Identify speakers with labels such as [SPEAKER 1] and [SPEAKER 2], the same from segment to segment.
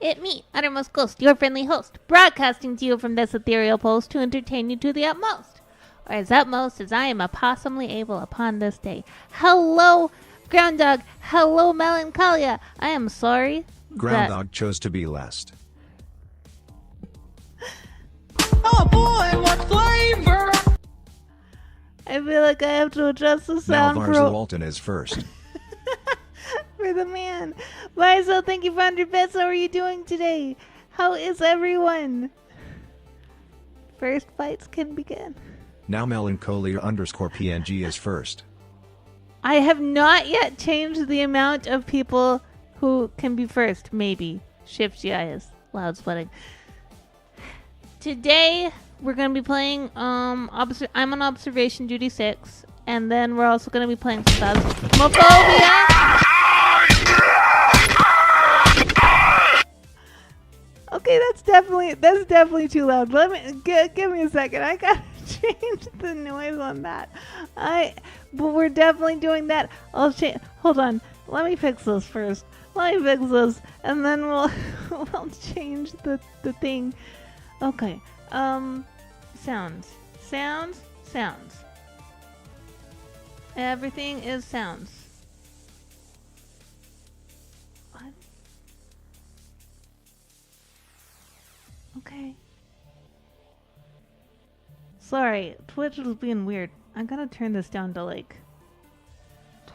[SPEAKER 1] It me, Uttermost Ghost, your friendly host, broadcasting to you from this ethereal post to entertain you to the utmost, or as utmost as I am possumly able upon this day. Hello, Groundhog. Hello, Melancholia. I am sorry.
[SPEAKER 2] Groundhog chose to be last.
[SPEAKER 3] Oh boy, what flavor!
[SPEAKER 1] I feel like I have to adjust the
[SPEAKER 2] Now
[SPEAKER 1] sound
[SPEAKER 2] Vars Walton is first.
[SPEAKER 1] for the man. Marzo, thank you for 100 bits. How are you doing today? How is everyone? First fights can begin.
[SPEAKER 2] Now Melancholia_PNG is first.
[SPEAKER 1] I have not yet changed the amount of people who can be first. Maybe. Shift GI is loud sweating. Today, we're going to be playing, I'm on Observation Duty 6, and then we're also going to be playing Phasmophobia. Okay, that's definitely too loud. Let me, give me a second. I gotta change the noise on that. But we're definitely doing that. I'll change, hold on. Let me fix this first. And then we'll change the thing. Okay. Sounds. Everything is sounds. What? Okay. Sorry, Twitch was being weird. I'm gonna turn this down to like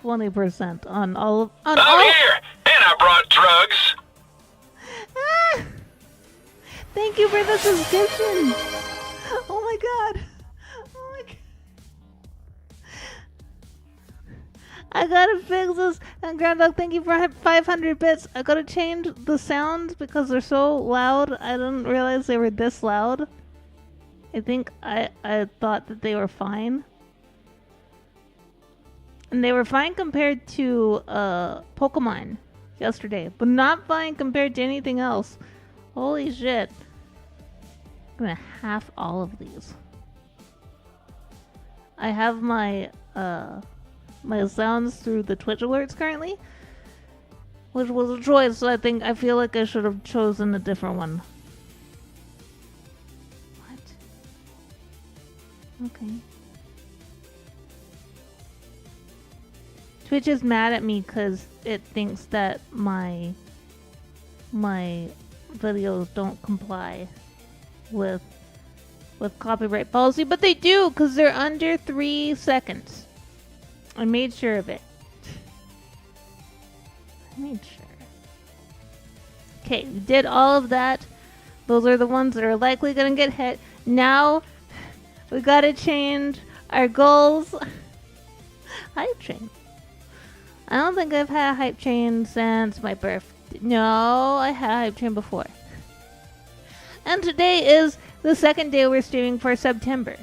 [SPEAKER 1] 20% on all of.
[SPEAKER 4] I'm here, and I brought drugs.
[SPEAKER 1] Ah! Thank you for the subscription. Oh my god. I gotta fix this. And Groundhog, thank you for 500 bits. I gotta change the sounds because they're so loud. I didn't realize they were this loud. I think I thought that they were fine. And they were fine compared to Pokemon yesterday, but not fine compared to anything else. Holy shit. I'm gonna half all of these. I have my my sounds through the Twitch alerts currently, which was a choice, so I feel like I should have chosen a different one. What? Okay. Twitch is mad at me because it thinks that my videos don't comply with copyright policy, but they do because they're under 3 seconds. I made sure of it. Okay, we did all of that. Those are the ones that are likely gonna get hit. Now we gotta change our goals. Hype train. I don't think I've had a hype train since my birthday. No, I had a hype train before. And today is the second day we're streaming for September.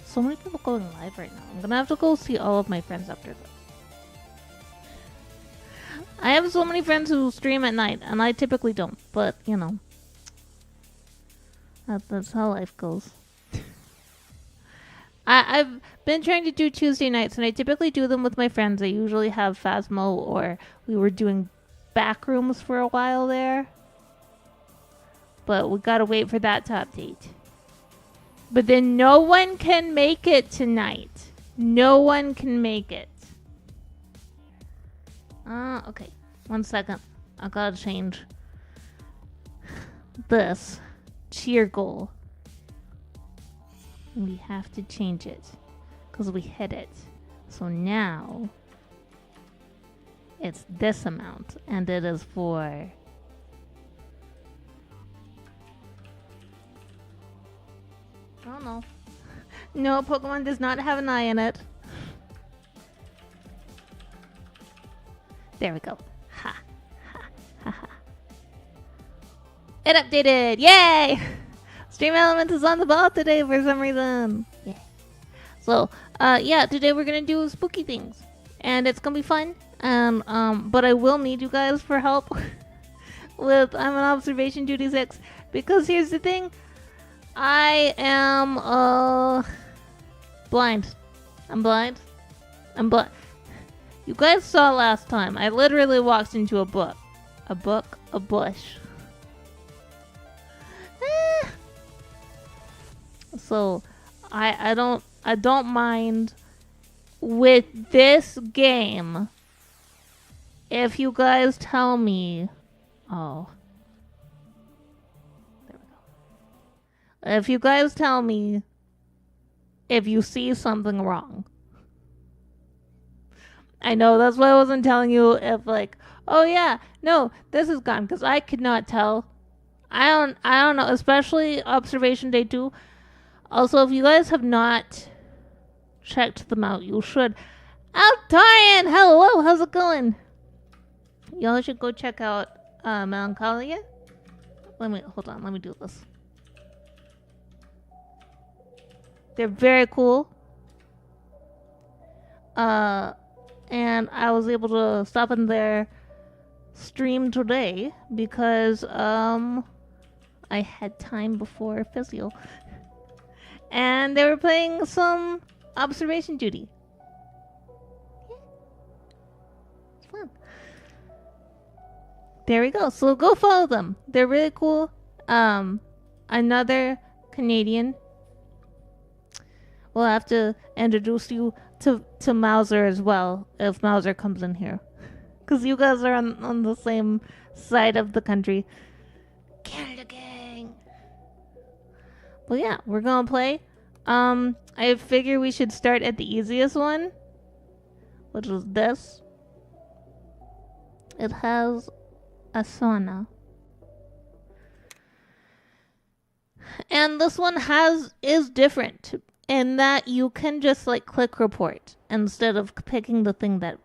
[SPEAKER 1] So many people going live right now. I'm gonna have to go see all of my friends after this. I have so many friends who stream at night, and I typically don't. But, you know. That's how life goes. I've been trying to do Tuesday nights, and I typically do them with my friends. I usually have Phasmo, or we were doing Backrooms for a while there. But we gotta wait for that to update. But then no one can make it tonight. No one can make it. Okay. 1 second. I gotta change this cheer goal. We have to change it because we hit it. So now it's this amount, and it is for I don't know. No, Pokemon does not have an eye in it. There we go. Ha. It updated! Yay! Stream Element is on the ball today for some reason. Yeah. So, yeah, today we're gonna do spooky things. And it's gonna be fun. But I will need you guys for help with I'm on Observation Duty 6. Because here's the thing. I am, blind. I'm blind. You guys saw last time. I literally walked into a book. A bush. So, I don't mind with this game if you guys tell me. Oh. There we go. If you guys tell me if you see something wrong. I know, that's why I wasn't telling you if like, oh yeah, no, this is gone, because I could not tell. I don't know, especially observation day 2. Also, if you guys have not checked them out, you should. Altarian, hello, how's it going? Y'all should go check out Melancholia. Hold on, let me do this. They're very cool. And I was able to stop in their stream today because I had time before physio. And they were playing some observation duty. Yeah. It's fun. There we go. So go follow them. They're really cool. Another Canadian. We'll have to introduce you to Mauser as well, if Mauser comes in here. Because you guys are on the same side of the country. Canada gang! Well, yeah, we're gonna play. I figure we should start at the easiest one, which is this. It has a sauna. And this one is different in that you can just like click report instead of picking the thing that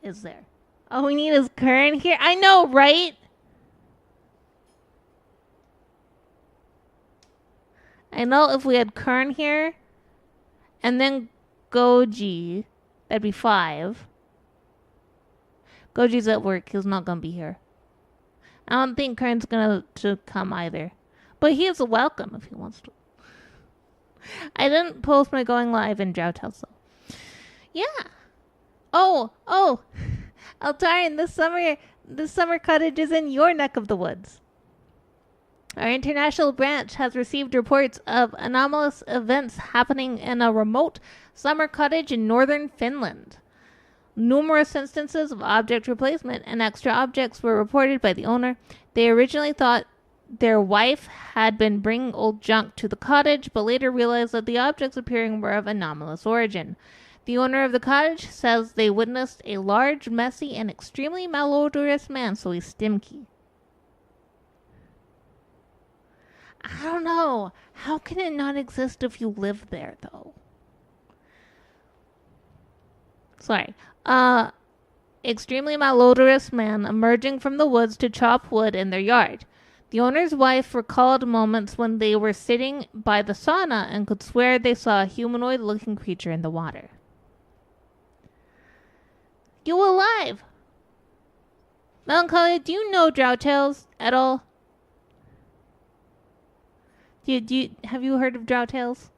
[SPEAKER 1] is there. All we need is current here. I know, right? I know if we had Kern here and then Goji, that'd be 5. Goji's at work. He's not gonna be here. I don't think Kern's gonna come either. But he is welcome if he wants to. I didn't post my going live in Drowthouse though. Yeah. Oh. Altarian, this summer cottage is in your neck of the woods. Our international branch has received reports of anomalous events happening in a remote summer cottage in northern Finland. Numerous instances of object replacement and extra objects were reported by the owner. They originally thought their wife had been bringing old junk to the cottage, but later realized that the objects appearing were of anomalous origin. The owner of the cottage says they witnessed a large, messy, and extremely malodorous man, so he's stinky. I don't know. How can it not exist if you live there, though? Sorry. Extremely malodorous man emerging from the woods to chop wood in their yard. The owner's wife recalled moments when they were sitting by the sauna and could swear they saw a humanoid-looking creature in the water. You alive? Melancholia, do you know Drow Tales at all? Have you heard of Drow Tales?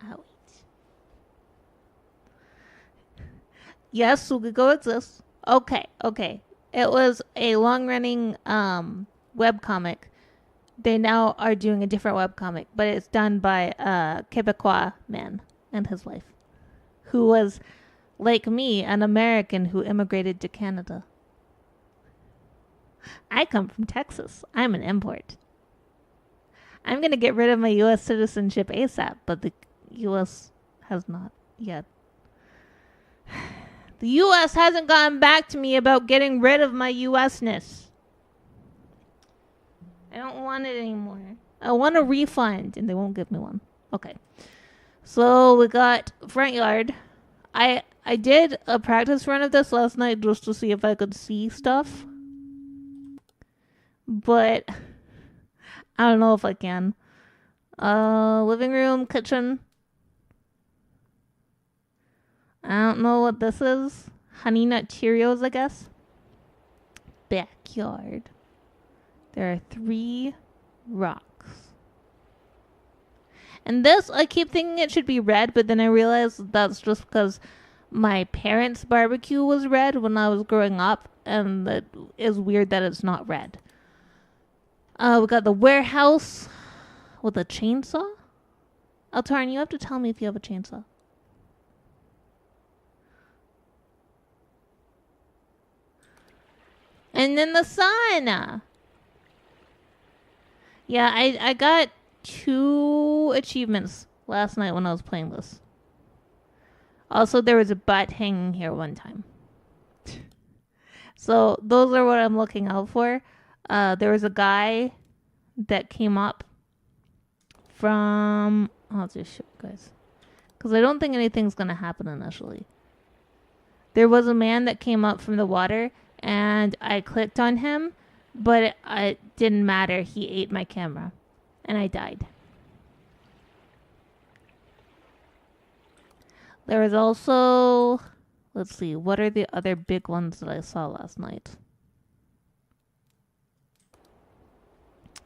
[SPEAKER 1] Oh, wait. Yes, Sugigo exists. Okay. It was a long-running webcomic. They now are doing a different webcomic, but it's done by a Quebecois man and his wife, who was, like me, an American who immigrated to Canada. I come from Texas. I'm an import. I'm going to get rid of my U.S. citizenship ASAP, but the U.S. has not yet. The U.S. hasn't gotten back to me about getting rid of my U.S.-ness. I don't want it anymore. I want a refund, and they won't give me one. Okay. So we got front yard. I did a practice run of this last night just to see if I could see stuff. But I don't know if I can. Living room, kitchen. I don't know what this is. Honey Nut Cheerios, I guess. Backyard. There are 3 rocks. And this, I keep thinking it should be red, but then I realized that's just because my parents' barbecue was red when I was growing up, and it is weird that it's not red. We got the warehouse with a chainsaw. Altarn, you have to tell me if you have a chainsaw. And then the sun. Yeah, I got 2 achievements last night when I was playing this. Also, there was a butt hanging here one time. So those are what I'm looking out for. There was a guy that came up from... I'll just show you guys. Because I don't think anything's going to happen initially. There was a man that came up from the water, and I clicked on him, but it didn't matter. He ate my camera, and I died. There was also... Let's see, what are the other big ones that I saw last night?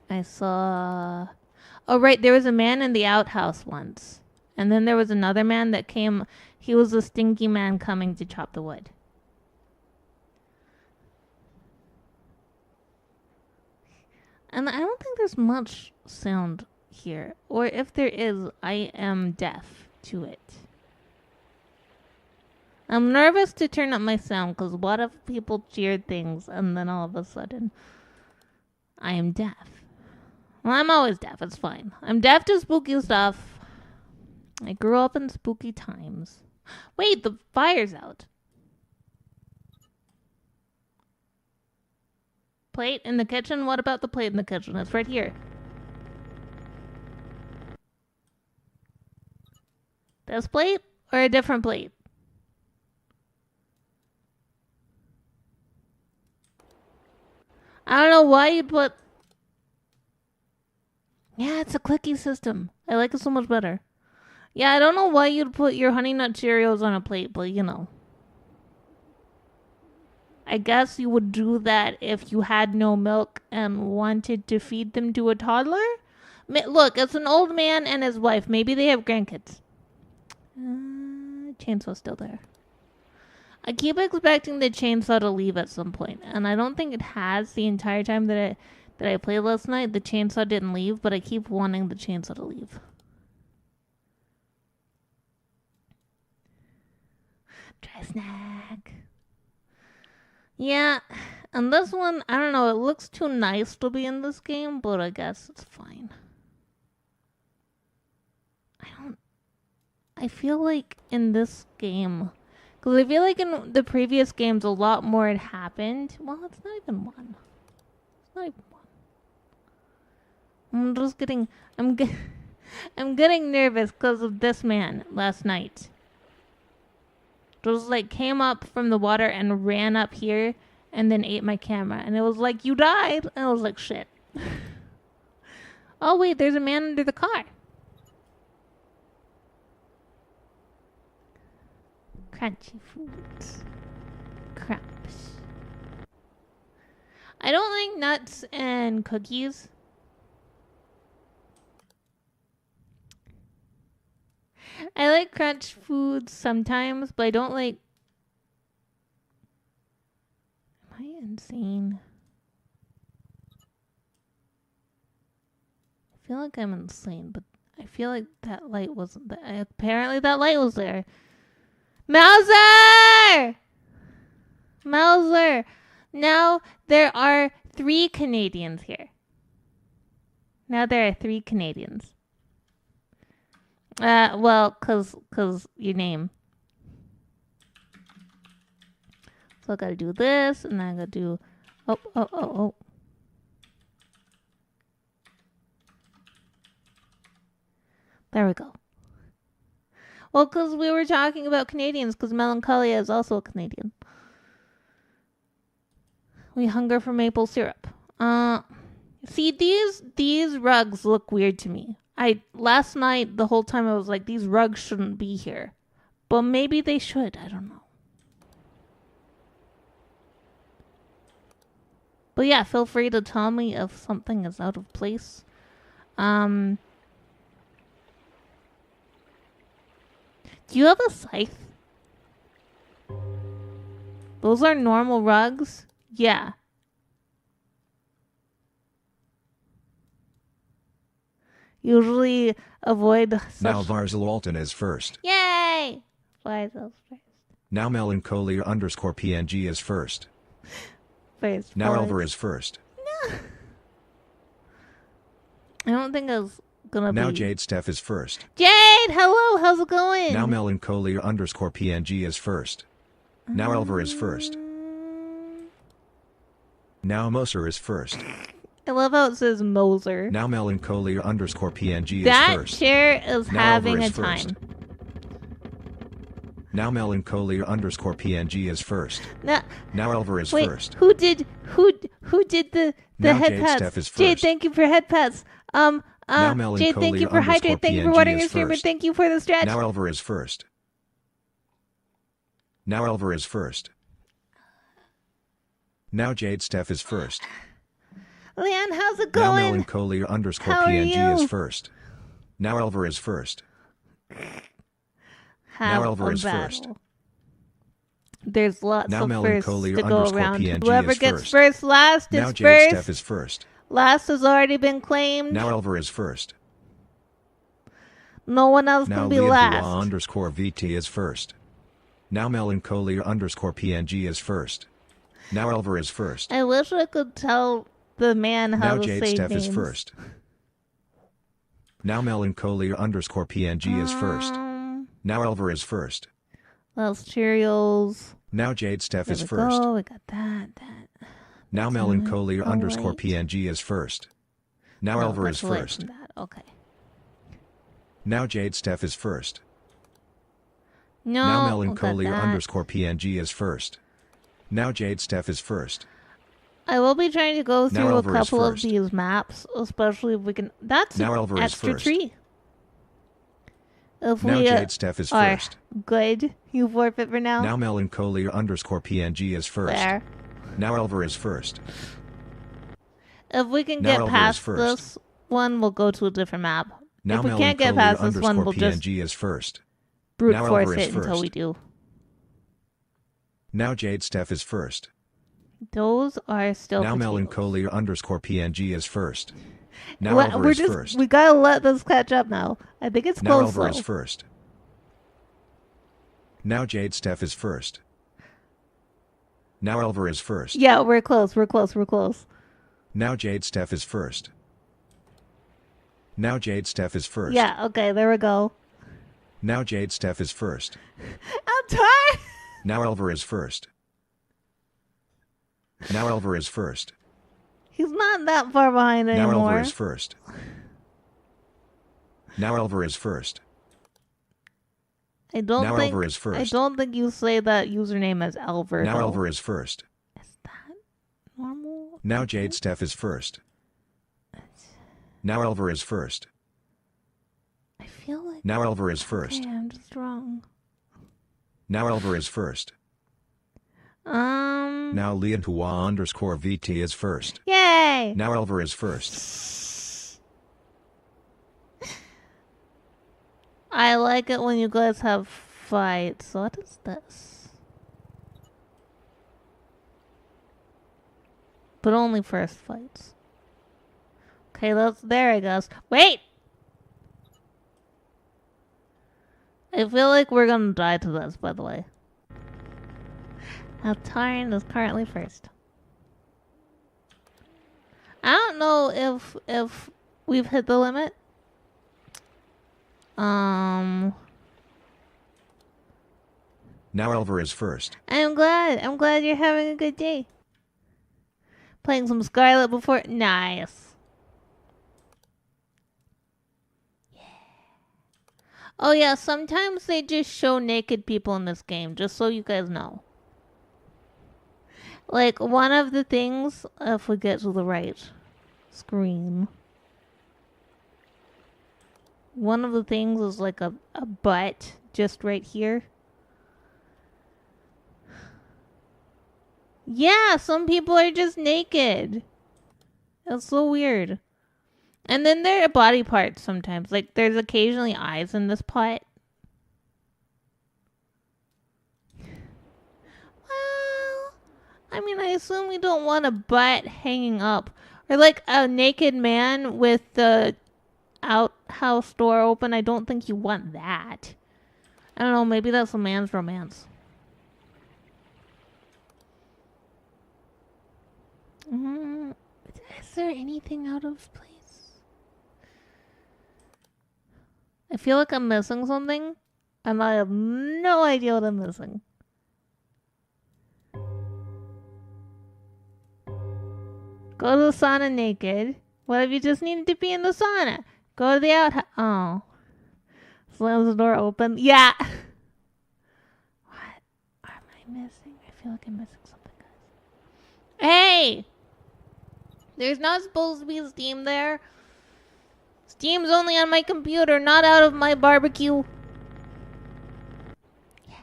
[SPEAKER 1] I saw... Oh, right, there was a man in the outhouse once. And then there was another man that came... He was a stinky man coming to chop the wood. And I don't think there's much sound here. Or if there is, I am deaf to it. I'm nervous to turn up my sound because what if people cheered things and then all of a sudden I am deaf? Well, I'm always deaf. It's fine. I'm deaf to spooky stuff. I grew up in spooky times. Wait, the fire's out. Plate in the kitchen? What about the plate in the kitchen? It's right here. This plate or a different plate? I don't know why you'd put... Yeah, it's a clicky system. I like it so much better. Yeah, I don't know why you'd put your Honey Nut Cheerios on a plate, but you know. I guess you would do that if you had no milk and wanted to feed them to a toddler? Look, it's an old man and his wife. Maybe they have grandkids. Chainsaw's still there. I keep expecting the chainsaw to leave at some point, and I don't think it has the entire time that I played last night. The chainsaw didn't leave, but I keep wanting the chainsaw to leave. Try a snack. Yeah, and this one, I don't know, it looks too nice to be in this game, but I guess it's fine. I feel like in this game... Because I feel like in the previous games, a lot more had happened. Well, it's not even one. It's not even one. I'm just getting... I'm getting nervous because of this man last night. Just like came up from the water and ran up here and then ate my camera. And it was like, you died. And I was like, shit. Oh, wait, there's a man under the car. Crunchy foods. Crumbs. I don't like nuts and cookies. I like crunch foods sometimes, but I don't like... Am I insane? I feel like I'm insane, but I feel like that light wasn't there. Apparently that light was there. Mauser! Mauser! Now there are 3 Canadians here. Now there are 3 Canadians. Well, cause your name. So I gotta do this, and I gotta do... Oh. There we go. Well, because we were talking about Canadians, because Melancholia is also a Canadian. We hunger for maple syrup. See, these rugs look weird to me. Last night, the whole time I was like, these rugs shouldn't be here. But maybe they should, I don't know. But yeah, feel free to tell me if something is out of place. Do you have a scythe? Those are normal rugs? Yeah. Usually avoid
[SPEAKER 2] Now
[SPEAKER 1] such...
[SPEAKER 2] Varzalwalton is first.
[SPEAKER 1] Yay! Why is those first?
[SPEAKER 2] Now melancholia_png is first.
[SPEAKER 1] First.
[SPEAKER 2] Now
[SPEAKER 1] first.
[SPEAKER 2] Elver is first.
[SPEAKER 1] I don't think I was gonna
[SPEAKER 2] Now
[SPEAKER 1] be...
[SPEAKER 2] Jade Steph is first.
[SPEAKER 1] Jade! Hello! How's it going?
[SPEAKER 2] Now melancholia_png is first. Now Elver is first. Now Moser is first.
[SPEAKER 1] I love how it says Moser.
[SPEAKER 2] Now melancholia_png is
[SPEAKER 1] That
[SPEAKER 2] first.
[SPEAKER 1] chair is
[SPEAKER 2] Now
[SPEAKER 1] having
[SPEAKER 2] Elver
[SPEAKER 1] a
[SPEAKER 2] is first.
[SPEAKER 1] time.
[SPEAKER 2] Now melancholia_png is first.
[SPEAKER 1] Now
[SPEAKER 2] Elver is
[SPEAKER 1] wait,
[SPEAKER 2] first.
[SPEAKER 1] who did the
[SPEAKER 2] Now
[SPEAKER 1] head
[SPEAKER 2] Jade
[SPEAKER 1] pats?
[SPEAKER 2] Steph is
[SPEAKER 1] Jade,
[SPEAKER 2] first.
[SPEAKER 1] thank you for head pats.
[SPEAKER 2] Now
[SPEAKER 1] Jade, thank you for hydrate. Thank you for
[SPEAKER 2] melancholia_png
[SPEAKER 1] watering your
[SPEAKER 2] is
[SPEAKER 1] stream.
[SPEAKER 2] first.
[SPEAKER 1] Thank you for the stretch.
[SPEAKER 2] Now Elver is first. Now Elver is first. Now Jade Steph is first.
[SPEAKER 1] Leanne, how's it
[SPEAKER 2] Now
[SPEAKER 1] going? How are
[SPEAKER 2] melancholia_png is
[SPEAKER 1] you?
[SPEAKER 2] first. Now Elver is first.
[SPEAKER 1] Have
[SPEAKER 2] Elver
[SPEAKER 1] a
[SPEAKER 2] is
[SPEAKER 1] battle.
[SPEAKER 2] first.
[SPEAKER 1] There's lots
[SPEAKER 2] Now
[SPEAKER 1] of firsts
[SPEAKER 2] melancholia
[SPEAKER 1] to go
[SPEAKER 2] underscore
[SPEAKER 1] around.
[SPEAKER 2] PNG
[SPEAKER 1] Whoever
[SPEAKER 2] is
[SPEAKER 1] gets
[SPEAKER 2] first.
[SPEAKER 1] first last
[SPEAKER 2] Now
[SPEAKER 1] is
[SPEAKER 2] Jade
[SPEAKER 1] first.
[SPEAKER 2] Steph is first.
[SPEAKER 1] Last has already been claimed.
[SPEAKER 2] Now Elver is first.
[SPEAKER 1] No one else
[SPEAKER 2] Now
[SPEAKER 1] can be
[SPEAKER 2] Leah
[SPEAKER 1] last.
[SPEAKER 2] _VT is first. Now melancholia_PNG is first. Now Elver is first.
[SPEAKER 1] I wish I could tell the man how
[SPEAKER 2] Now
[SPEAKER 1] to
[SPEAKER 2] Jade
[SPEAKER 1] say
[SPEAKER 2] Steph
[SPEAKER 1] names.
[SPEAKER 2] is first. Now melancholia_PNG is first. Now Elver is first.
[SPEAKER 1] Those Cheerios.
[SPEAKER 2] Now Jade Steph
[SPEAKER 1] There
[SPEAKER 2] is
[SPEAKER 1] we
[SPEAKER 2] first.
[SPEAKER 1] go. We got that.
[SPEAKER 2] Now
[SPEAKER 1] That's
[SPEAKER 2] melancholia_PNG is first. Now
[SPEAKER 1] No,
[SPEAKER 2] Elver is
[SPEAKER 1] that's away
[SPEAKER 2] first.
[SPEAKER 1] from that. Okay.
[SPEAKER 2] Now Jade Steph is first.
[SPEAKER 1] No.
[SPEAKER 2] Now
[SPEAKER 1] we got that.
[SPEAKER 2] melancholia_PNG is first. Now Jade Steph is first.
[SPEAKER 1] I will be trying to go
[SPEAKER 2] Now
[SPEAKER 1] through a
[SPEAKER 2] Elver is
[SPEAKER 1] couple of
[SPEAKER 2] first.
[SPEAKER 1] these maps, especially if we can. That's
[SPEAKER 2] Now
[SPEAKER 1] an
[SPEAKER 2] Elver is
[SPEAKER 1] extra
[SPEAKER 2] first.
[SPEAKER 1] tree. If
[SPEAKER 2] Now
[SPEAKER 1] we
[SPEAKER 2] Jade Steph is
[SPEAKER 1] are
[SPEAKER 2] first.
[SPEAKER 1] good, you forfeit for now.
[SPEAKER 2] Now melancholia_PNG is first.
[SPEAKER 1] There.
[SPEAKER 2] Now Elver is first.
[SPEAKER 1] If we can
[SPEAKER 2] Now
[SPEAKER 1] get
[SPEAKER 2] Elver is
[SPEAKER 1] past
[SPEAKER 2] first.
[SPEAKER 1] this one, we'll go to a different map.
[SPEAKER 2] Now
[SPEAKER 1] If we can't get past this one, we'll just
[SPEAKER 2] melancholia_PNG is first.
[SPEAKER 1] brute
[SPEAKER 2] Now
[SPEAKER 1] force
[SPEAKER 2] Elver is
[SPEAKER 1] it until
[SPEAKER 2] first.
[SPEAKER 1] we do.
[SPEAKER 2] Now Jade Steph is first.
[SPEAKER 1] Those are still
[SPEAKER 2] Now
[SPEAKER 1] potatoes.
[SPEAKER 2] melancholia_PNG is first. Now
[SPEAKER 1] What-
[SPEAKER 2] Elver
[SPEAKER 1] we're
[SPEAKER 2] is
[SPEAKER 1] just,
[SPEAKER 2] first.
[SPEAKER 1] We gotta let this catch up now. I think it's
[SPEAKER 2] Now
[SPEAKER 1] close
[SPEAKER 2] Elver is
[SPEAKER 1] though.
[SPEAKER 2] first. Now Jade Steph is first. Now Elver is first.
[SPEAKER 1] Yeah, we're close. We're close. We're close.
[SPEAKER 2] Now Jade Steph is first. Now Jade Steph is first.
[SPEAKER 1] Yeah. Okay. There we go.
[SPEAKER 2] Now Jade Steph is first.
[SPEAKER 1] I'm tired.
[SPEAKER 2] Now Elver is first. Now Elver is first.
[SPEAKER 1] He's not that far behind
[SPEAKER 2] Now
[SPEAKER 1] anymore.
[SPEAKER 2] Elver is first. Now Elver is first.
[SPEAKER 1] I don't
[SPEAKER 2] Now
[SPEAKER 1] think.
[SPEAKER 2] Elver is first.
[SPEAKER 1] I don't think you say that username as Elver.
[SPEAKER 2] Now
[SPEAKER 1] though.
[SPEAKER 2] Elver is first.
[SPEAKER 1] Is that normal?
[SPEAKER 2] Now Jade Steph is first. Now Elver is first.
[SPEAKER 1] I feel like.
[SPEAKER 2] Now Elver is first.
[SPEAKER 1] Okay, I'm just wrong.
[SPEAKER 2] Now Elver is first. Now Leantua_VT is first.
[SPEAKER 1] Yay!
[SPEAKER 2] Now Elver is first.
[SPEAKER 1] I like it when you guys have fights. What is this? But only first fights. Okay, that's there, I guess. Wait! I feel like we're gonna die to this, by the way. Altarn is currently first. I don't know if we've hit the limit.
[SPEAKER 2] Now Elver is first.
[SPEAKER 1] I'm glad you're having a good day. Playing some Scarlet before. Nice. Yeah. Oh yeah, sometimes they just show naked people in this game, just so you guys know. Like, one of the things, if we get to the right screen, one of the things is like a butt just right here. Yeah, some people are just naked. That's so weird. And then there are body parts sometimes. Like, there's occasionally eyes in this pot. I mean, I assume we don't want a butt hanging up. Or like a naked man with the outhouse door open. I don't think you want that. I don't know, maybe that's a man's romance. Is there anything out of place? I feel like I'm missing something, and I have no idea what I'm missing. Go to the sauna naked. What if you just needed to be in the sauna? Go to the outhouse. Oh. Slams the door open. Yeah. What am I missing? I feel like I'm missing something, guys. Hey! There's not supposed to be Steam there. Steam's only on my computer, not out of my barbecue. Yeah.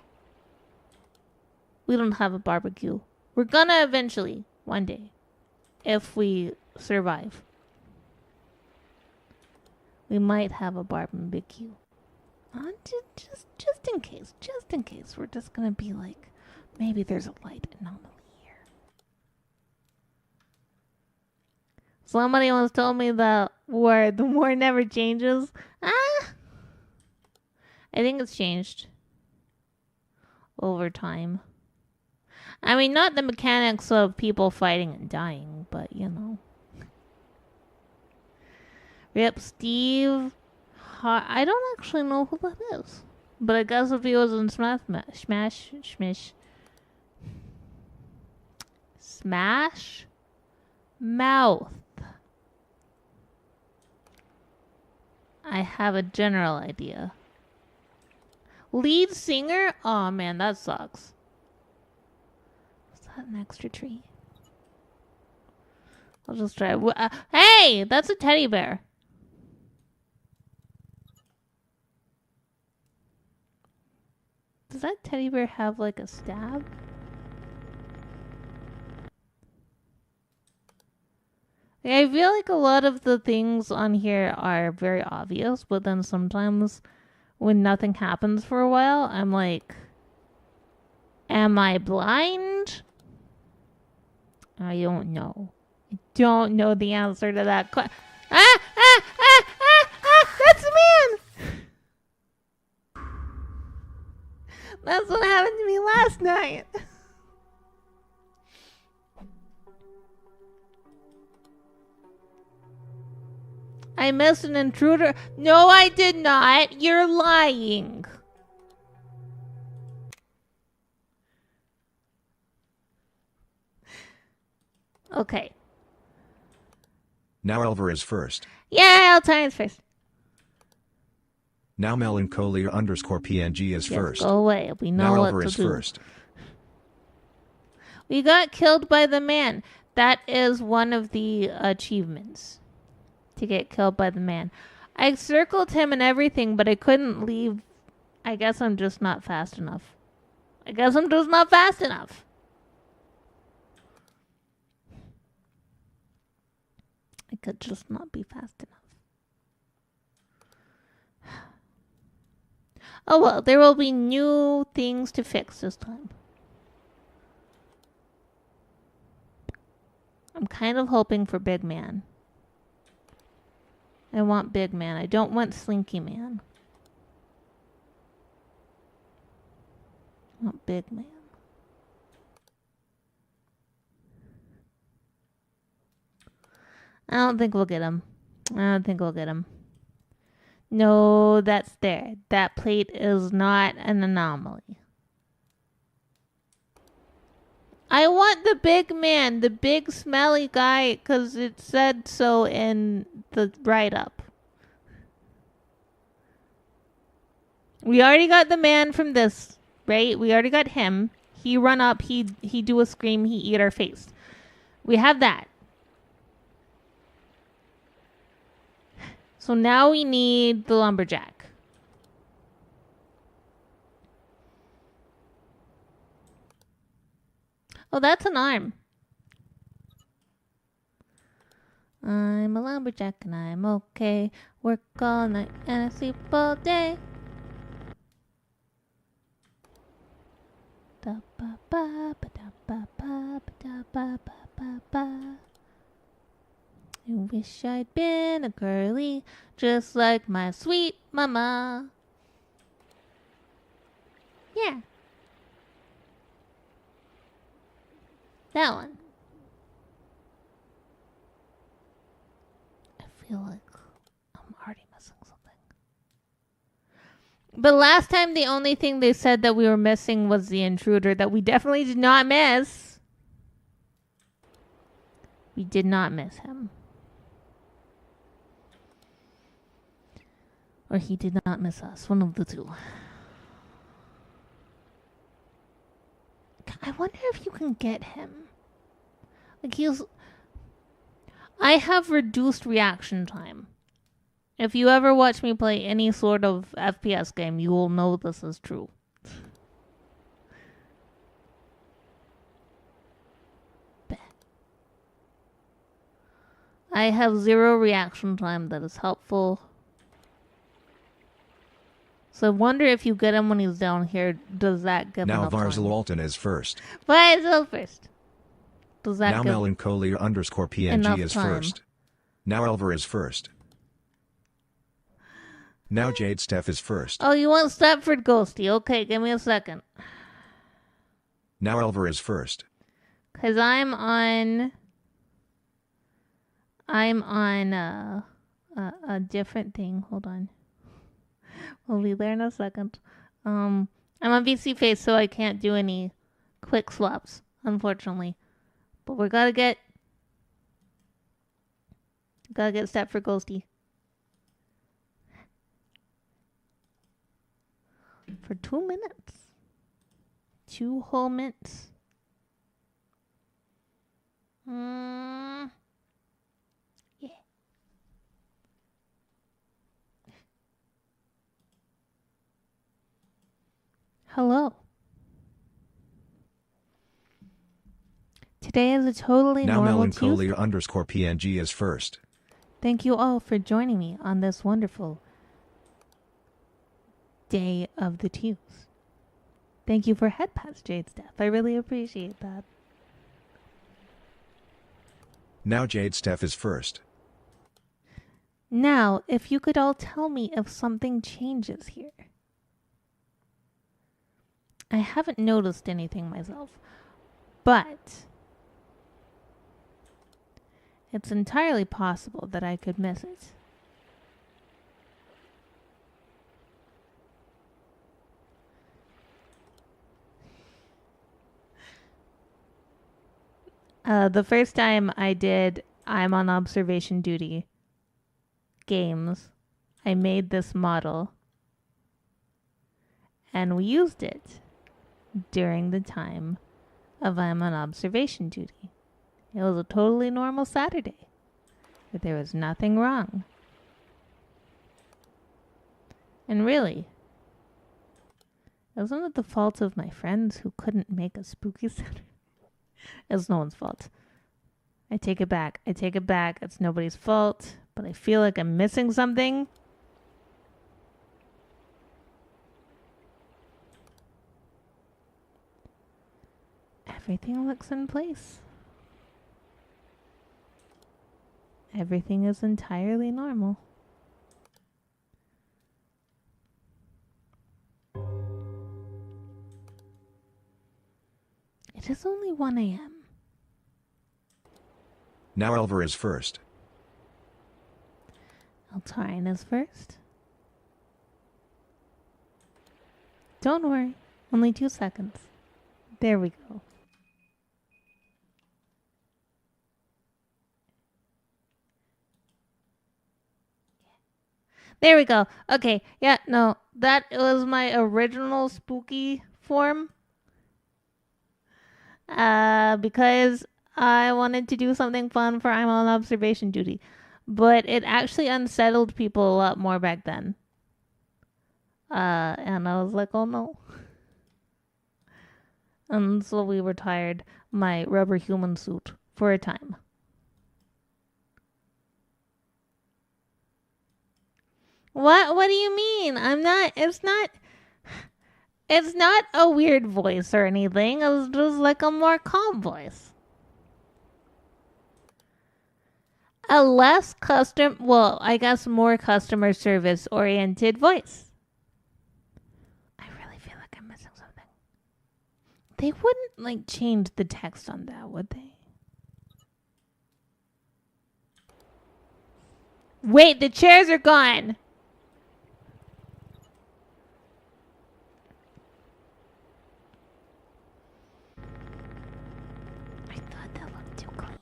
[SPEAKER 1] We don't have a barbecue. We're gonna eventually, one day. If we survive. We might have a barbecue. Just in case. Just in case. We're just gonna be like, maybe there's a light anomaly here. Somebody once told me that the war never changes. I think it's changed. Over time. I mean, not the mechanics of people fighting and dying, but you know. Rip Steve. I don't actually know who that is. But I guess if he was in Smash Mouth. I have a general idea. Lead singer? Oh man, that sucks. Is that an extra tree? I'll just try. Hey! That's a teddy bear. Does that teddy bear have like a stab? I feel like a lot of the things on here are very obvious, but then sometimes when nothing happens for a while, I'm like, am I blind? I don't know. I don't know the answer to that question. That's a man! That's what happened to me last night. I missed an intruder. No, I did not. You're lying. Okay.
[SPEAKER 2] Now Elver is first.
[SPEAKER 1] Yeah, I'll try it first.
[SPEAKER 2] Now Melancholia _PNG is first.
[SPEAKER 1] Go away. We know
[SPEAKER 2] now
[SPEAKER 1] what
[SPEAKER 2] Elver
[SPEAKER 1] to
[SPEAKER 2] is
[SPEAKER 1] do.
[SPEAKER 2] first.
[SPEAKER 1] We got killed by the man. That is one of the achievements. To get killed by the man. I circled him and everything, but I couldn't leave. I guess I'm just not fast enough. I could just not be fast enough. Oh well, there will be new things to fix this time. I'm kind of hoping for Big Man. I want Big Man. I don't want Slinky Man. I want Big Man. I don't think we'll get him. No, that's there. That plate is not an anomaly. I want the big man, the big smelly guy, because it said so in the write-up. We already got the man from this, right? We already got him. He run up, he do a scream, he eat our face. We have that. So now we need the lumberjack. Oh, that's an arm. I'm a lumberjack and I'm okay. Work all night and I sleep all day. I wish I'd been a girly, just like my sweet mama. Yeah. That one. I feel like I'm already missing something. But last time, the only thing they said that we were missing was the intruder that we definitely did not miss. We did not miss him. Or he did not miss us. One of the two. I wonder if you can get him. Like I have reduced reaction time. If you ever watch me play any sort of FPS game, you will know this is true. I have 0 reaction time that is helpful. So I wonder if you get him when he's down here, does that give him
[SPEAKER 2] Now
[SPEAKER 1] enough time?
[SPEAKER 2] Varzalwalton is first.
[SPEAKER 1] Varzal first. Does that
[SPEAKER 2] Now
[SPEAKER 1] give
[SPEAKER 2] Melancholia underscore
[SPEAKER 1] enough
[SPEAKER 2] PNG is
[SPEAKER 1] time?
[SPEAKER 2] first. Now Elver is first. Now Jade Steph is first.
[SPEAKER 1] Oh, you want Stepford Ghostie? Okay, give me a second.
[SPEAKER 2] Now Elver is first.
[SPEAKER 1] Because I'm on a different thing. Hold on. We'll be there in a second. I'm on VC Face, so I can't do any quick swaps, unfortunately. But we gotta get Stepford Ghostie. For 2 minutes. 2 whole minutes. Yeah. Hello. Today is a totally
[SPEAKER 2] Now
[SPEAKER 1] normal
[SPEAKER 2] Melancholia
[SPEAKER 1] Tuesday.
[SPEAKER 2] underscore PNG is first.
[SPEAKER 1] Thank you all for joining me on this wonderful day of the Tues. Thank you for head pats, Jade Steph. I really appreciate that.
[SPEAKER 2] Now Jade Steph is first.
[SPEAKER 1] Now, if you could all tell me if something changes here. I haven't noticed anything myself, but it's entirely possible that I could miss it. The first time I did I'm on observation duty games, I made this model and we used it during the time of I'm on observation duty. It was a totally normal Saturday, but there was nothing wrong. And really, it wasn't the fault of my friends who couldn't make a spooky Saturday. It was no one's fault. I take it back. It's nobody's fault, but I feel like I'm missing something. Everything looks in place. Everything is entirely normal. It is only 1 a.m.
[SPEAKER 2] Now Elver is first.
[SPEAKER 1] Altarian is first. Don't worry, only 2 seconds. There we go. There we go. Okay, yeah, no, that was my original spooky form. Because I wanted to do something fun for I'm on observation duty. But it actually unsettled people a lot more back then. And I was like, oh no. And so we retired my rubber human suit for a time. What do you mean? It's not It's not a weird voice or anything. It's just like a more calm voice. A less I guess more customer service oriented voice. I really feel like I'm missing something. They wouldn't like change the text on that, would they? Wait, the chairs are gone. I thought that looked too clean.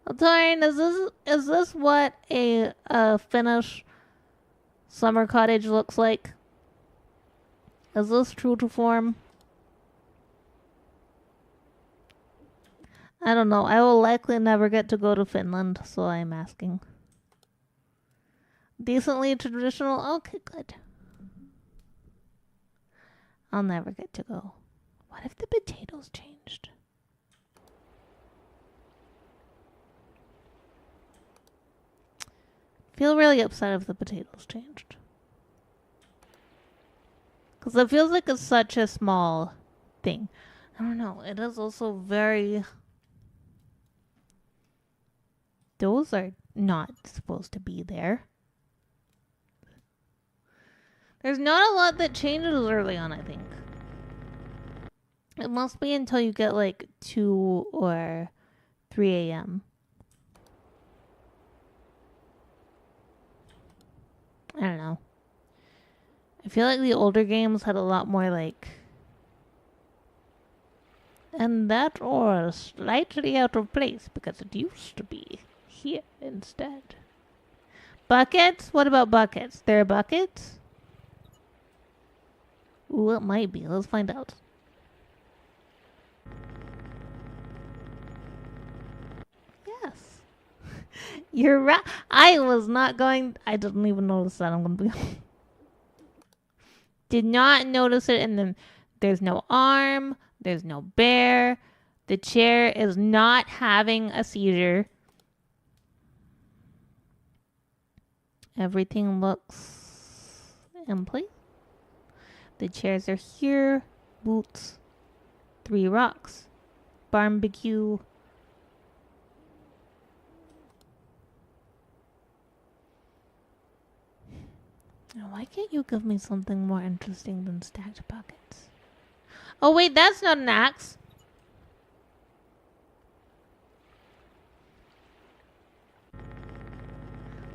[SPEAKER 1] Oh, darn, is this what a Finnish summer cottage looks like? Is this true to form? I don't know. I will likely never get to go to Finland, so I'm asking. Decently traditional? Okay, good. I'll never get to go. What if the potatoes changed? Feel really upset if the potatoes changed. Because it feels like it's such a small thing. I don't know. It is also very... Those are not supposed to be there. There's not a lot that changes early on, I think. It must be until you get like 2 or 3 a.m. I don't know. I feel like the older games had a lot more like... And that ore is slightly out of place because it used to be here instead. Buckets? What about buckets? There are buckets? Ooh, it might be. Let's find out. Yes. You're right. I didn't even notice that. I'm gonna be... Did not notice it in the... There's no arm. There's no bear. The chair is not having a seizure. Everything looks in place. The chairs are here. Boots. 3 rocks. Barbecue. Why can't you give me something more interesting than stacked buckets? Oh wait, that's not an axe.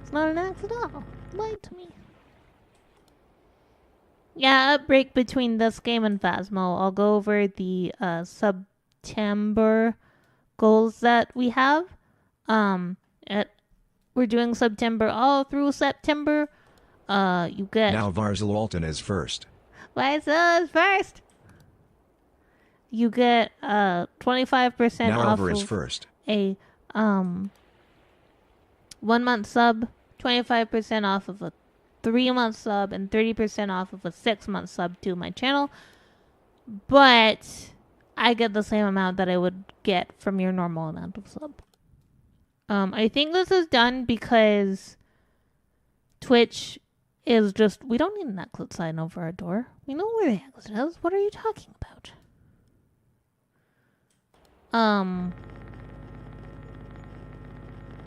[SPEAKER 1] It's not an axe at all. Lied to me. Yeah, a break between this game and Phasmo. I'll go over the September goals that we have. We're doing September all through September. You get...
[SPEAKER 2] Now Varzalwalton is first.
[SPEAKER 1] Varzal is first. You get 25%
[SPEAKER 2] now
[SPEAKER 1] off
[SPEAKER 2] Elver
[SPEAKER 1] of
[SPEAKER 2] is first.
[SPEAKER 1] a 1 month sub, 25% off of a 3 month sub, and 30% off of a 6 month sub to my channel. But I get the same amount that I would get from your normal amount of sub. I think this is done because Twitch is just... We don't need an exit sign over our door. We know where the exit is. What are you talking about?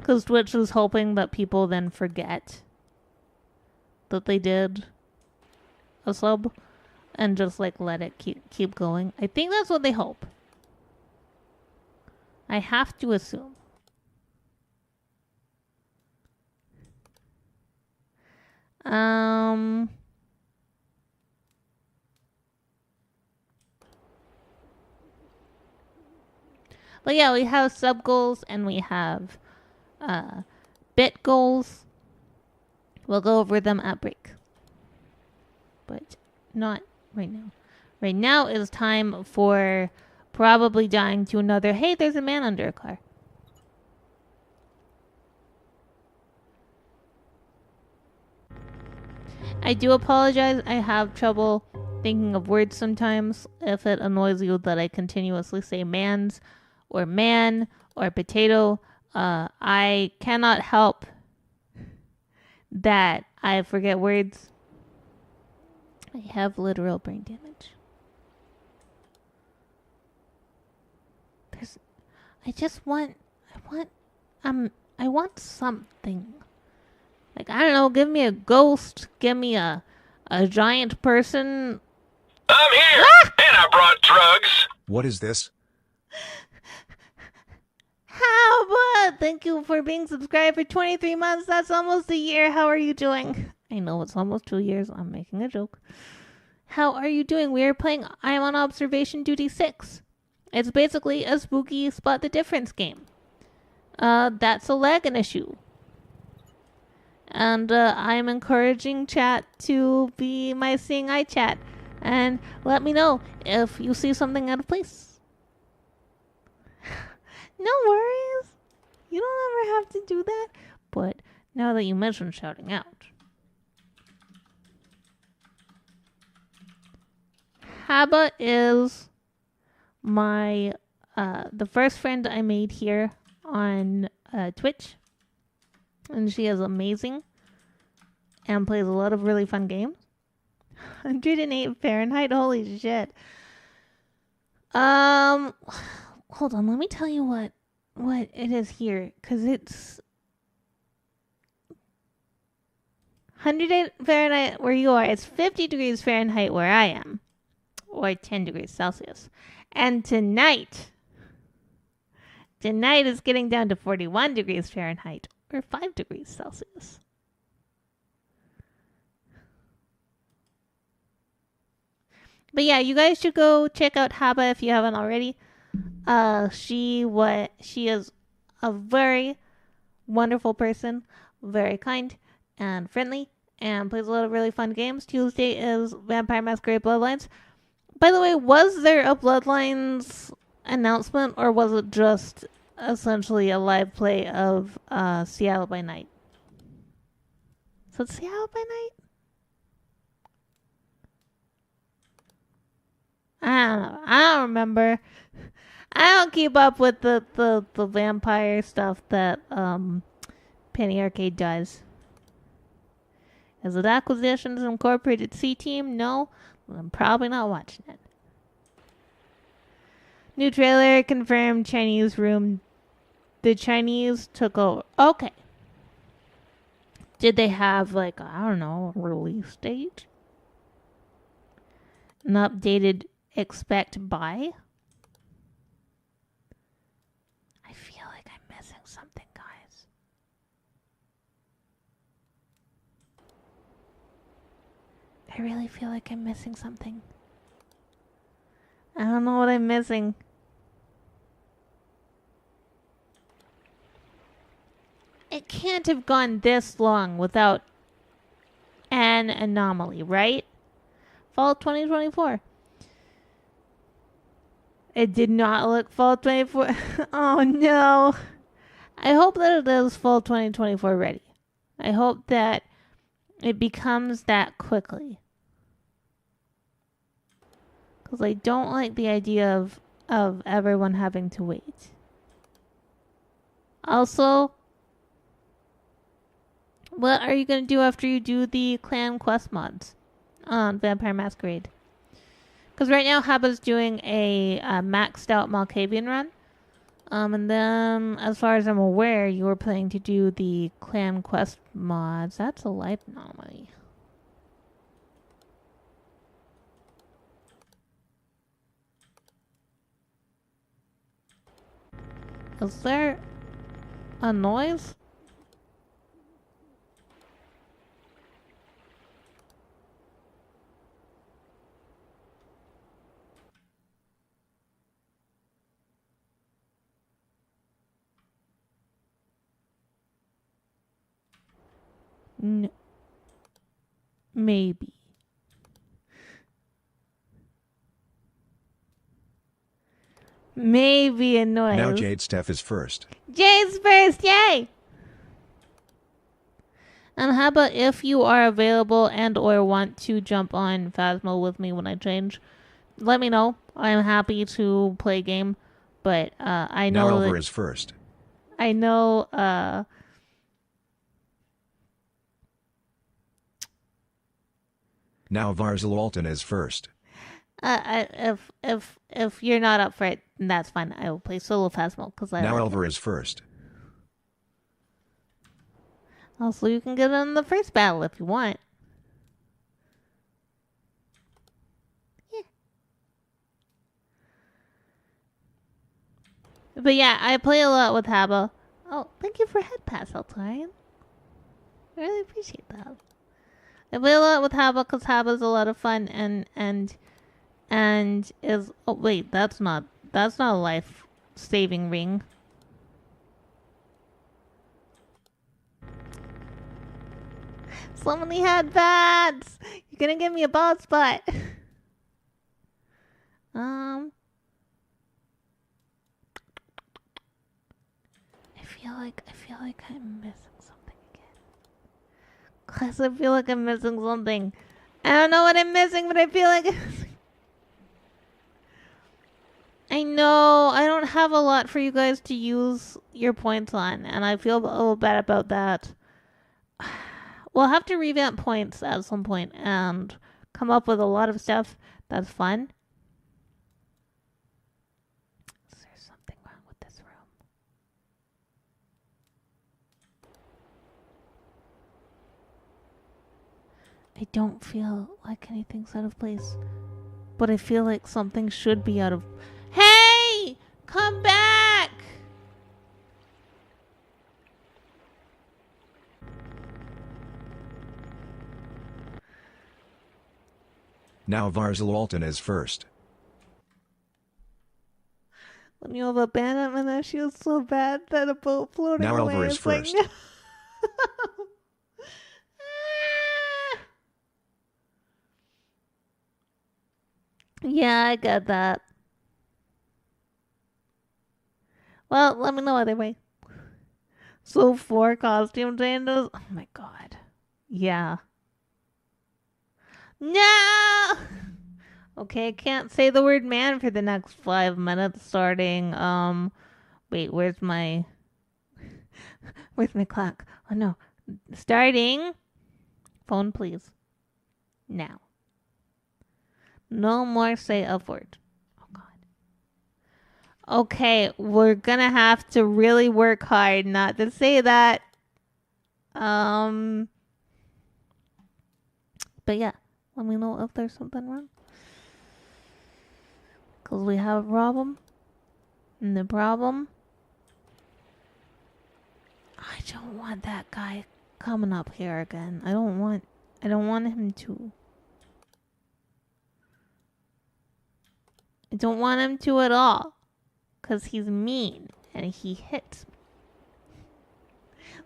[SPEAKER 1] Because Twitch is hoping that people then forget that they did a sub and just like let it keep going. I think that's what they hope. I have to assume. But yeah, we have sub goals and we have bit goals. We'll go over them at break. But not right now. Right now is time for probably dying to another... Hey, there's a man under a car. I do apologize. I have trouble thinking of words sometimes. If it annoys you that I continuously say mans or man or potato, I cannot help that I forget words. I have literal brain damage. I want something. Like, I don't know, give me a ghost, give me a giant person.
[SPEAKER 4] I'm here, and I brought drugs.
[SPEAKER 2] What is this?
[SPEAKER 1] How about? Thank you for being subscribed for 23 months. That's almost a year. How are you doing? I know it's almost 2 years. I'm making a joke. How are you doing? We are playing I'm on Observation Duty 6. It's basically a spooky spot the difference game. That's a lagging issue. And I'm encouraging chat to be my seeing eye chat. And let me know if you see something out of place. No worries. You don't ever have to do that. But now that you mentioned shouting out. Haba is my the first friend I made here on Twitch. And she is amazing. And plays a lot of really fun games. 108 Fahrenheit, holy shit. Hold on, let me tell you what it is here, because it's 108 Fahrenheit where you are. It's 50 degrees Fahrenheit where I am, or 10 degrees Celsius. And tonight is getting down to 41 degrees Fahrenheit, or 5 degrees Celsius. But yeah, you guys should go check out Haba if you haven't already. She is a very wonderful person, very kind and friendly, and plays a lot of really fun games. Tuesday is Vampire Masquerade Bloodlines. By the way, was there a Bloodlines announcement, or was it just essentially a live play of Seattle by Night? So it's Seattle by Night? I don't know. I don't remember. I don't keep up with the vampire stuff that Penny Arcade does. Is it Acquisitions Incorporated C-Team? No. Well, I'm probably not watching it. New trailer confirmed Chinese room. The Chinese took over. Okay. Did they have, like, I don't know, a release date? An updated expect by? I feel like I'm missing something, guys. I really feel like I'm missing something. I don't know what I'm missing. It can't have gone this long without an anomaly, right? Fall 2024. It did not look fall 24. Oh no. I hope that it is fall 2024 ready. I hope that it becomes that quickly. Because I don't like the idea of everyone having to wait. Also, what are you going to do after you do the clan quest mods on Vampire Masquerade? Because right now Haba's doing a maxed out Malkavian run. And then, as far as I'm aware, you were planning to do the clan quest mods. That's a light anomaly. Is there a noise? No. Maybe. Maybe a noise.
[SPEAKER 2] Now Jade Steph is first.
[SPEAKER 1] Jade's first, yay! And how about if you are available and or want to jump on Phasmo with me when I change, let me know. I'm happy to play a game, but I know
[SPEAKER 2] now Elver is first.
[SPEAKER 1] I know
[SPEAKER 2] Now Varzal Alton is first.
[SPEAKER 1] If you're not up for it, that's fine. I will play solo Phasmo because I
[SPEAKER 2] Now
[SPEAKER 1] like
[SPEAKER 2] Elver
[SPEAKER 1] it.
[SPEAKER 2] is first.
[SPEAKER 1] Also, you can get in the first battle if you want. Yeah. But yeah, I play a lot with Haba. Oh, thank you for head pass, Altarian. I really appreciate that. I play a lot with Haba because Haba's a lot of fun and is oh wait, that's not a life saving ring. So many headbands! You're gonna give me a bald spot. I feel like I'm missing something again. Class, I feel like I'm missing something. I don't know what I'm missing, but I feel like I'm missing. I know I don't have a lot for you guys to use your points on, and I feel a little bad about that. We'll have to revamp points at some point and come up with a lot of stuff that's fun. Is there something wrong with this room? I don't feel like anything's out of place, but I feel like something should be out of... Hey! Come back!
[SPEAKER 2] Now Varzal Alton is first.
[SPEAKER 1] When you have abandonment, that feels so bad that a boat floating
[SPEAKER 2] Now
[SPEAKER 1] away
[SPEAKER 2] Elver is
[SPEAKER 1] is like...
[SPEAKER 2] first.
[SPEAKER 1] No. Yeah, I get that. Well, let me know either way. So 4 costume changes? Oh my god. Yeah. No! Okay, I can't say the word man for the next 5 minutes starting, wait, where's my clock? Oh no. Starting. Phone, please. Now. No more say a word. Oh god. Okay, we're gonna have to really work hard not to say that. But yeah, let me know if there's something wrong. Because we have a problem. And the problem... I don't want that guy coming up here again. I don't want him to. I don't want him to at all. Because he's mean. And he hits me.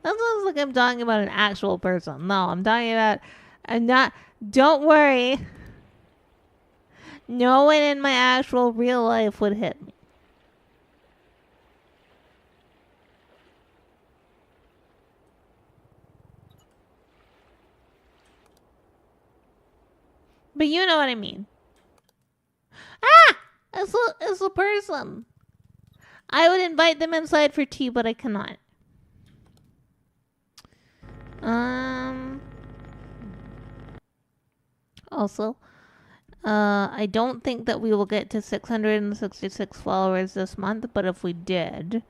[SPEAKER 1] That sounds like I'm talking about an actual person. No, I'm talking about... Don't worry. No one in my actual real life would hit me. But you know what I mean. Ah! It's a person. I would invite them inside for tea, but I cannot. Also, I don't think that we will get to 666 followers this month, but if we did,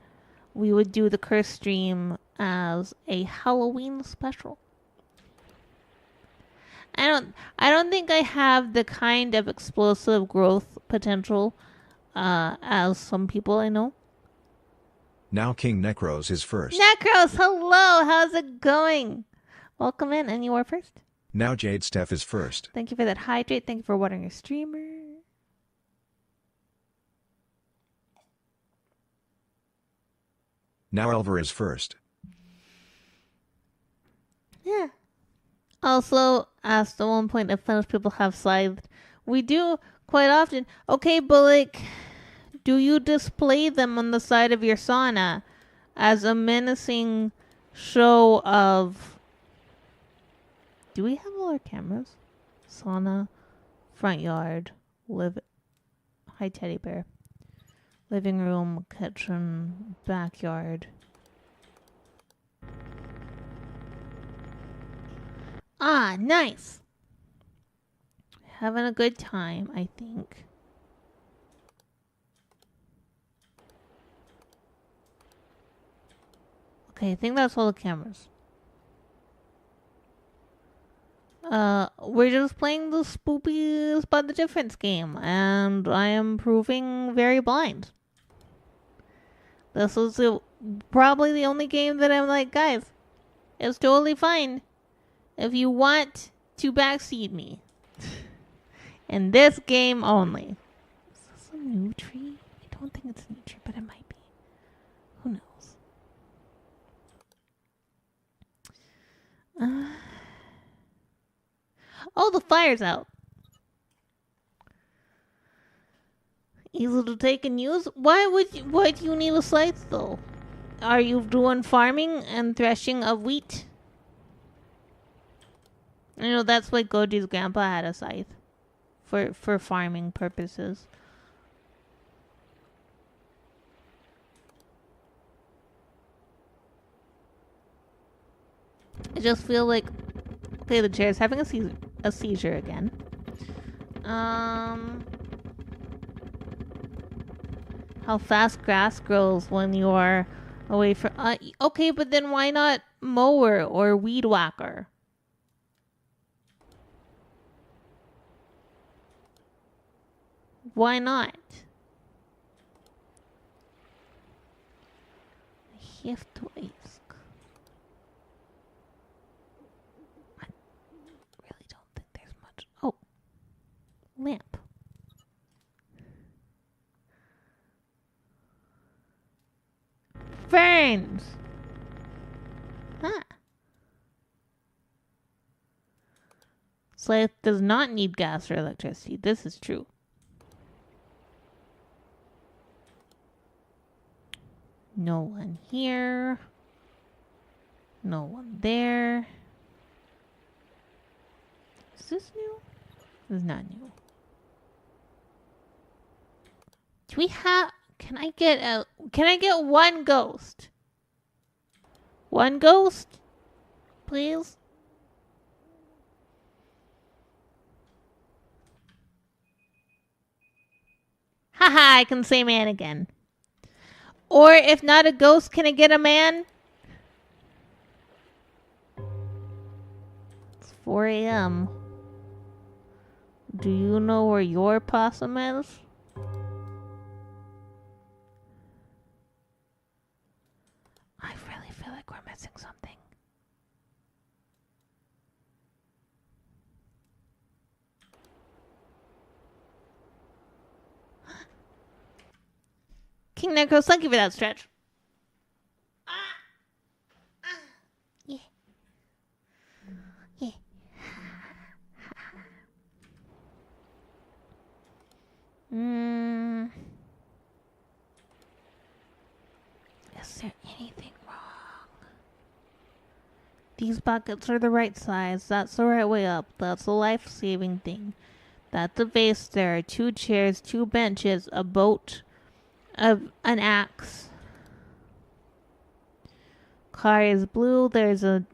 [SPEAKER 1] we would do the curse stream as a Halloween special. I don't think I have the kind of explosive growth potential as some people I know.
[SPEAKER 2] Now King Necros is first.
[SPEAKER 1] Necros, hello, how's it going? Welcome in, and you are first.
[SPEAKER 2] Now Jade Steph is first.
[SPEAKER 1] Thank you for that hydrate. Thank you for watering your streamer.
[SPEAKER 2] Now Elver is first.
[SPEAKER 1] Yeah. Also, asked at one point if Finnish people have scythed. We do quite often. Okay, but like, do you display them on the side of your sauna as a menacing show of... Do we have all our cameras? Sauna, front yard, hi teddy bear, living room, kitchen, backyard. Ah, nice. having a good time, I think. Okay, I think that's all the cameras. We're just playing the spoopy Spot the Difference game, and I am proving very blind. This is probably the only game that I'm like, guys, it's totally fine if you want to backseat me. In this game only. Is this a new tree? I don't think it's a new tree, but it might be. Who knows? Oh, the fire's out. Easy to take and use. Why do you need a scythe though? Are you doing farming and threshing of wheat? I know that's why Goji's grandpa had a scythe. For farming purposes. I just feel like, okay, the chair's having a seizure again. How fast grass grows when you are away from... okay, but then why not mower or weed whacker? Why not? I have to ask. I really don't think there's much... Oh. Lamp. Ferns! Huh. Scythe does not need gas or electricity. This is true. No one here. No one there. Is this new? This is not new. Do we have... Can I get one ghost? One ghost? Please? Haha, I can say man again. Or if not a ghost, can I get a man? It's 4 a.m. Do you know where your possum is? I really feel like we're missing something. King Necros, thank you for that stretch. Yeah. Yeah. Is there anything wrong? These buckets are the right size. That's the right way up. That's a life-saving thing. That's a vase. There are 2 chairs, 2 benches, a boat, an axe. Car is blue. There's a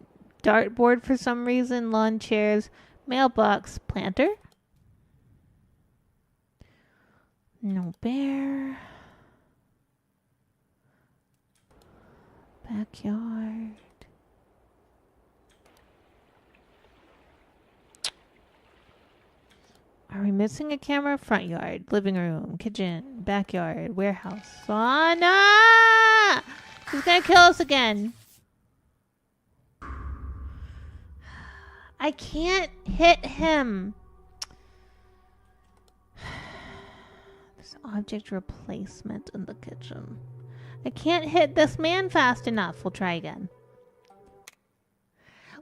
[SPEAKER 1] dartboard for some reason. Lawn chairs. Mailbox. Planter. No bear. Backyard. Are we missing a camera? Front yard, living room, kitchen, backyard, warehouse. Sauna! He's gonna kill us again. I can't hit him. There's object replacement in the kitchen. I can't hit this man fast enough. We'll try again.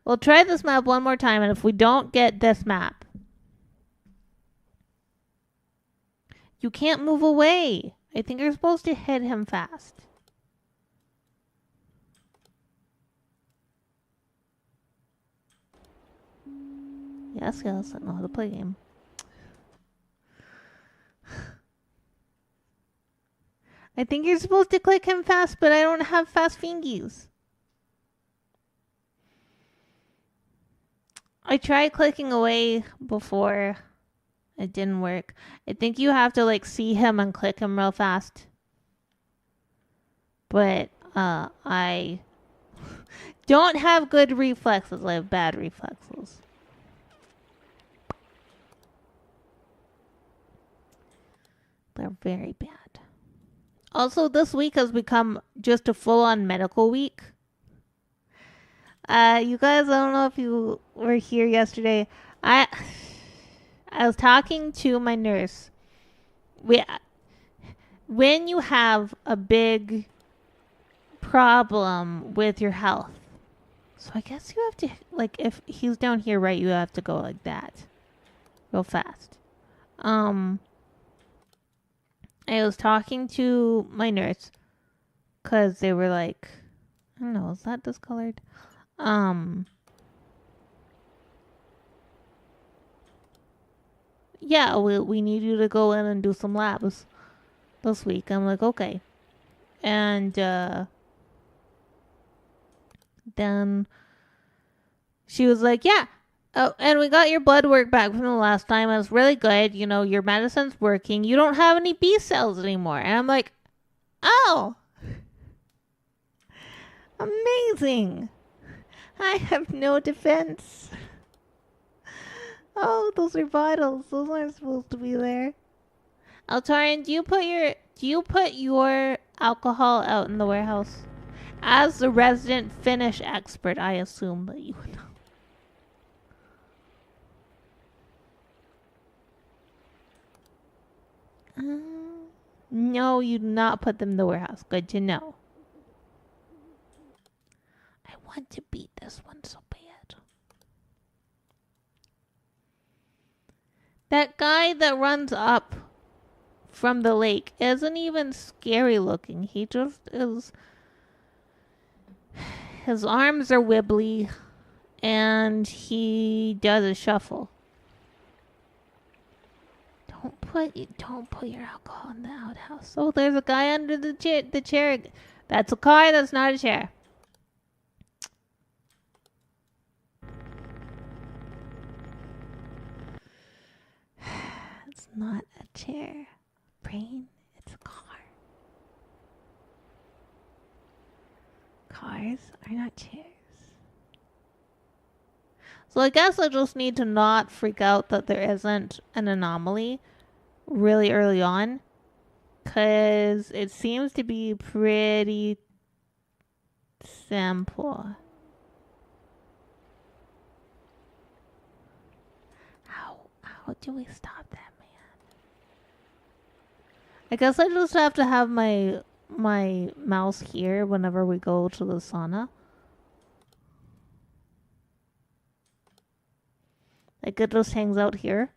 [SPEAKER 1] We'll try this map one more time, and if we don't get this map, you can't move away. I think you're supposed to hit him fast. Yes, I know how to play a game. I think you're supposed to click him fast, but I don't have fast fingies. I tried clicking away before, It didn't work. I think you have to like see him and click him real fast. But I don't have good reflexes. I have bad reflexes. They're very bad. Also, this week has become just a full-on medical week. You guys, I don't know if you were here yesterday. I was talking to my nurse. When you have a big problem with your health, so I guess you have to, like, if he's down here, right, you have to go like that, real fast. I was talking to my nurse because they were like, I don't know, is that discolored? Yeah, we need you to go in and do some labs this week. I'm like, okay. And then she was like, yeah. Oh, and we got your blood work back from the last time. It was really good. You know, your medicine's working. You don't have any B cells anymore. And I'm like, oh, amazing. I have no defense. Oh, those are vitals. Those aren't supposed to be there. Altarian, do you put your alcohol out in the warehouse? As the resident Finnish expert, I assume that you would know. No, you do not put them in the warehouse. Good to know. I want to beat this one so bad. That guy that runs up from the lake isn't even scary looking. He just is. His arms are wibbly and he does a shuffle. Don't put your alcohol in the outhouse. Oh, there's a guy under the chair. That's a car, that's not a chair. It's not a chair. Brain, it's a car. Cars are not chairs. So I guess I just need to not freak out that there isn't an anomaly really early on, because it seems to be pretty simple. How do we stop that, man? I guess I just have to have my mouse here whenever we go to the sauna. Like, it just hangs out here.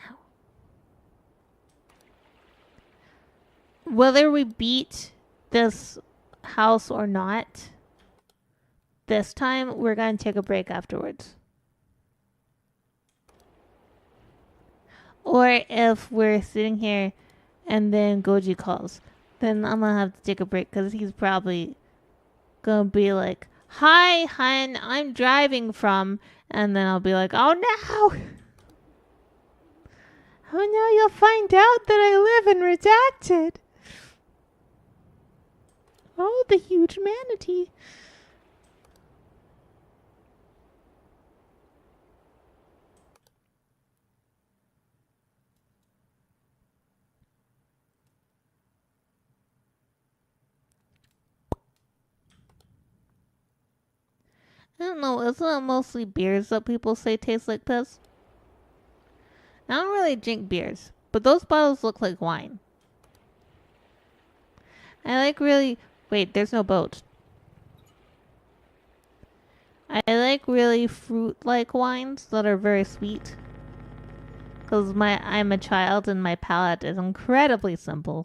[SPEAKER 1] Ow. Whether we beat this house or not, this time we're going to take a break afterwards. Or if we're sitting here and then Goji calls, then I'm going to have to take a break because he's probably going to be like, hi, hun, I'm driving from, and then I'll be like, oh no! Oh no, you'll find out that I live in Redacted. Oh, the huge manatee. I don't know, isn't it mostly beers that people say taste like piss? I don't really drink beers, but those bottles look like wine. I like really... Wait, there's no boat. I like really fruit-like wines that are very sweet. Because I'm a child and my palate is incredibly simple.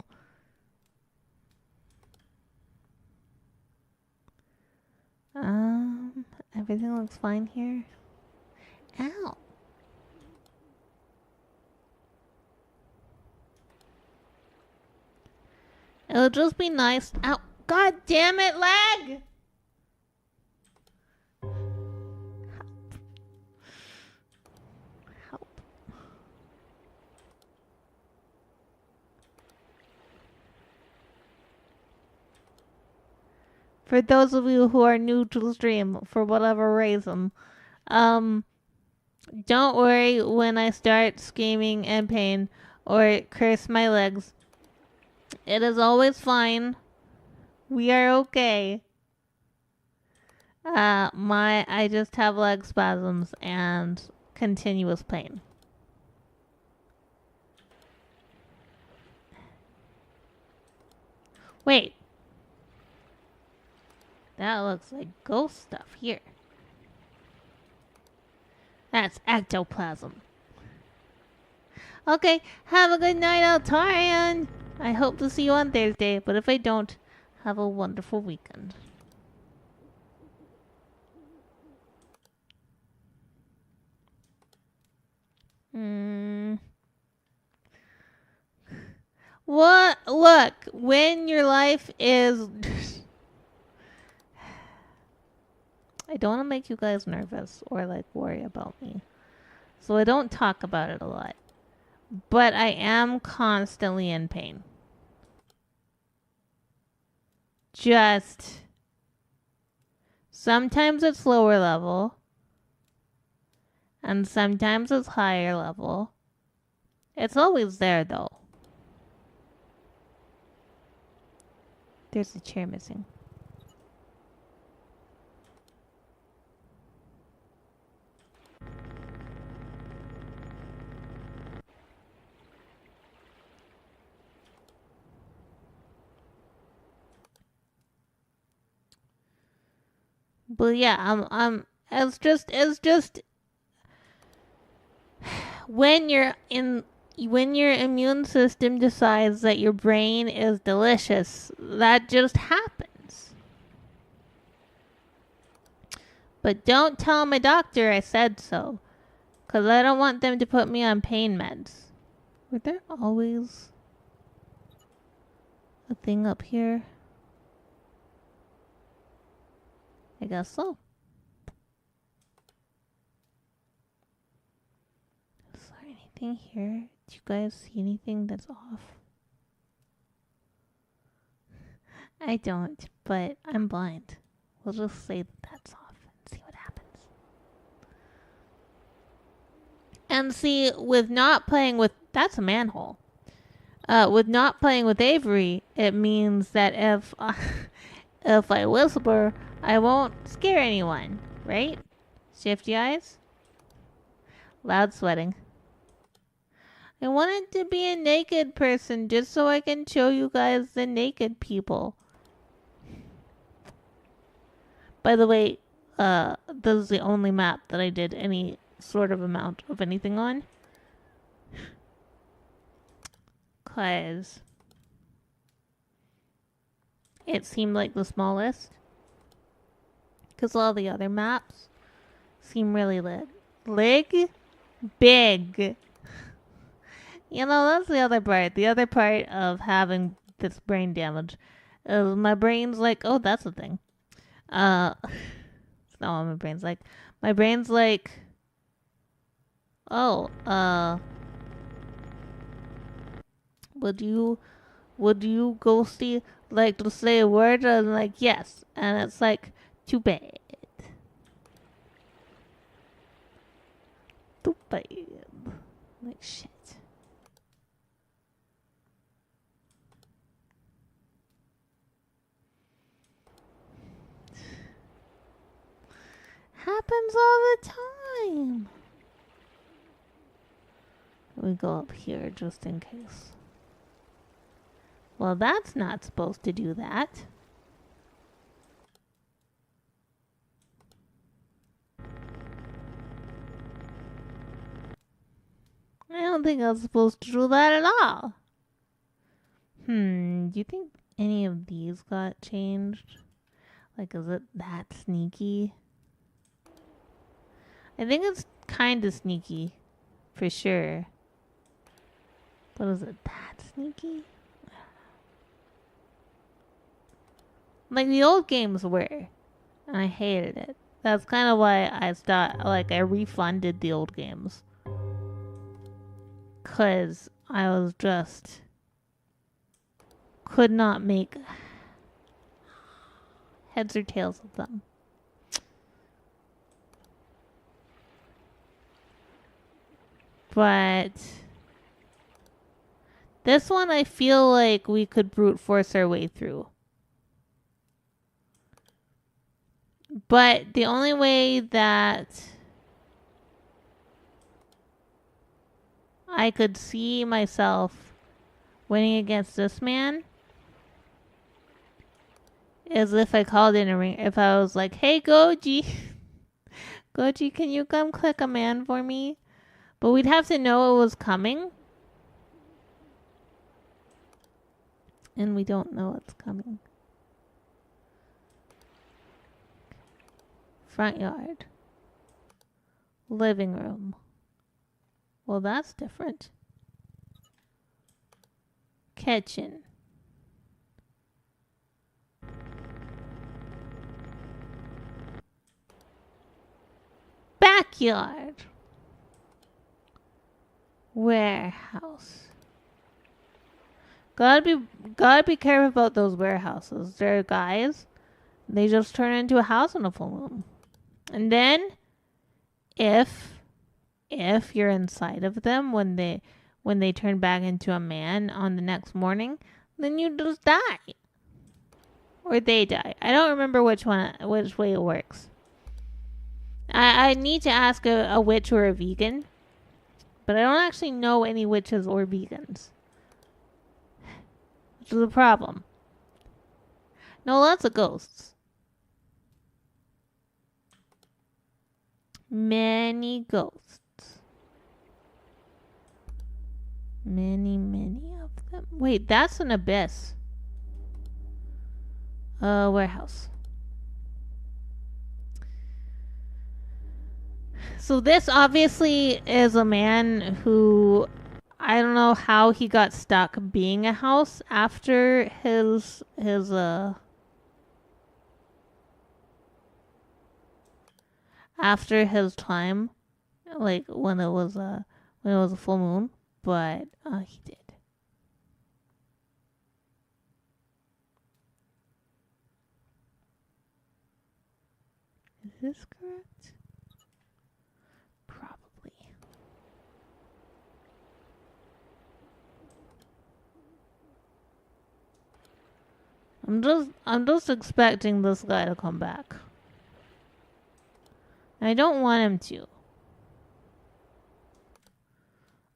[SPEAKER 1] Everything looks fine here. Ow. It'll just be nice. Ow. God damn it, lag! For those of you who are new to the stream for whatever reason, don't worry when I start screaming in pain or curse my legs. It is always fine. We are okay. I just have leg spasms and continuous pain. Wait. That looks like ghost stuff here. That's ectoplasm. Okay, have a good night, Altarian. I hope to see you on Thursday, but if I don't, have a wonderful weekend. What? Look, when your life is... I don't want to make you guys nervous or, like, worry about me. So I don't talk about it a lot. But I am constantly in pain. Just... sometimes it's lower level. And sometimes it's higher level. It's always there, though. There's a chair missing. But yeah, it's just when your immune system decides that your brain is delicious, that just happens. But don't tell my doctor I said so, 'cause I don't want them to put me on pain meds. Were there always a thing up here? I guess so. Is there anything here? Do you guys see anything that's off? I don't, but I'm blind. We'll just say that's off and see what happens. And see, with not playing with... that's a manhole. With not playing with Avery, it means that if I whisper, I won't scare anyone, right? Shifty eyes? Loud sweating. I wanted to be a naked person just so I can show you guys the naked people. By the way, this is the only map that I did any sort of amount of anything on. 'Cause it seemed like the smallest. 'Cause all the other maps seem really big. You know, that's the other part. The other part of having this brain damage is my brain's like, oh, that's a thing. It's not what my brain's like. My brain's like, oh, would you, Ghostie, like to say a word? And I'm like, yes. And it's like, too bad. Too bad. Like, shit. Happens all the time. We go up here just in case. Well, that's not supposed to do that. I don't think I was supposed to do that at all. Do you think any of these got changed? Like, is it that sneaky? I think it's kind of sneaky, for sure. But is it that sneaky? Like, the old games were, and I hated it. That's kind of why I refunded the old games. 'Cause I was just... could not make heads or tails of them. But this one I feel like we could brute force our way through. But the only way that I could see myself winning against this man is if I called in a ring. If I was like, hey, Goji. Goji, can you come click a man for me? But we'd have to know it was coming. And we don't know it's coming. Front yard. Living room. Well, that's different. Kitchen. Backyard. Warehouse. Gotta be careful about those warehouses. They're guys. They just turn into a house on a full moon. And then, if you're inside of them when they turn back into a man on the next morning, then you just die. Or they die. I don't remember which way it works. I need to ask a witch or a vegan. But I don't actually know any witches or vegans. Which is a problem. No, lots of ghosts. Many ghosts. Many of them. Wait, that's an abyss. Warehouse. So this obviously is a man who, I don't know how he got stuck being a house after his time, like when it was a full moon, but he did. Is this correct? Probably. I'm just expecting this guy to come back. I don't want him to.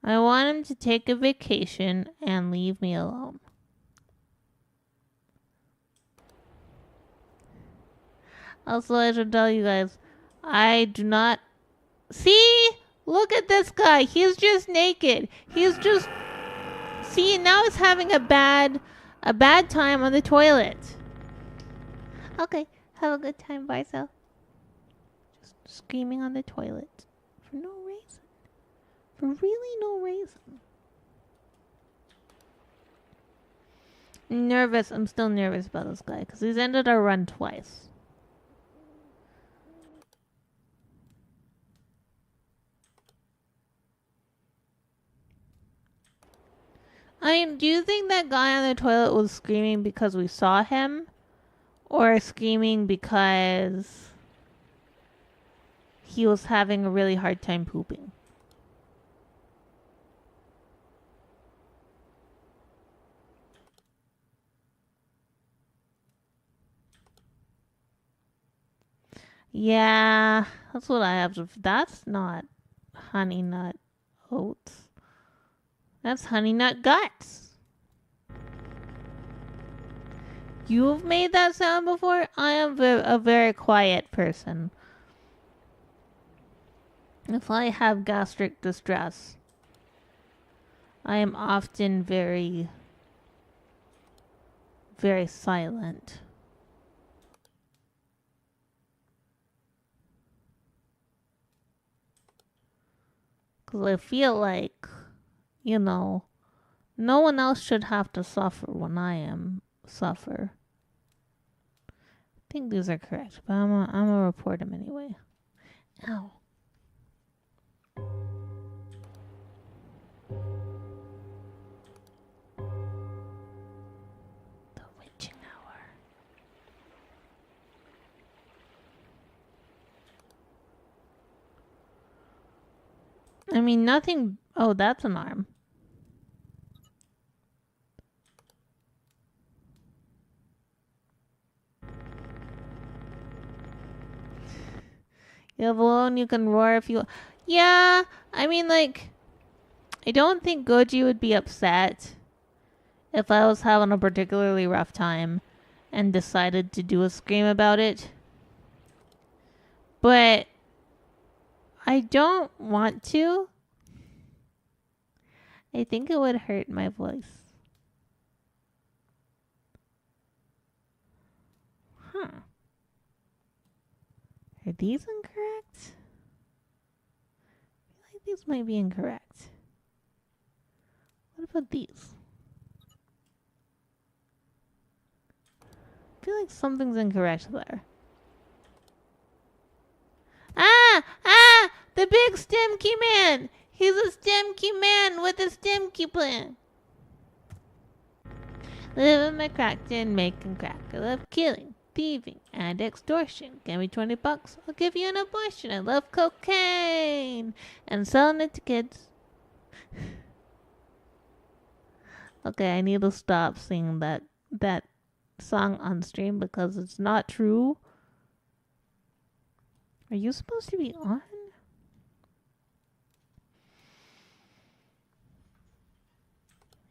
[SPEAKER 1] I want him to take a vacation and leave me alone. Also, I should tell you guys, I do not... See? Look at this guy. He's just naked. He's just... See, now he's having a bad time on the toilet. Okay, have a good time, Barso. Just screaming on the toilet. For no reason. For really no reason. Nervous. I'm still nervous about this guy because he's ended our run twice. I mean, do you think that guy on the toilet was screaming because we saw him? Or screaming because he was having a really hard time pooping? Yeah, that's what I have to... That's not honey nut oats. That's honey nut guts. You've made that sound before? I am a very quiet person. If I have gastric distress, I am often very, very silent. Because I feel like, you know, no one else should have to suffer when I suffer. I think these are correct, but I'm gonna report them anyway. Ow. The witching hour. I mean, nothing. Oh, that's an arm. You have alone, you can roar if you. Yeah, I mean, like, I don't think Goji would be upset if I was having a particularly rough time and decided to do a scream about it. But I don't want to. I think it would hurt my voice. Huh. Are these incorrect? I feel like these might be incorrect. What about these? I feel like something's incorrect there. Ah! The big stem key man! He's a stem key man with a stem key plan. Live in my cracked and making crack. I love killing, thieving, and extortion. Give me $20, I'll give you an abortion. I love cocaine and selling it to kids. Okay, I need to stop singing that song on stream because it's not true. Are you supposed to be on?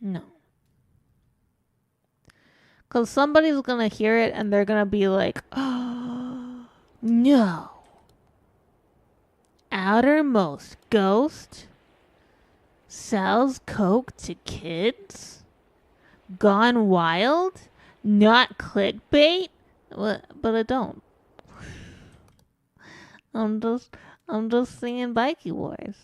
[SPEAKER 1] No. Because somebody's going to hear it and they're going to be like, oh, no. Outermost Ghost sells coke to kids? Gone wild? Not clickbait? But I don't. I'm just singing Bikey Wars.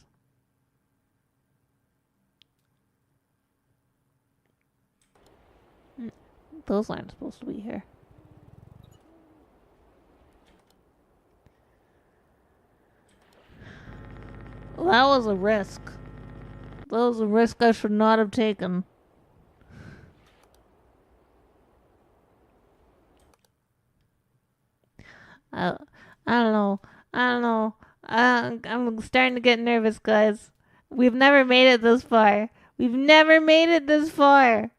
[SPEAKER 1] Those aren't supposed to be here. Well, that was a risk. That was a risk I should not have taken. I don't know. I'm starting to get nervous, guys. We've never made it this far. We've never made it this far.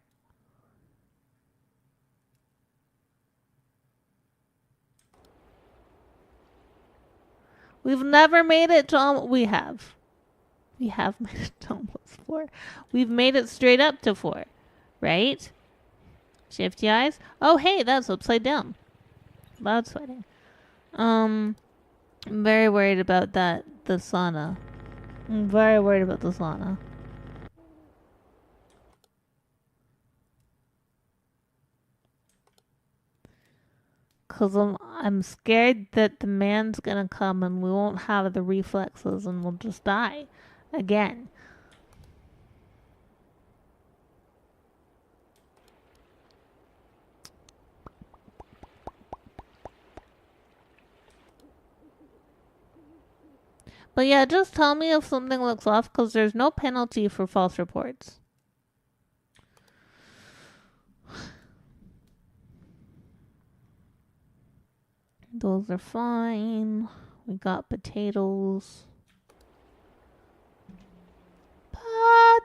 [SPEAKER 1] We've never made it to we have. We have made it to almost 4. We've made it straight up to 4. Right? Shifty eyes. Oh, hey, that's upside down. Loud sweating. I'm very worried about the sauna. I'm very worried about the sauna. Because I'm scared that the man's gonna come and we won't have the reflexes and we'll just die again. But yeah, just tell me if something looks off because there's no penalty for false reports. Those are fine. We got potatoes.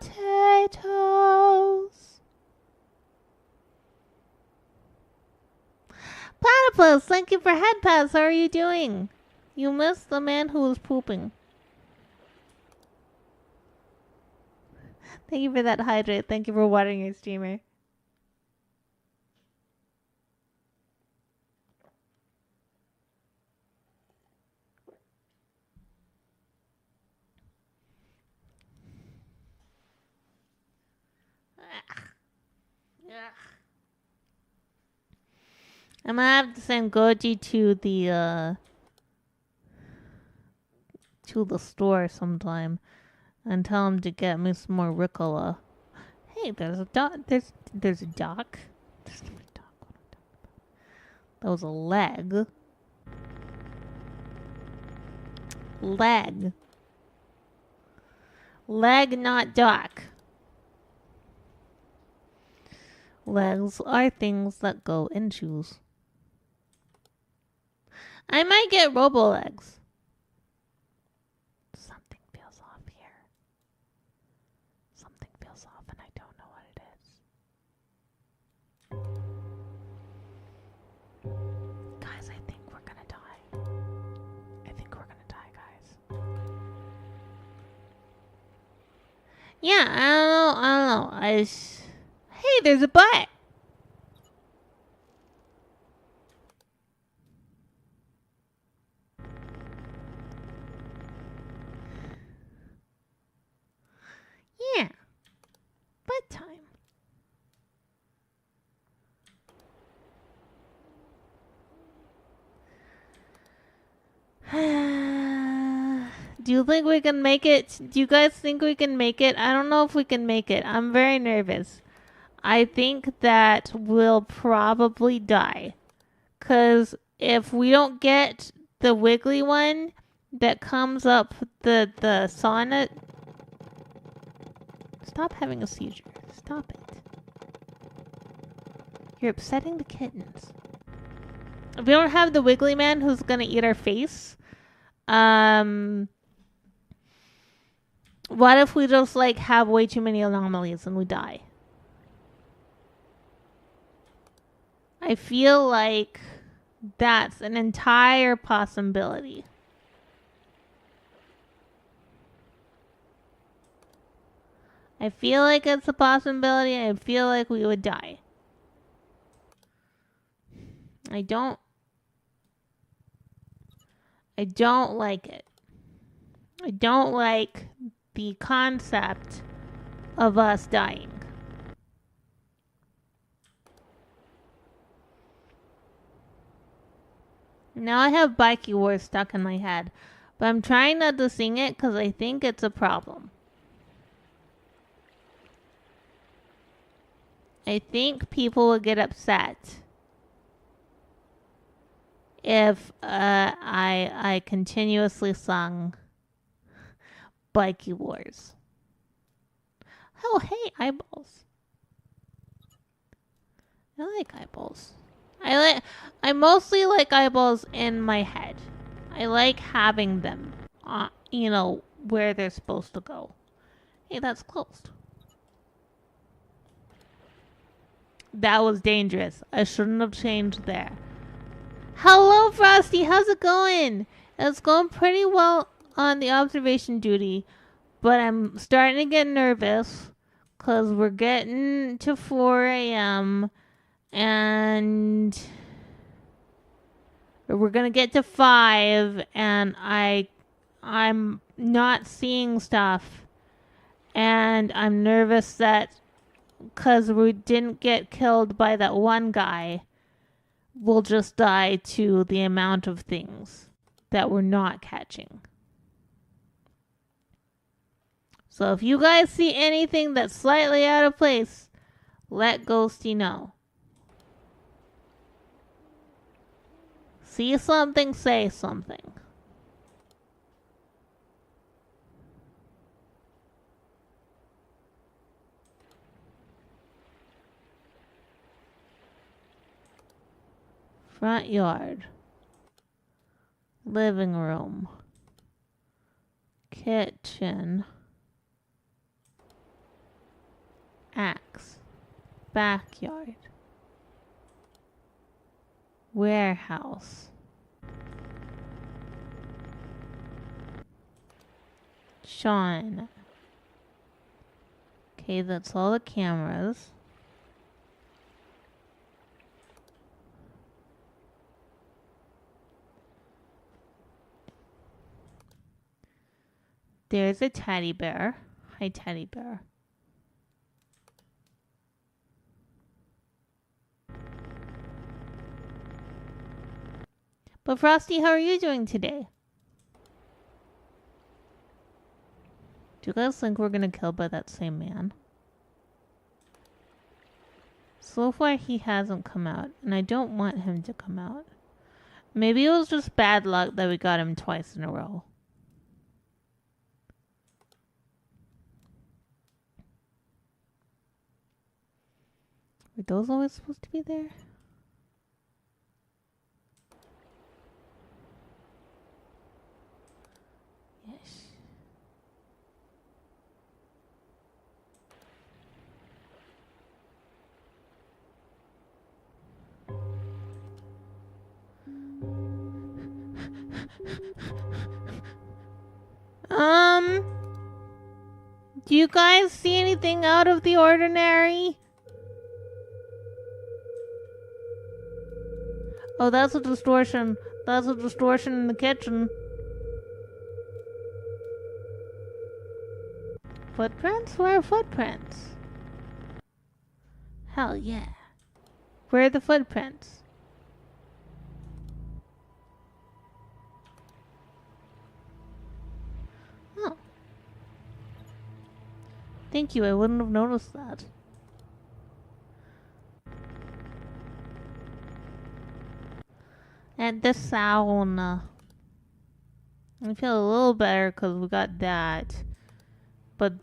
[SPEAKER 1] Potatoes. Platypus, thank you for head pass. How are you doing? You missed the man who was pooping. Thank you for that hydrate. Thank you for watering your streamer. I'm gonna have to send Goji to the store sometime and tell him to get me some more Ricola. Hey, there's a dock. There's a dock. There's no dock. What am I talking about? That was a leg. Leg. Leg, not dock. Legs are things that go in shoes. I might get robo legs. Something feels off here. Something feels off and I don't know what it is. Guys, I think we're gonna die. I think we're gonna die, guys. Yeah, I don't know. Hey, there's a butt. Yeah. Bedtime. Do you think we can make it? Do you guys think we can make it? I don't know if we can make it. I'm very nervous. I think that we'll probably die. Because if we don't get the wiggly one that comes up the sauna... Stop having a seizure. Stop it. You're upsetting the kittens. If we don't have the wiggly man who's gonna eat our face, what if we just like have way too many anomalies and we die? I feel like that's an entire possibility. I feel like it's a possibility. I feel like we would die. I don't like it. I don't like the concept of us dying. Now I have Bikey Wars stuck in my head, but I'm trying not to sing it because I think it's a problem. I think people would get upset if I continuously sung Bikey Wars. Oh, hey, eyeballs. I like eyeballs. I mostly like eyeballs in my head. I like having them, where they're supposed to go. Hey, that's closed. That was dangerous. I shouldn't have changed there. Hello, Frosty. How's it going? It's going pretty well on the observation duty, but I'm starting to get nervous because we're getting to 4 a.m. and we're going to get to 5 and I'm not seeing stuff, and I'm nervous that because we didn't get killed by that one guy, we'll just die to the amount of things that we're not catching. So if you guys see anything that's slightly out of place, let Ghostie know. See something, say something. Front yard. Living room. Kitchen. Axe. Backyard. Warehouse. Sean. Okay, that's all the cameras. There's a teddy bear. Hi, teddy bear. But Frosty, how are you doing today? Do you guys think we're gonna kill by that same man? So far he hasn't come out, and I don't want him to come out. Maybe it was just bad luck that we got him twice in a row. Were those always supposed to be there? Yes. Do you guys see anything out of the ordinary? Oh, that's a distortion. That's a distortion in the kitchen. Footprints? Where are footprints? Hell yeah. Where are the footprints? Oh. Thank you, I wouldn't have noticed that. And the sauna. I feel a little better because we got that. But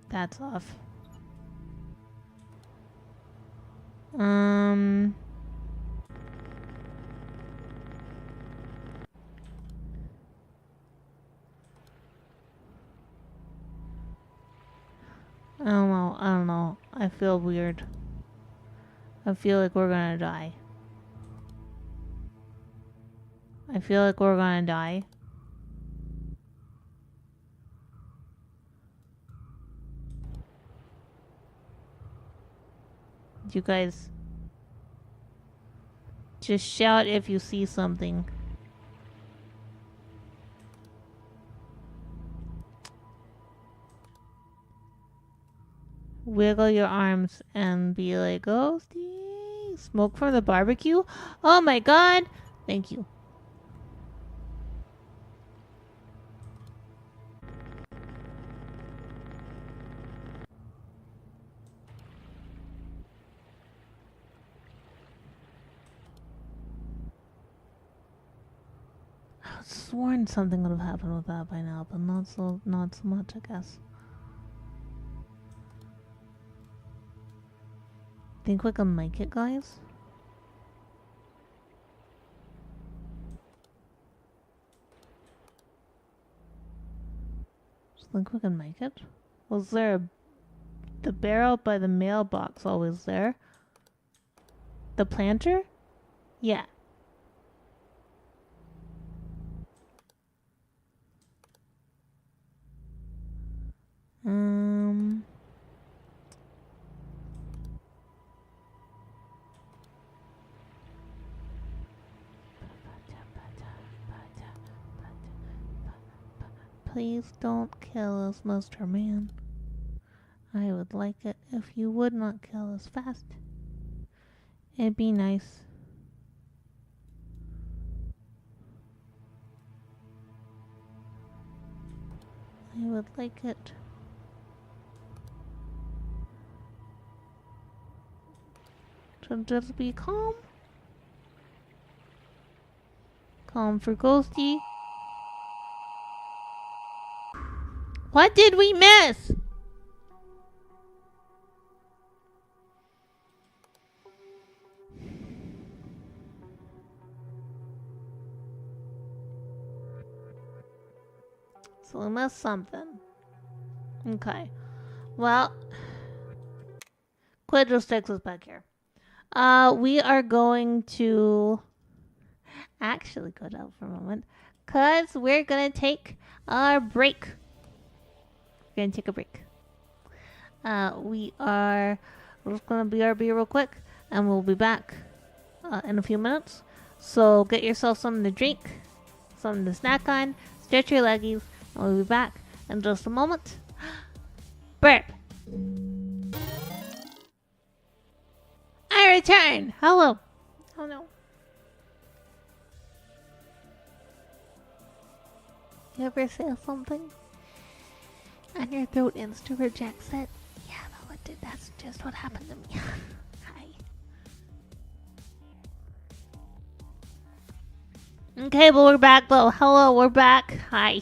[SPEAKER 1] that's off. I don't know. I feel weird. I feel like we're gonna die. I feel like we're gonna die. You guys just shout if you see something. Wiggle your arms and be like, Ghostie. Smoke from the barbecue? Oh my god! Thank you. I was sworn something would have happened with that by now, but not so much, I guess. Think we can make it, guys? Think we can make it? Was there the barrel by the mailbox always there? The planter? Yeah. Please don't kill us, Mr. Man. I would like it if you would not kill us fast. It'd be nice. I would like it. To just be calm. Calm for Ghostie. What did we miss? So we missed something. Okay. Well, Quid just takes us back here. We are going to actually go down for a moment because we're going to take our break. We're going to take a break. We're just going to BRB real quick and we'll be back in a few minutes. So get yourself something to drink, something to snack on, stretch your leggies, and we'll be back in just a moment. Burp! I return! Hello! Oh no. You ever say something and your throat insta rejects it? Yeah, that's just what happened to me. Hi. Okay, but we're back though. Hello, we're back. Hi.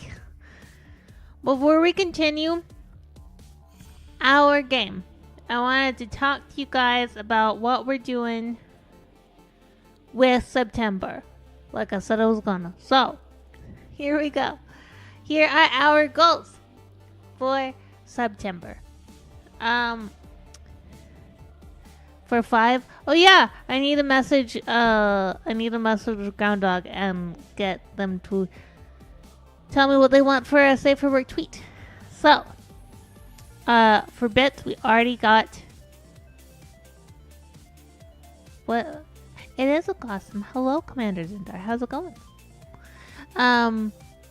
[SPEAKER 1] Before we continue our game, I wanted to talk to you guys about what we're doing with September. Like I said I was gonna. So, here we go. Here are our goals for September. For 5. Oh yeah, I need a message with Groundhog and get them to tell me what they want for a Safe for Work tweet. So, for bits, we already got... What? It is a possum. Hello, Commander Zindar. How's it going?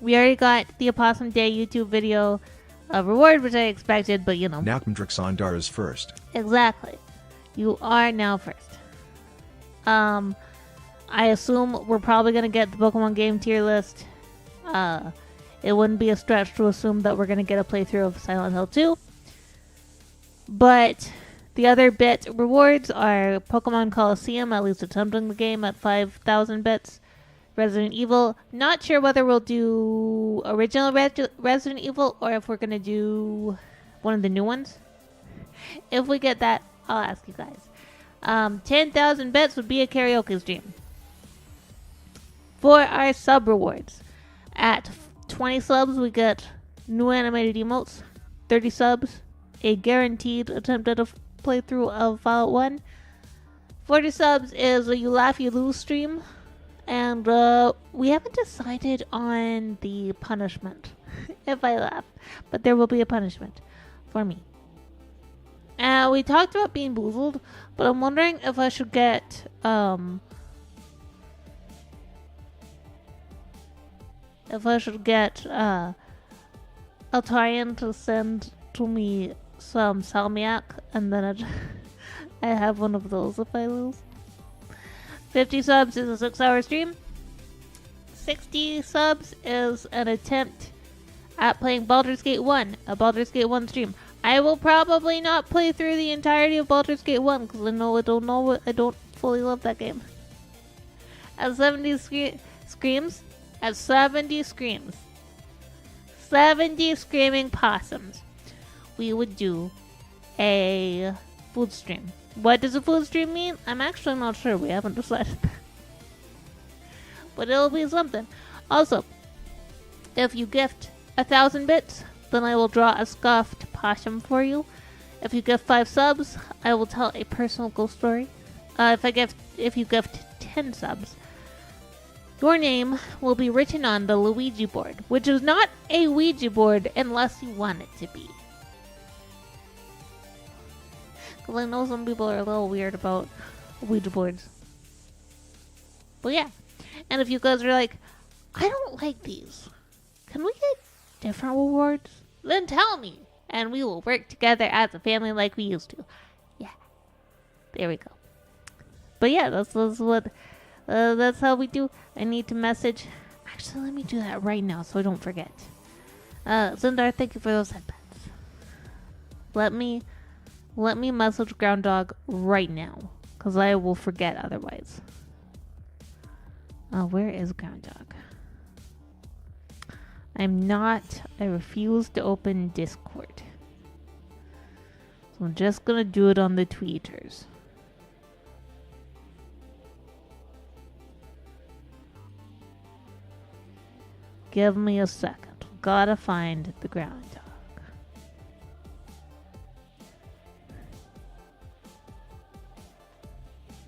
[SPEAKER 1] We already got the Opossum Day YouTube video reward, which I expected, but you know.
[SPEAKER 2] Now Drixondar is first.
[SPEAKER 1] Exactly. You are now first. I assume we're probably going to get the Pokemon game tier list. It wouldn't be a stretch to assume that we're going to get a playthrough of Silent Hill 2. But the other bit rewards are Pokemon Coliseum, at least attempting the game at 5,000 bits. Resident Evil. Not sure whether we'll do original Resident Evil or if we're going to do one of the new ones. If we get that, I'll ask you guys. 10,000 bits would be a karaoke stream. For our sub rewards, at 20 subs, we get new animated emotes. 30 subs, a guaranteed attempt at a playthrough of Fallout 1. 40 subs is a You Laugh, You Lose stream. And we haven't decided on the punishment if I laugh. But there will be a punishment for me. We talked about being boozled, but I'm wondering if I should get Altarian to send to me some salmiak, and then I have one of those if I lose. 50 subs is a 6-hour stream. 60 subs is an attempt at playing Baldur's Gate 1, a Baldur's Gate 1 stream. I will probably not play through the entirety of Baldur's Gate 1 because I don't fully love that game. At 70 screams, 70 screaming possums, we would do a food stream. What does a food stream mean? I'm actually not sure. We haven't decided that. But it'll be something. Also, if you gift 1,000 bits, then I will draw a scuffed possum for you. If you gift 5 subs, I will tell a personal ghost story. If you gift 10 subs, your name will be written on the Luigi board, which is not a Ouija board unless you want it to be. Because I know some people are a little weird about Ouija boards. But yeah. And if you guys are like, I don't like these, can we get different rewards? Then tell me. And we will work together as a family like we used to. Yeah. There we go. But yeah, that's how we do. I need to message. Actually, let me do that right now so I don't forget. Zindar, thank you for those headbands. Let me message Ground Dog right now, because I will forget otherwise. Where is Ground Dog? I refuse to open Discord. So I'm just gonna do it on the tweeters. Give me a second. Gotta find the Ground Dog.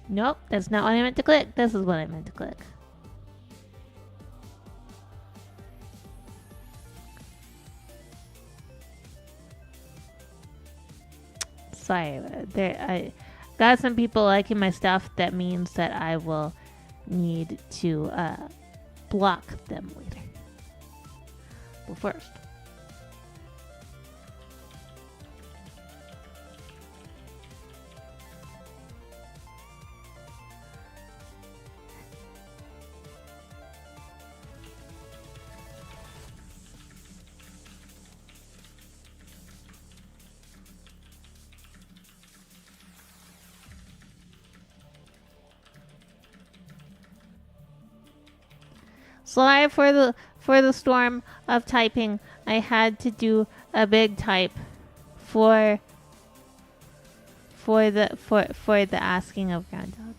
[SPEAKER 1] Nope, that's not what I meant to click. This is what I meant to click. Sorry, I got some people liking my stuff. That means that I will need to block them later. But first, sorry for the storm of typing. I had to do a big type for the asking of Ground Dog.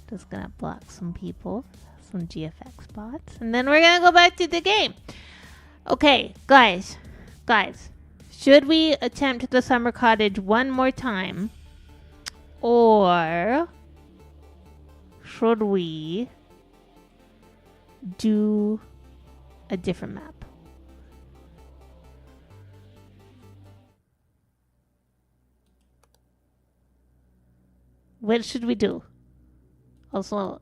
[SPEAKER 1] Just gonna block some people, some GFX bots, and then we're gonna go back to the game. Okay, guys, should we attempt the summer cottage one more time, or should we do a different map. Which should we do? Also,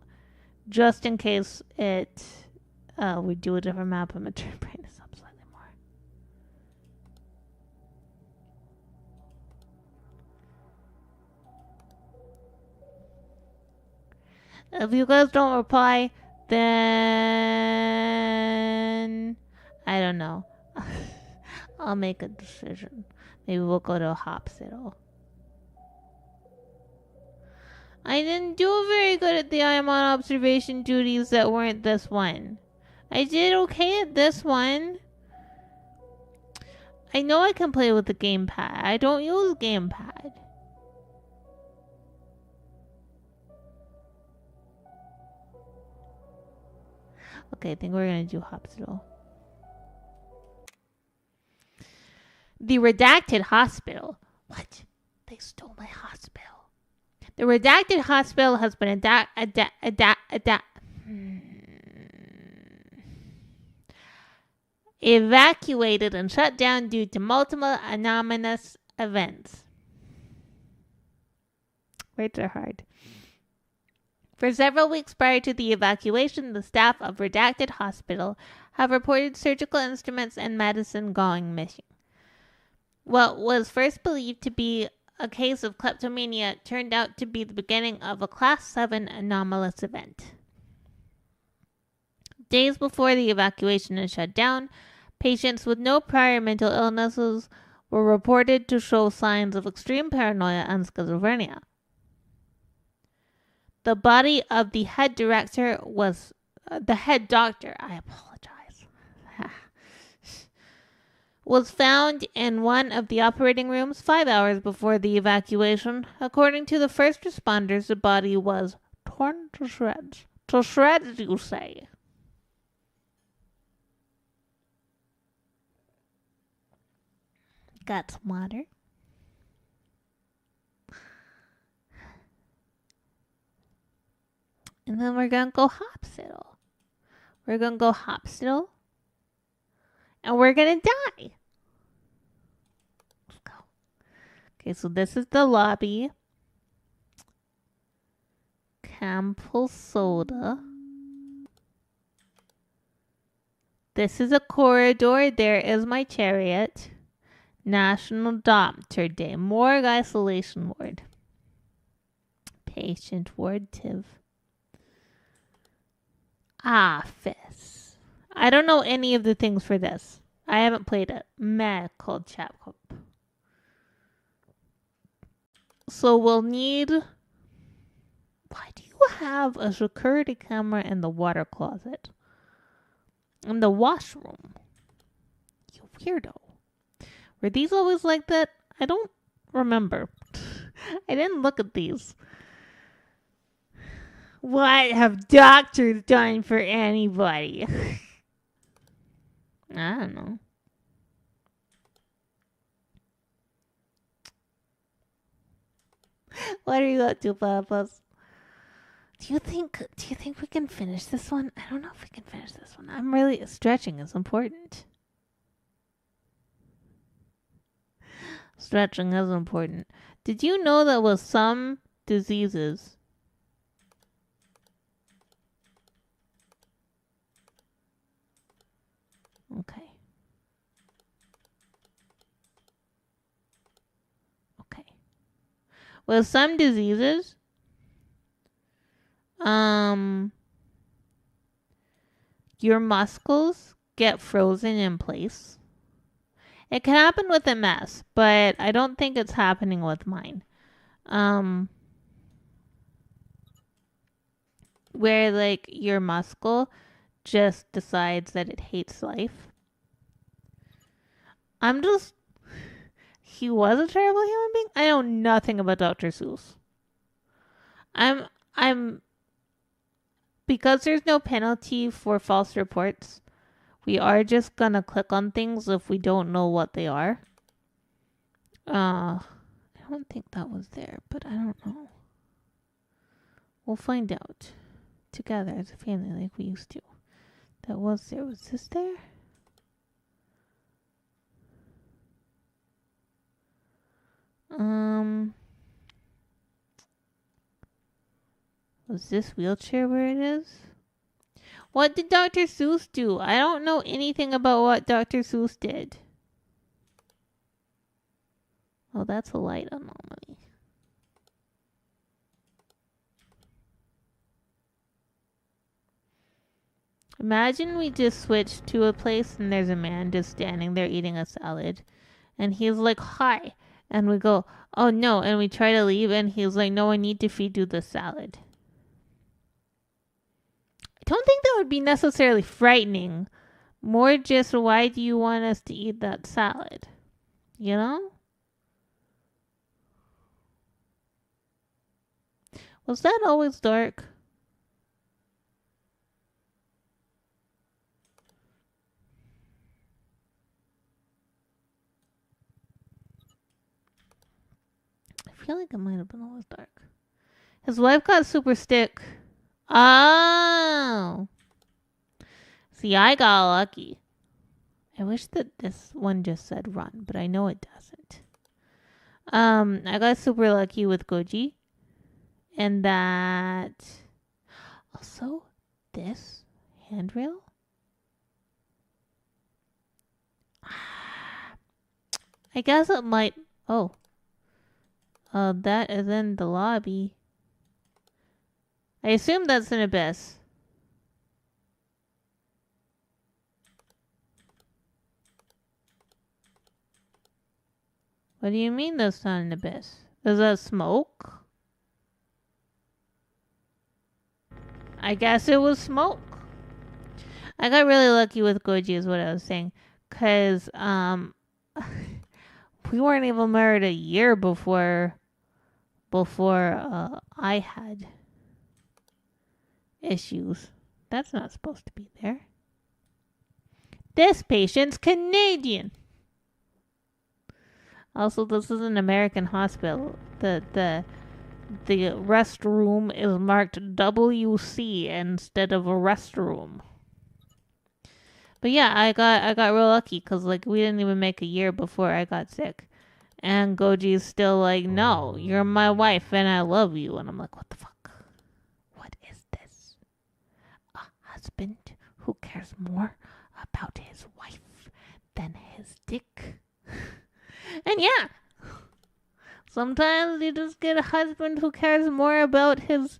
[SPEAKER 1] just in case we do a different map, I'm gonna turn brightness up slightly more. If you guys don't reply, then I don't know. I'll make a decision. Maybe we'll go to a hospital. I didn't do very good at the I am on observation duties that weren't this one. I did okay at this one. I know I can play with the gamepad. I don't use gamepad. Okay, I think we're gonna do hospital. The redacted hospital. What? They stole my hospital. The redacted hospital has been evacuated and shut down due to multiple anomalous events. Words are hard. For several weeks prior to the evacuation, the staff of redacted hospital have reported surgical instruments and medicine going missing. What was first believed to be a case of kleptomania turned out to be the beginning of a Class 7 anomalous event. Days before the evacuation and shutdown, patients with no prior mental illnesses were reported to show signs of extreme paranoia and schizophrenia. The body of the head doctor, I apologize, was found in one of the operating rooms 5 hours before the evacuation. According to the first responders, the body was torn to shreds. To shreds, you say? Got some water. And then we're gonna go hospital. We're gonna go hospital. And we're gonna die. Let's go. Okay, so this is the lobby. Campbell soda. This is a corridor. There is my chariot. National Doctor Day. Morgue isolation ward. Patient ward tiv. Office. I don't know any of the things for this. I haven't played it. Medical checkup. So we'll need... Why do you have a security camera in the water closet? In the washroom? You weirdo. Were these always like that? I don't remember. I didn't look at these. What have doctors done for anybody? I don't know. What are you up to, Papas? Do you think we can finish this one? I don't know if we can finish this one. I'm really stretching is important. Stretching is important. Did you know that with some diseases Okay. With some diseases, your muscles get frozen in place. It can happen with MS, but I don't think it's happening with mine. Where like your muscle just decides that it hates life. He was a terrible human being. I know nothing about Dr. Seuss. Because there's no penalty for false reports, we are just gonna click on things if we don't know what they are. I don't think that was there, but I don't know. We'll find out together as a family like we used to. that was there. Was this there? Was this wheelchair where it is? What did Dr. Seuss do? I don't know anything about what Dr. Seuss did. Oh, that's a light anomaly. Imagine we just switched to a place and there's a man just standing there eating a salad. And he's like, hi. And we go, oh no. And we try to leave and he's like, no, I need to feed you the salad. I don't think that would be necessarily frightening. More just, why do you want us to eat that salad? You know? Was that always dark? I feel like it might have been always dark. His wife got super sick. Oh. See, I got lucky. I wish that this one just said run, but I know it doesn't. I got super lucky with Goji. And that... Also, this handrail? I guess it might... Oh. That is in the lobby. I assume that's an abyss. What do you mean that's not an abyss? Is that smoke? I guess it was smoke. I got really lucky with Goji is what I was saying. Cause, we weren't even married a year before I had issues. That's not supposed to be there. This patient's Canadian. Also, this is an American hospital. The restroom is marked WC instead of a restroom. But yeah, I got real lucky because like we didn't even make a year before I got sick. And Goji's still like, no, you're my wife and I love you. And I'm like, what the fuck? What is this? A husband who cares more about his wife than his dick? And yeah, sometimes you just get a husband who cares more about his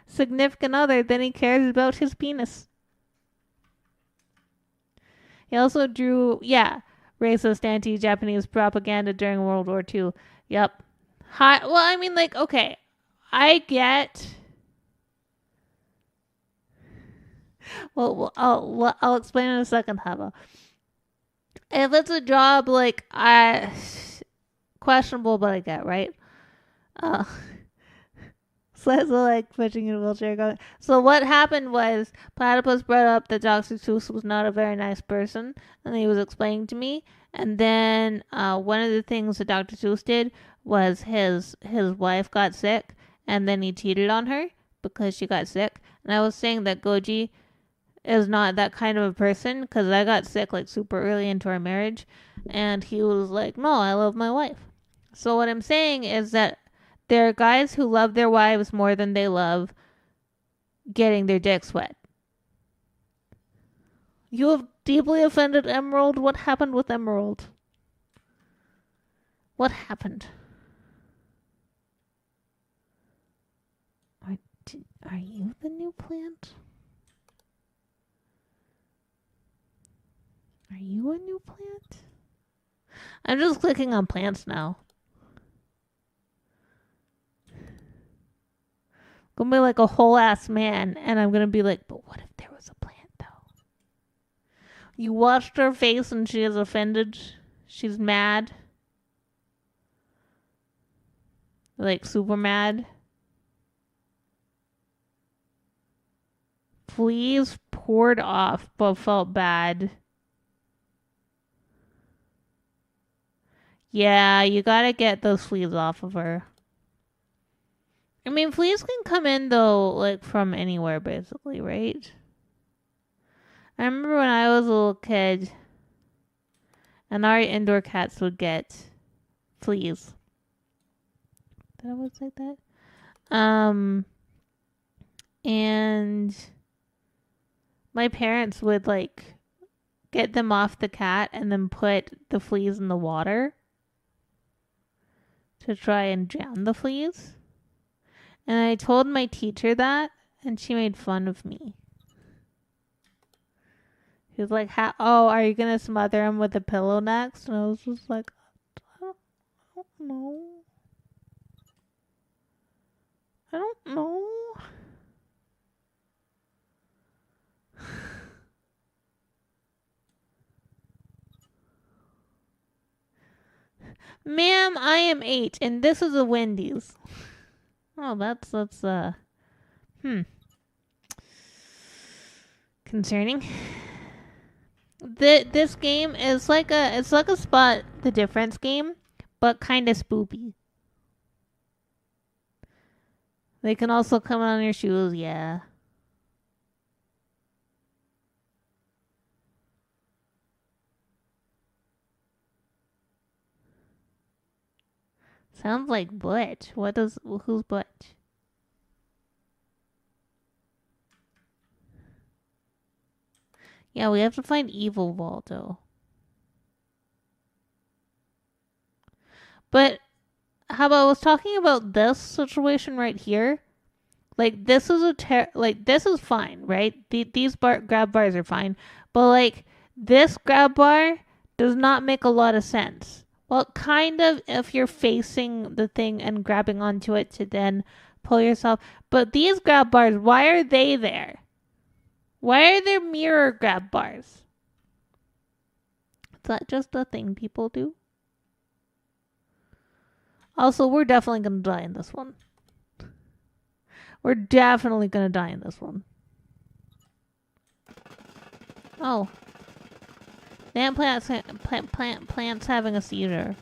[SPEAKER 1] significant other than he cares about his penis. He also drew, racist anti-Japanese propaganda during World War II. Yep. Well, I mean, like, okay, I get... Well, I'll explain in a second, Hava. If it's a job, like, questionable, but I get, right? So like pushing in a wheelchair going. So what happened was Platypus brought up that Dr. Seuss was not a very nice person, and he was explaining to me. And then one of the things that Dr. Seuss did was his wife got sick, and then he cheated on her because she got sick. And I was saying that Goji is not that kind of a person because I got sick like super early into our marriage, and he was like, "No, I love my wife." So what I'm saying is that there are guys who love their wives more than they love getting their dicks wet. You have deeply offended Emerald. What happened with Emerald? What happened? Are you the new plant? Are you a new plant? I'm just clicking on plants now. Gonna be like a whole ass man, and I'm gonna be like, but what if there was a plant though? You watched her face and she is offended. She's mad. Like super mad. Fleas poured off but felt bad. Yeah, you gotta get those fleas off of her. I mean, fleas can come in, though, like, from anywhere, basically, right? I remember when I was a little kid and our indoor cats would get fleas. Did I always say that? And my parents would like get them off the cat and then put the fleas in the water to try and drown the fleas. And I told my teacher that, and she made fun of me. She was like, "Oh, are you gonna smother him with a pillow next?" And I was just like, I don't know. I don't know. Ma'am, I am 8, and this is a Wendy's. Oh, that's concerning. This game is like a Spot the Difference game, but kind of spoopy. They can also come on your shoes, yeah. Sounds like Butch. Who's Butch? Yeah, we have to find Evil Waldo. But how about I was talking about this situation right here? Like this is this is fine, right? These grab bars are fine, but like this grab bar does not make a lot of sense. Well, kind of if you're facing the thing and grabbing onto it to then pull yourself. But these grab bars, why are they there? Why are there mirror grab bars? Is that just a thing people do? Also, we're definitely going to die in this one. We're definitely going to die in this one. Oh. That plant's having a seizure.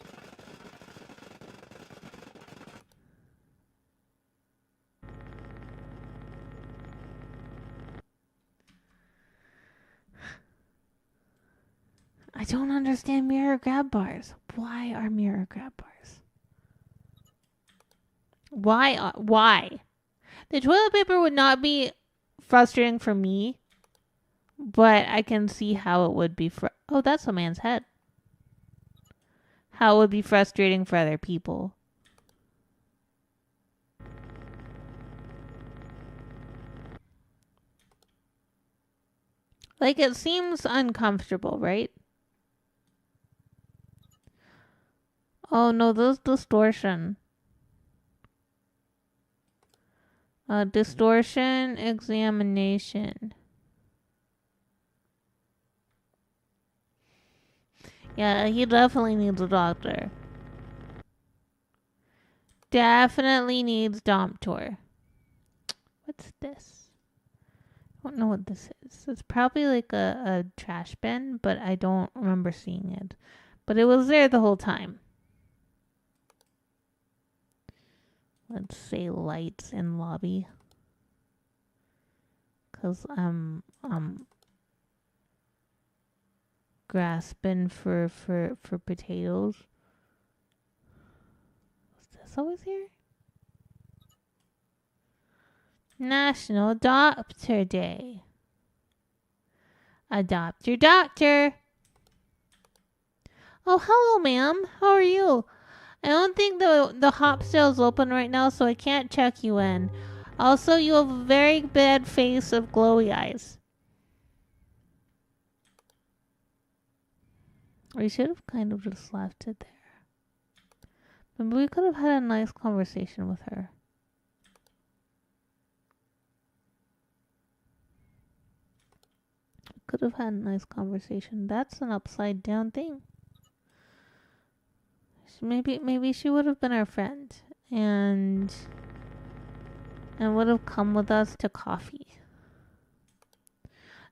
[SPEAKER 1] I don't understand mirror grab bars. Why are mirror grab bars? Why? The toilet paper would not be frustrating for me, but I can see how it would be oh, that's a man's head. How it would be frustrating for other people. Like, it seems uncomfortable, right? Oh no, this distortion. Distortion examination. Yeah, he definitely needs a doctor. Definitely needs Domptor. What's this? I don't know what this is. It's probably like a trash bin, but I don't remember seeing it. But it was there the whole time. Let's say lights in lobby. Cause I'm grasping for potatoes. Is this always here? National Adopter Day. Adopt your doctor. Oh, hello, ma'am. How are you? I don't think the hop sale's open right now, so I can't check you in. Also, you have a very bad face of glowy eyes. We should have kind of just left it there. Maybe we could have had a nice conversation with her. Could have had a nice conversation. That's an upside down thing. Maybe she would have been our friend and would have come with us to coffee.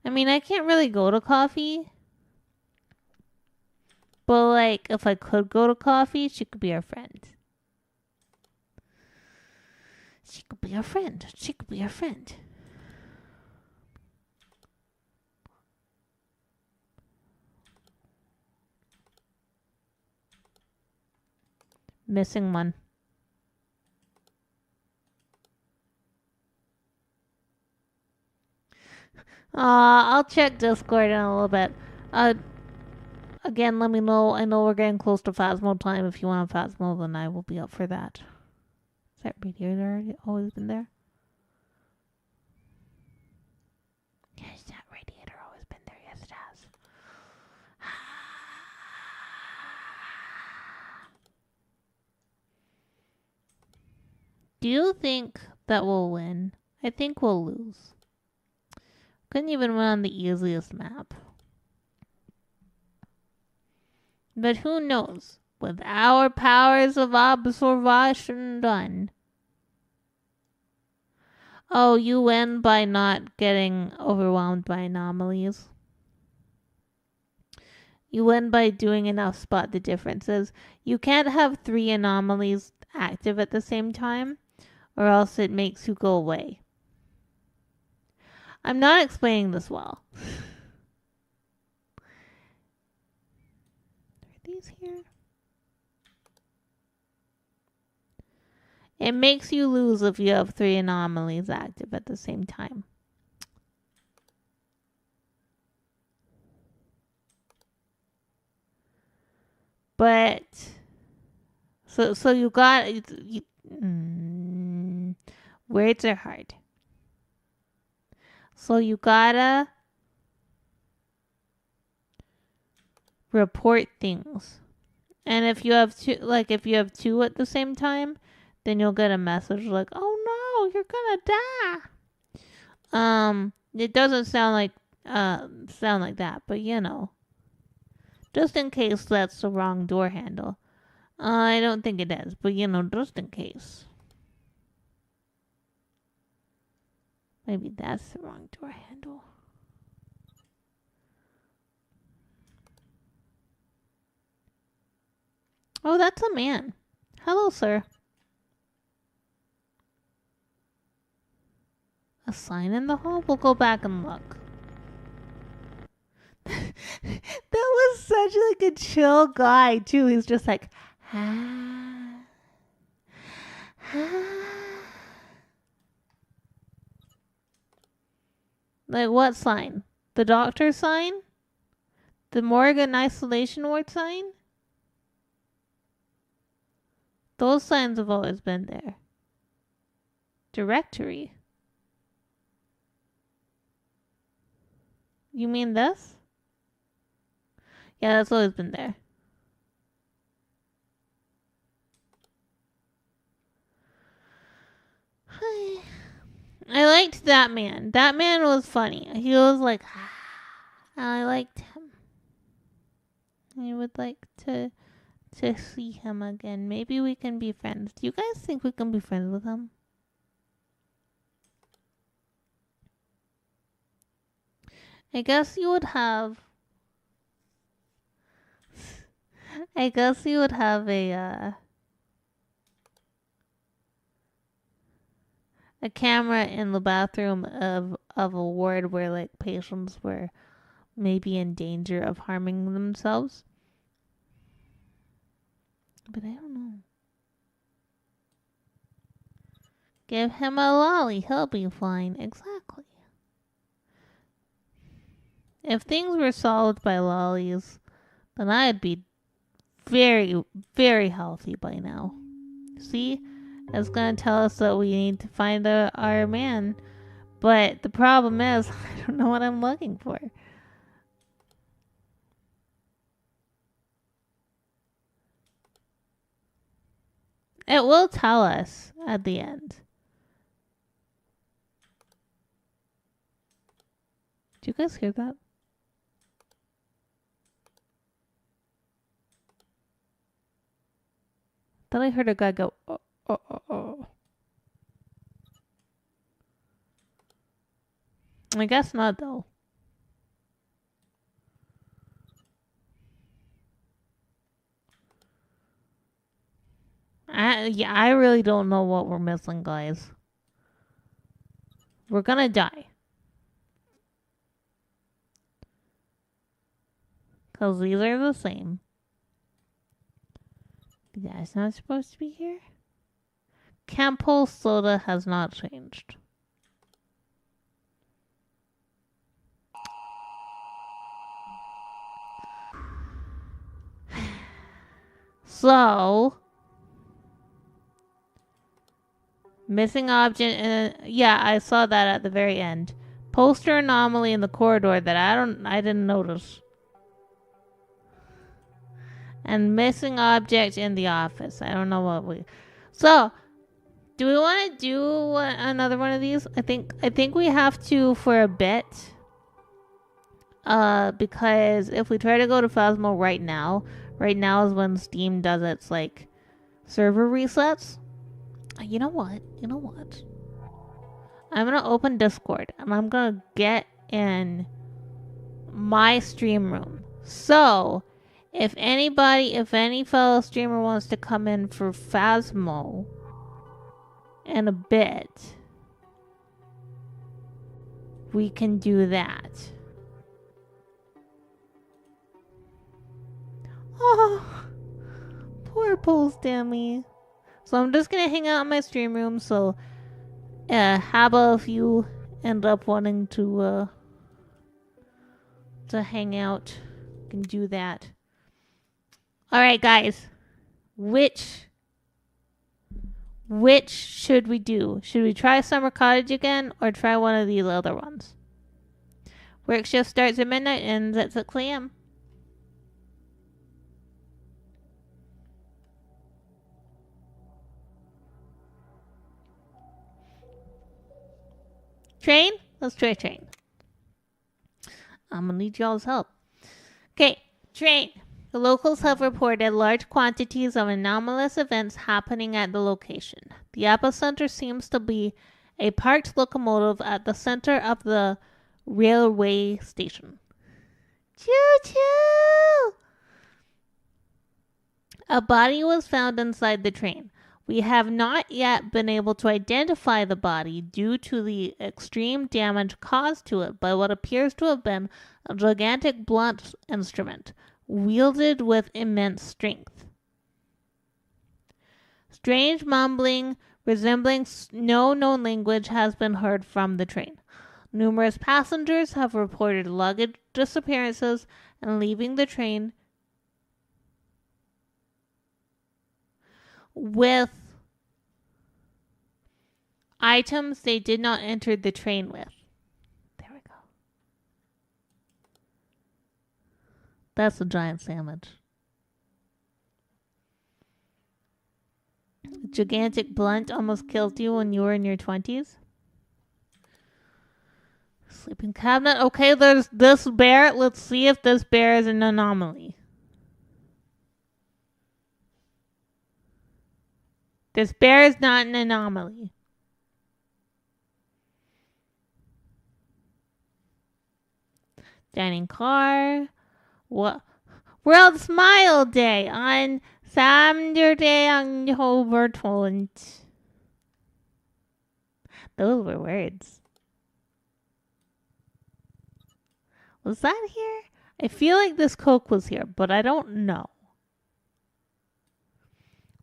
[SPEAKER 1] I mean, I can't really go to coffee, but like if I could go to coffee, she could be our friend. She could be our friend. She could be our friend. Missing one. I'll check Discord in a little bit. Again, let me know. I know we're getting close to Phasmo time. If you want a Phasmo, then I will be up for that. Is that radiator always been there? Has that radiator always been there? Yes, it has. Do you think that we'll win? I think we'll lose. Couldn't even win on the easiest map. But who knows? With our powers of observation done. Oh, you win by not getting overwhelmed by anomalies. You win by doing enough spot the differences. You can't have 3 anomalies active at the same time, or else it makes you go away. I'm not explaining this well. Are these here? It makes you lose if you have 3 anomalies active at the same time. But so you got words are hard. So you gotta report things. And if you have two at the same time, then you'll get a message like, "Oh no, you're gonna die." It doesn't sound like that, but you know, just in case that's the wrong door handle. I don't think it is, but you know, just in case. Maybe that's the wrong door handle. Oh, that's a man. Hello, sir. A sign in the hall? We'll go back and look. That was such like a chill guy, too. He's just like, Like what sign? The doctor sign? The morgue and isolation ward sign? Those signs have always been there. Directory. You mean this? Yeah, that's always been there. I liked that man. That man was funny. He was like, I liked him. I would like to see him again. Maybe we can be friends. Do you guys think we can be friends with him? I guess you would have a camera in the bathroom of a ward where like patients were maybe in danger of harming themselves. But I don't know. Give him a lolly, he'll be fine. Exactly. If things were solved by lollies, then I'd be very, very healthy by now. See? It's going to tell us that we need to find our man. But the problem is, I don't know what I'm looking for. It will tell us at the end. Do you guys hear that? Then I heard a guy go, oh. I guess not, though. I really don't know what we're missing, guys. We're gonna die. Because these are the same. Yeah, it's not supposed to be here. Campo soda has not changed. So, missing object. Yeah, I saw that at the very end. Poster anomaly in the corridor that I didn't notice. And missing object in the office. I don't know what we. So, do we want to do another one of these? I think we have to for a bit. Because if we try to go to Phasmo right now is when Steam does its like server resets. You know what? I'm gonna open Discord and I'm gonna get in my stream room. So, if any fellow streamer wants to come in for Phasmo in a bit, we can do that. Oh, poor Pole Stanley. So I'm just gonna hang out in my stream room. So, how about if you end up wanting to hang out, you can do that. All right, guys. Which should we do? Should we try Summer Cottage again, or try one of these other ones? Work shift starts at midnight and ends at 6 a.m. Train? Let's try train. I'm gonna need y'all's help. Okay, train. The locals have reported large quantities of anomalous events happening at the location. The epicenter seems to be a parked locomotive at the center of the railway station. Choo-choo! A body was found inside the train. We have not yet been able to identify the body due to the extreme damage caused to it by what appears to have been a gigantic blunt instrument, wielded with immense strength. Strange mumbling resembling no known language has been heard from the train. Numerous passengers have reported luggage disappearances and leaving the train with items they did not enter the train with. There we go. That's a giant sandwich. A gigantic blunt almost killed you when you were in your 20s. Sleeping cabinet. Okay, there's this bear. Let's see if this bear is an anomaly. This bear is not an anomaly. Dining car. What? World Smile Day on Saturday, October 20th. Those were words. Was that here? I feel like this Coke was here, but I don't know.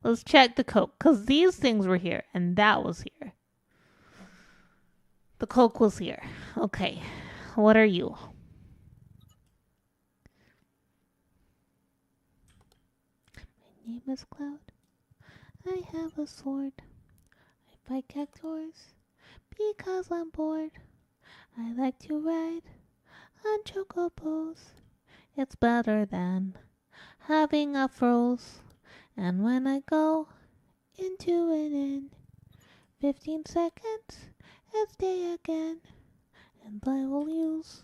[SPEAKER 1] Let's check the Coke, because these things were here, and that was here. The Coke was here. Okay, what are you? My name is Cloud. I have a sword. I fight cactuars because I'm bored. I like to ride on chocobos. It's better than having a froze. And when I go into an inn, 15 seconds, it's day again. And I will use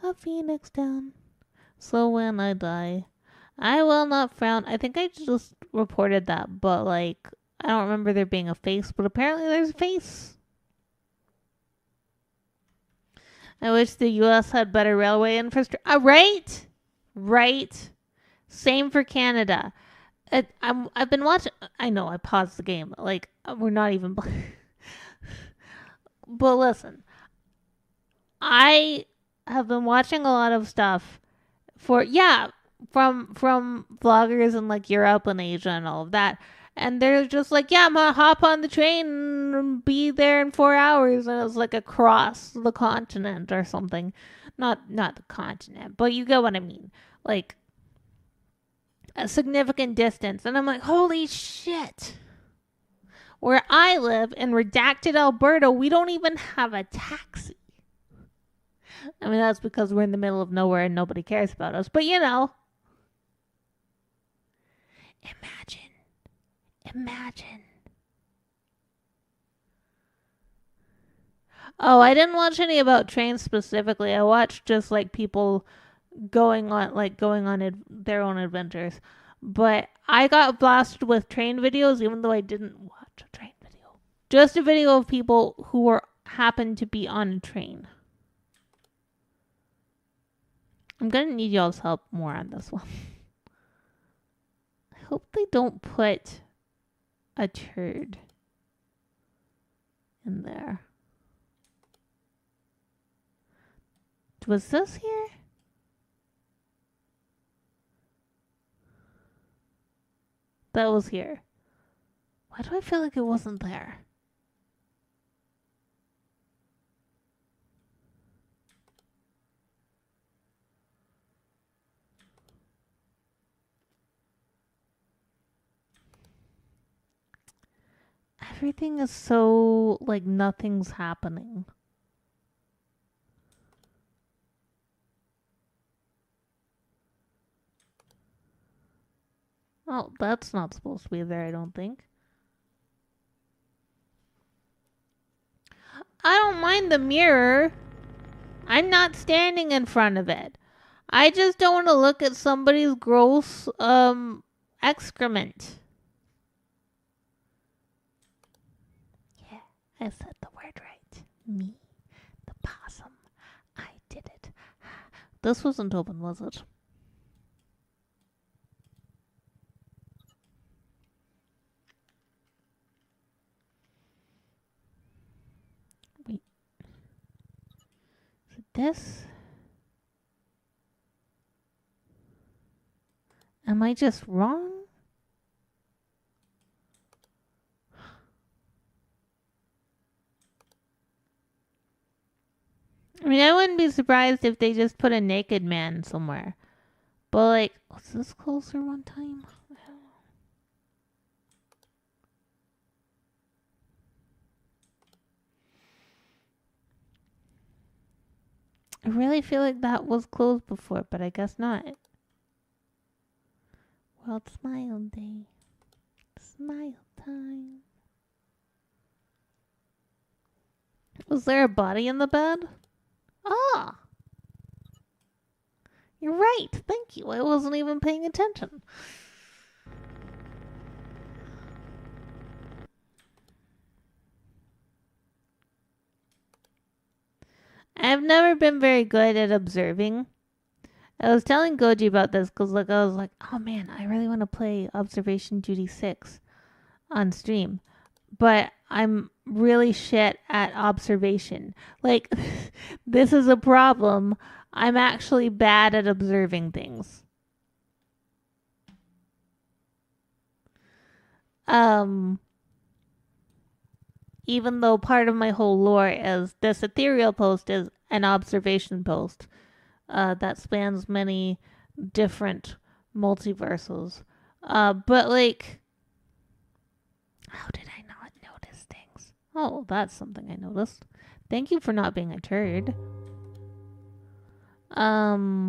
[SPEAKER 1] a phoenix down. So when I die, I will not frown. I think I just reported that, but like, I don't remember there being a face, but apparently there's a face. I wish the U.S. had better railway infrastructure. Right? Right. Same for Canada. I've been watching. I know I paused the game. Like, we're not even. But listen, I have been watching a lot of stuff for from vloggers in like Europe and Asia and all of that. And they're just like, yeah, I'm gonna hop on the train and be there in 4 hours. And it was like across the continent or something. Not the continent, but you get what I mean. Like a significant distance. And I'm like, holy shit. Where I live in redacted Alberta, we don't even have a taxi. I mean, that's because we're in the middle of nowhere and nobody cares about us. But you know, imagine. Oh, I didn't watch any about trains specifically. I watched just like people going on their own adventures. But I got blasted with train videos, even though I didn't watch a train video. Just a video of people who happened to be on a train. I'm gonna need y'all's help more on this one. I hope they don't put a turd in there. Was this here? That was here. Why do I feel like it wasn't there? Everything is so, like, nothing's happening. Oh, that's not supposed to be there, I don't think. I don't mind the mirror. I'm not standing in front of it. I just don't want to look at somebody's gross, excrement. Yeah, I said the word right. Me, the possum. I did it. This wasn't open, was it? Wait. Is it this? Am I just wrong? I mean, I wouldn't be surprised if they just put a naked man somewhere. But, like, was this closer one time? I don't know. I really feel like that was closed before, but I guess not. World Smile Day. Smile time. Was there a body in the bed? Ah! You're right. Thank you. I wasn't even paying attention. I've never been very good at observing. I was telling Goji about this because like I was like, oh man, I really want to play Observation Duty 6 on stream. But I'm really shit at observation. Like, this is a problem. I'm actually bad at observing things. Even though part of my whole lore is this ethereal post is an observation post that spans many different multiverses. But like, how did I not notice things? Oh, that's something I noticed. Thank you for not being a turd. I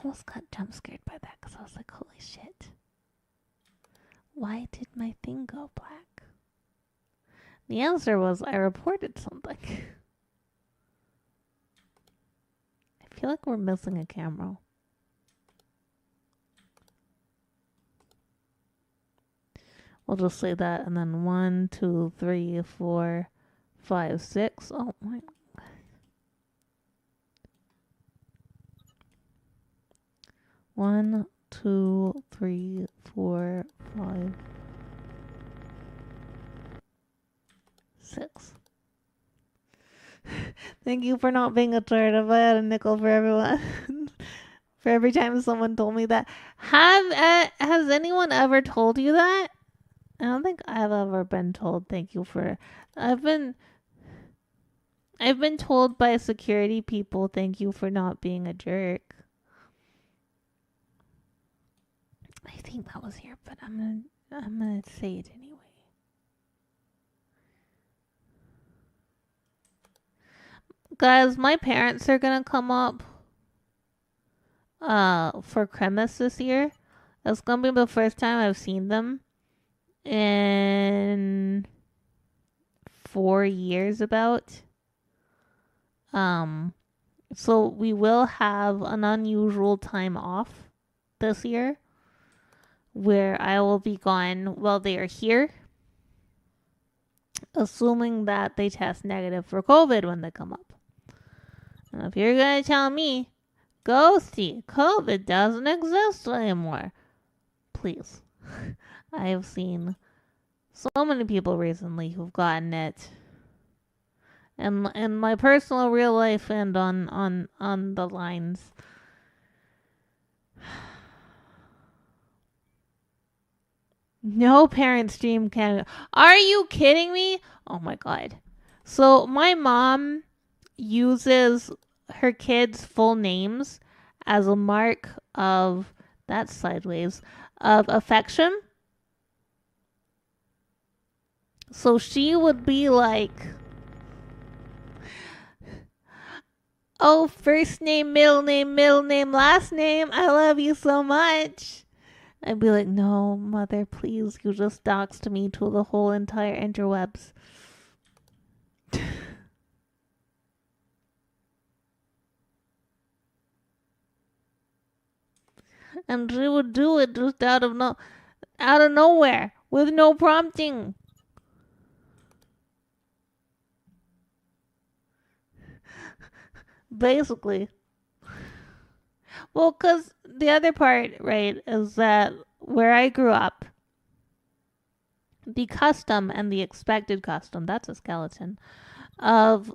[SPEAKER 1] almost got jump scared by that because I was like, holy shit. Why did my thing go black? The answer was I reported something. I feel like we're missing a camera. We'll just say that and then 1, 2, 3, 4, 5, 6. Oh my God. 1, 2, 3, 4, 5, 6. Thank you for not being a turd. If I had a nickel for everyone, for every time someone told me that. Has anyone ever told you that? I don't think I've ever been told thank you for. I've been told by security people thank you for not being a jerk. I think that was here, but I'm gonna say it anyway. Guys, my parents are gonna come up for Christmas this year. It's gonna be the first time I've seen them in 4 years about. So we will have an unusual time off this year where I will be gone while they are here, assuming that they test negative for COVID when they come up. And if you're gonna tell me, Ghostie, COVID doesn't exist anymore, please. I have seen so many people recently who've gotten it. And in my personal real life and on the lines. No parents dream Canada. Are you kidding me? Oh my god. So my mom uses her kids' full names as a mark of, that's sideways, of affection. So she would be like, oh, first name, middle name, last name. I love you so much. I'd be like, no, mother, please. You just doxed me to the whole entire interwebs. And she would do it just out of nowhere with no prompting. Basically. Well, because the other part, right, is that where I grew up, the custom and the expected custom, that's a skeleton, of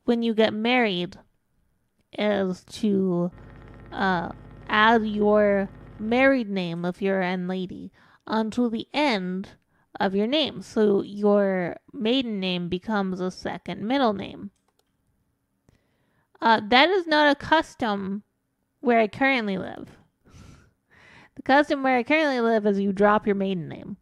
[SPEAKER 1] when you get married is to add your married name, if you're a lady, onto the end of your name. So your maiden name becomes a second middle name. That is not a custom where I currently live. The custom where I currently live is you drop your maiden name.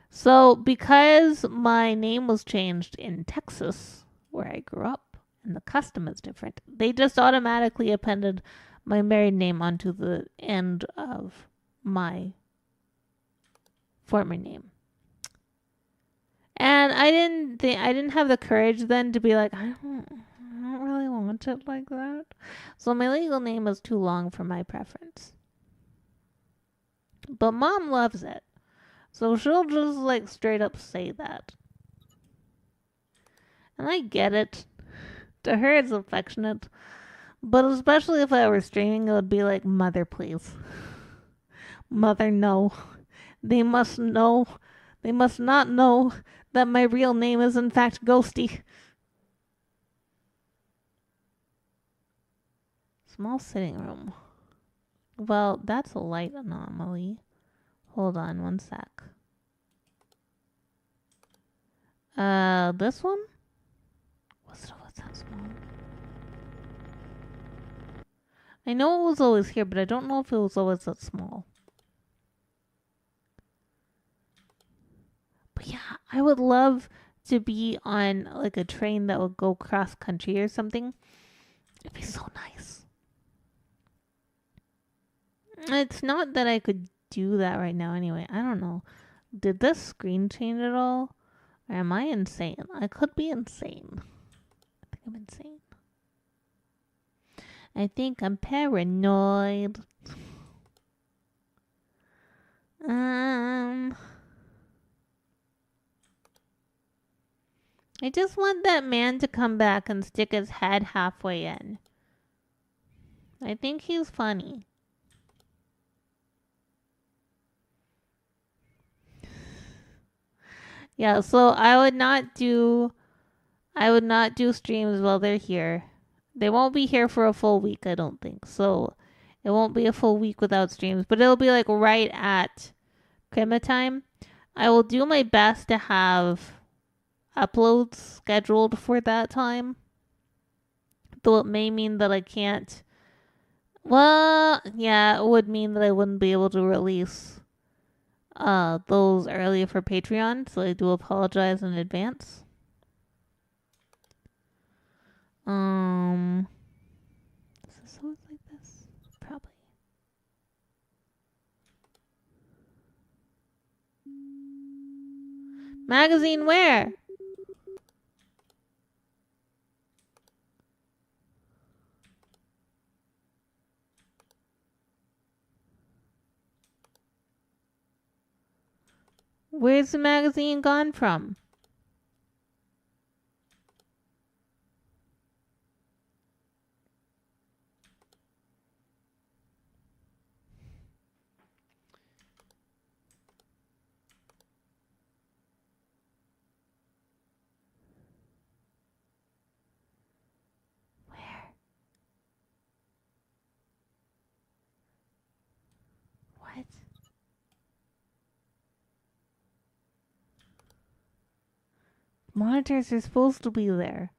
[SPEAKER 1] So because my name was changed in Texas, where I grew up, and the custom is different, they just automatically appended my married name onto the end of my former name. And I didn't have the courage then to be like, I don't really want it like that. So my legal name is too long for my preference. But mom loves it. So she'll just like straight up say that. And I get it. To her it's affectionate. But especially if I were streaming, it would be like, mother, please. Mother, no. They must know. They must not know that my real name is in fact Ghostie. Small sitting room. Well, that's a light anomaly. Hold on one sec. This one? What's that small? I know it was always here, but I don't know if it was always that small. But yeah, I would love to be on like a train that would go cross country or something. It'd be so nice. It's not that I could do that right now anyway. I don't know. Did this screen change at all? Or am I insane? I could be insane. I think I'm insane. I think I'm paranoid. I just want that man to come back and stick his head halfway in. I think he's funny. Yeah, so I would not do I would not do streams while they're here. They won't be here for a full week, I don't think. So it won't be a full week without streams, but it'll be like right at Crema time. I will do my best to have uploads scheduled for that time. Though it may mean that I can't. Well, yeah, it would mean that I wouldn't be able to release those early for Patreon, so I do apologize in advance. Is this always like this? Probably. Magazine where? Where's the magazine gone from? Where? What? Monitors are supposed to be there.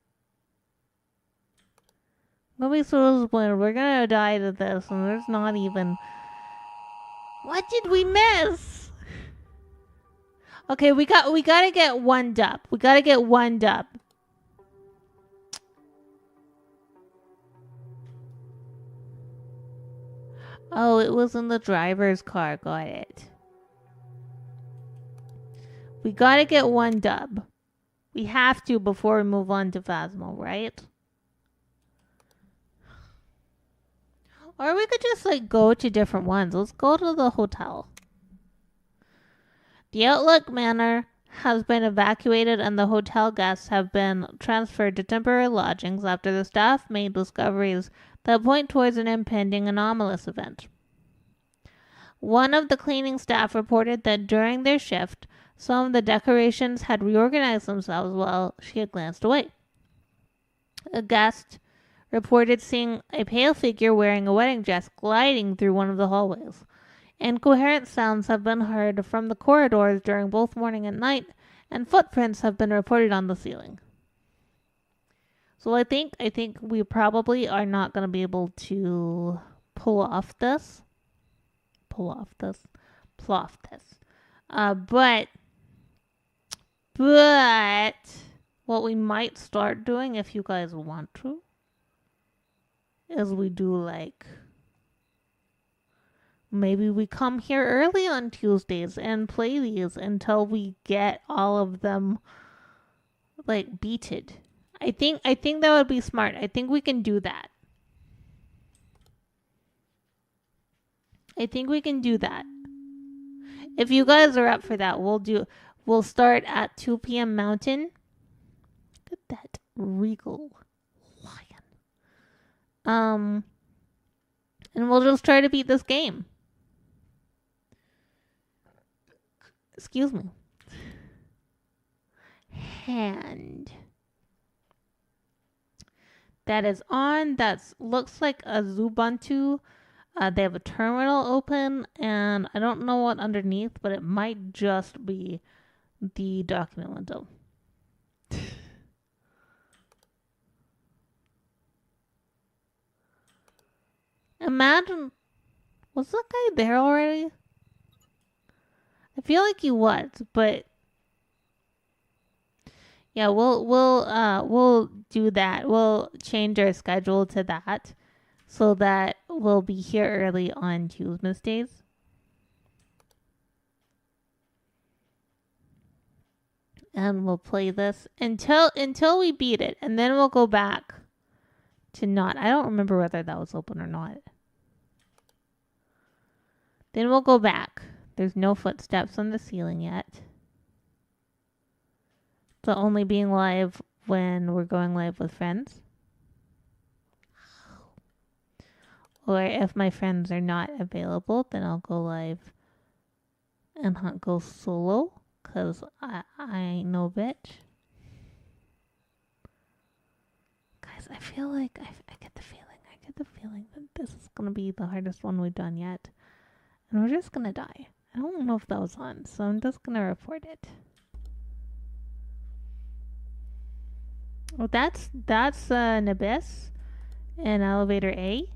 [SPEAKER 1] I'm gonna be so disappointed. We're gonna die to this, and there's not even. What did we miss? Okay, we gotta get one dub. We gotta get one dub. Oh, it was in the driver's car. Got it. We gotta get one dub. We have to before we move on to Phasmo, right? Or we could just like go to different ones. Let's go to the hotel. The Outlook Manor has been evacuated and the hotel guests have been transferred to temporary lodgings after the staff made discoveries that point towards an impending anomalous event. One of the cleaning staff reported that during their shift, some of the decorations had reorganized themselves while she had glanced away. A guest reported seeing a pale figure wearing a wedding dress gliding through one of the hallways. Incoherent sounds have been heard from the corridors during both morning and night, and footprints have been reported on the ceiling. So I think we probably are not going to be able to pull off this. But what we might start doing, if you guys want to, is we do like, maybe we come here early on Tuesdays and play these until we get all of them like beated. I think that would be smart. I think we can do that. If you guys are up for that, we'll start at 2 p.m. Mountain. Look at that regal lion. And we'll just try to beat this game. Excuse me. Hand. That is on. That looks like a Ubuntu. They have a terminal open, and I don't know what underneath, but it might just be the document window. Imagine, was that guy there already? I feel like he was, but yeah, we'll do that. We'll change our schedule to that, so that we'll be here early on Tuesdays. And we'll play this until we beat it, and then we'll go back to not. I don't remember whether that was open or not. Then we'll go back. There's no footsteps on the ceiling yet. So only being live when we're going live with friends. Or if my friends are not available, then I'll go live and not go solo. Because I ain't no bitch. Because I feel like I get the feeling that this is gonna be the hardest one we've done yet, and we're just gonna die. I don't know if that was on, so I'm just gonna report it. Well, that's an abyss, and elevator A.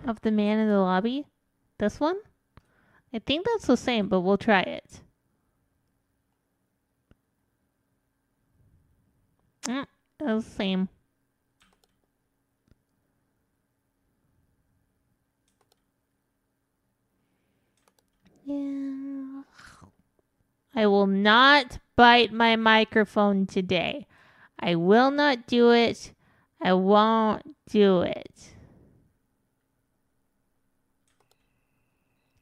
[SPEAKER 1] Of the man in the lobby. This one? I think that's the same, but we'll try it. That's the same. Yeah. I will not bite my microphone today. I will not do it. I won't do it.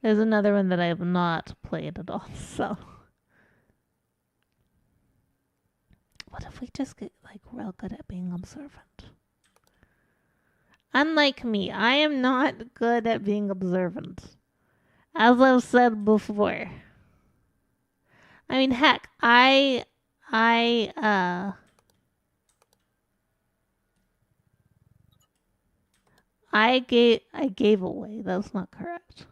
[SPEAKER 1] There's another one that I have not played at all, so. What if we just get, like, real good at being observant? Unlike me, I am not good at being observant. As I've said before. I mean, heck, I gave away. That's not correct.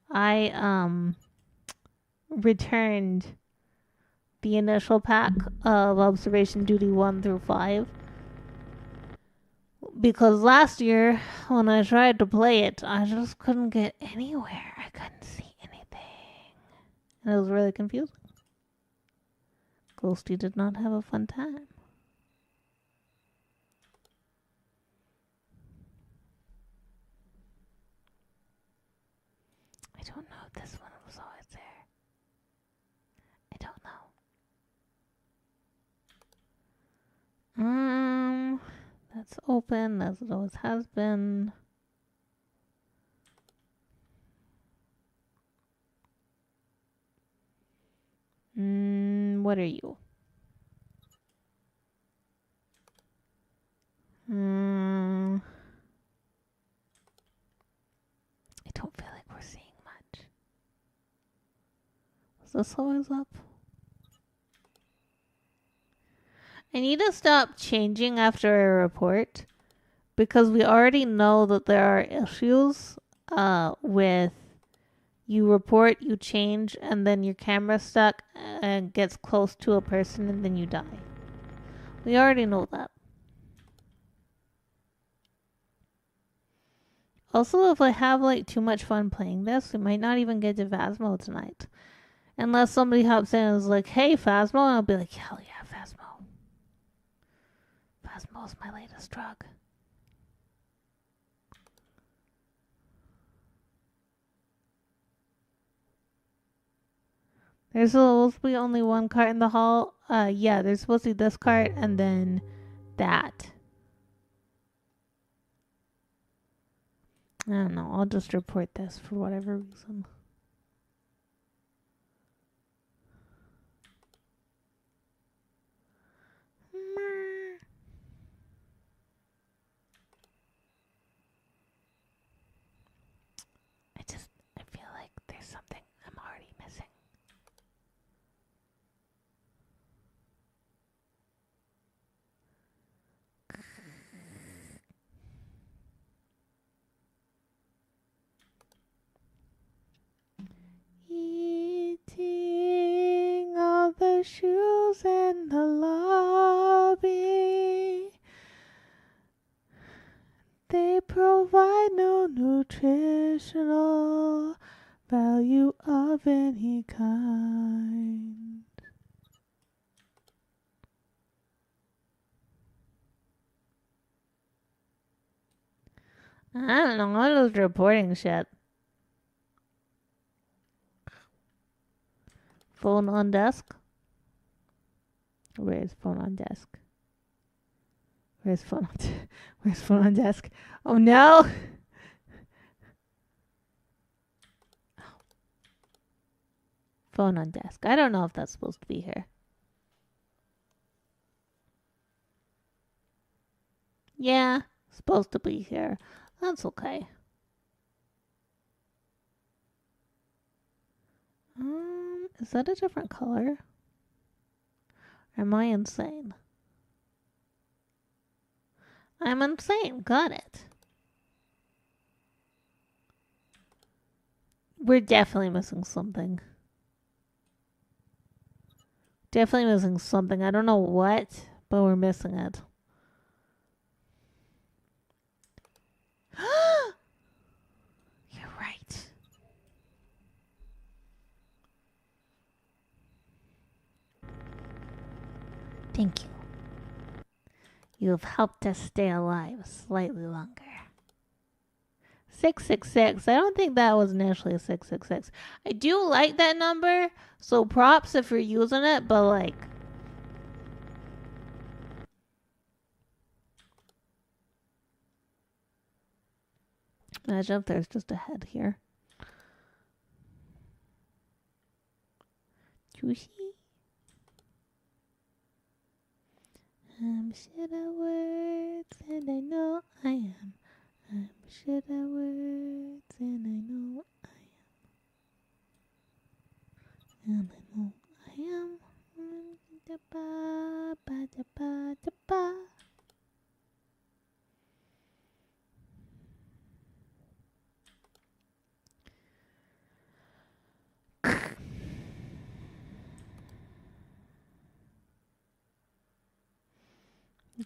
[SPEAKER 1] I returned the initial pack of Observation Duty 1 through 5. Because last year, when I tried to play it, I just couldn't get anywhere. I couldn't see anything. And it was really confusing. Ghostie did not have a fun time. I don't know if this one was always there. I don't know. That's open, as it always has been. What are you? I don't feel like we're seeing much. Was this always up? I need to stop changing after a report because we already know that there are issues with you report, you change, and then your camera's stuck and gets close to a person and then you die. We already know that. Also, if I have like too much fun playing this, we might not even get to Phasmo tonight. Unless somebody hops in and is like, hey, Phasmo, and I'll be like, hell yeah, Phasmo. Phasmo's my latest drug. There's supposed to be only one cart in the hall. Yeah, there's supposed to be this cart and then that. I don't know. I'll just report this for whatever reason. I feel like there's something I'm already missing. Eating all the shoes in the lobby. They provide no nutritional value of any kind. I don't know, I'm just reporting shit. Phone on desk? Where's phone on desk? Where's phone on desk? Oh no! Phone on desk. I don't know if that's supposed to be here. Yeah, supposed to be here. That's okay. Is that a different color? Am I insane? I'm insane. Got it. We're definitely missing something. Definitely missing something. I don't know what, but we're missing it. You're right. Thank you. You have helped us stay alive slightly longer. 666. I don't think that was initially 666. I do like that number, so props if you're using it, but like... Imagine if there's just a head here. Juicy. I'm shit at words and I know I am. I'm shit at words and I know I am. And I know I am.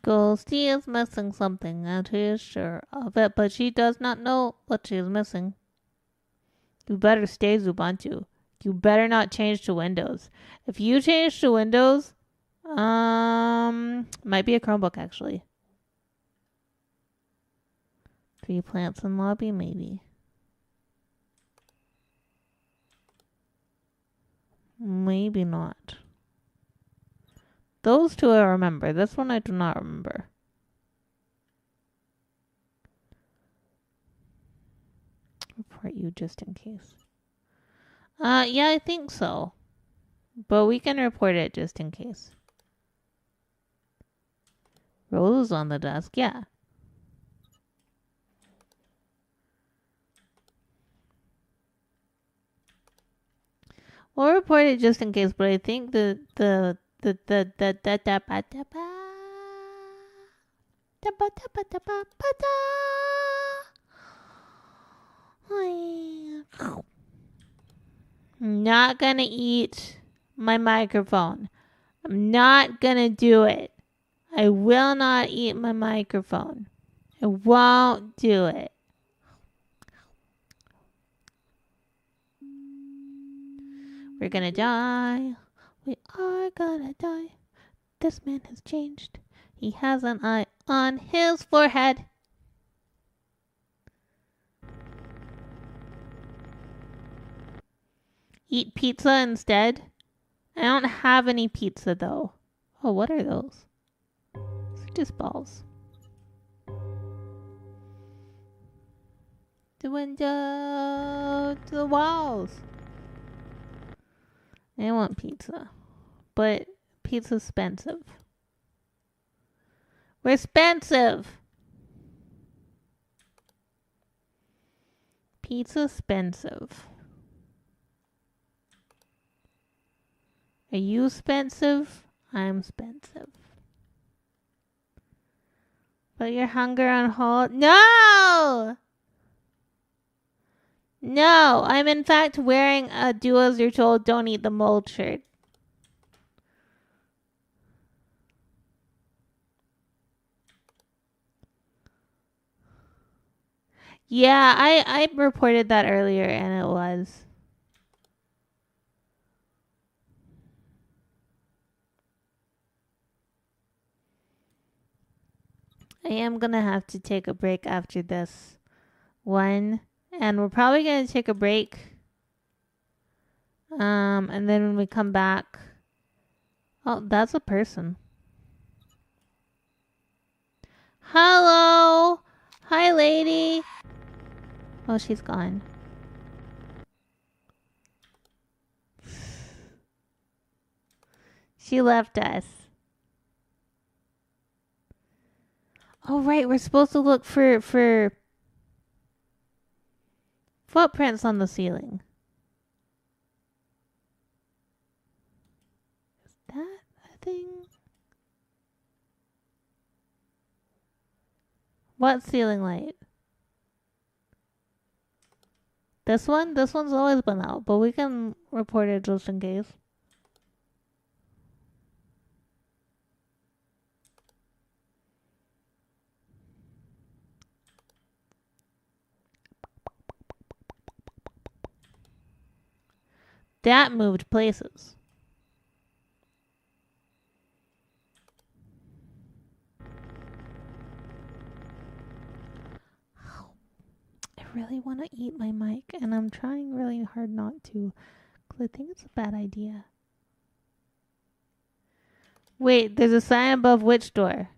[SPEAKER 1] Ghostie is missing something, and she is sure of it, but she does not know what she is missing. You better stay Ubuntu. You better not change to Windows. If you change to Windows, might be a Chromebook actually. 3 plants in lobby, maybe. Maybe not. Those two I remember. This one I do not remember. Report you just in case. Yeah, I think so. But we can report it just in case. Rose on the desk, yeah. We'll report it just in case, but I think I'm not gonna eat my microphone. I'm not gonna do it. I will not eat my microphone. I won't do it. We're gonna die. We are gonna die. This man has changed. He has an eye on his forehead. Eat pizza instead? I don't have any pizza though. Oh, what are those? These are just balls. The window to the walls. I want pizza. But pizza's expensive. We're expensive. Pizza expensive. Are you expensive? I'm expensive. Put your hunger on hold. No! No, I'm in fact wearing a do as you're told, don't eat the mold shirt. Yeah, I reported that earlier and it was. I am gonna have to take a break after this one. And we're probably gonna take a break. And then when we come back. Oh, that's a person. Hello! Hi, lady! Oh, she's gone. She left us. Oh, right. We're supposed to look for footprints on the ceiling. What ceiling light? This one? This one's always been out, but we can report it just in case. That moved places. I really want to eat my mic, and I'm trying really hard not to, because I think it's a bad idea. Wait, there's a sign above which door?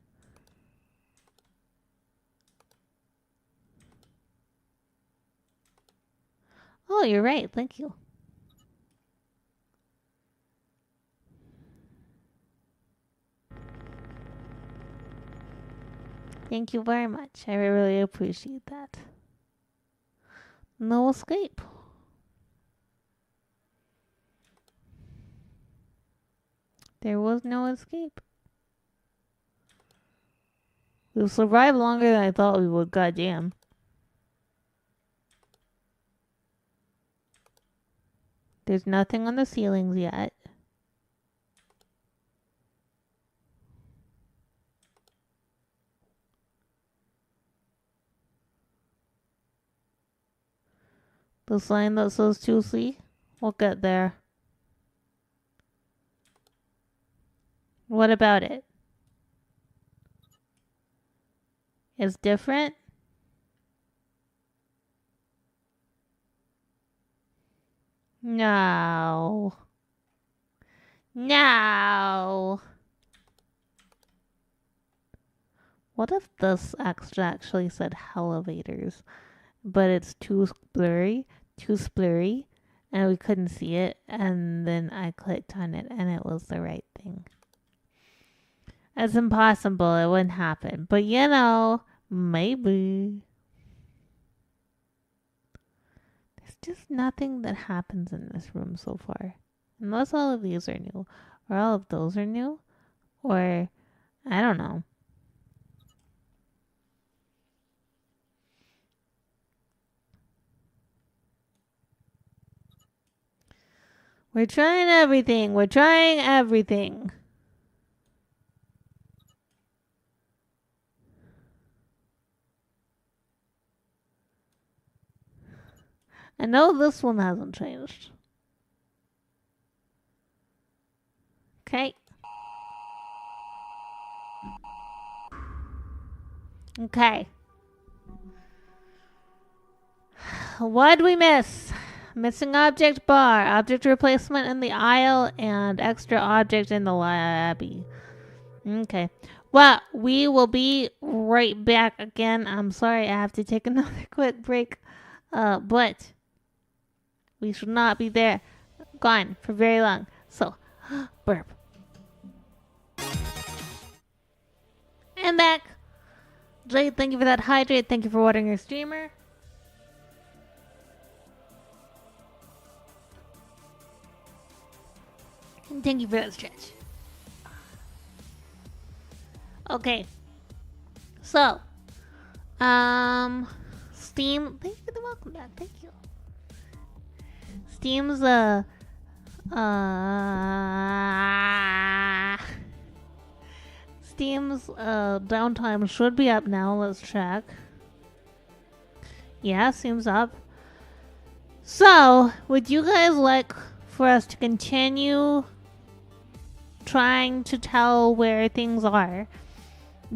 [SPEAKER 1] Oh, you're right. Thank you. Thank you very much. I really appreciate that. No escape. There was no escape. We'll survive longer than I thought we would, goddamn. There's nothing on the ceilings yet. The sign that says Tuesday, we'll get there. What about it? It's different? No. No. What if this actually said elevators, but it's too blurry, and we couldn't see it, and then I clicked on it, and it was the right thing. It's impossible. It wouldn't happen. But you know, maybe. There's just nothing that happens in this room so far. Unless all of these are new. Or all of those are new. Or, I don't know. We're trying everything. We're trying everything. I know this one hasn't changed. Okay. Okay. What'd we miss? Missing object bar, object replacement in the aisle, and extra object in the lobby. Okay. Well, we will be right back again. I'm sorry, I have to take another quick break. But we should not be gone for very long. So, burp. And back. Jade, thank you for that hydrate. Thank you for watering your streamer. And thank you for that stretch. Okay. So, Steam, thank you for the welcome back. Thank you. Steam's downtime should be up now. Let's check. Yeah, seems up. So, would you guys like for us to continue trying to tell where things are?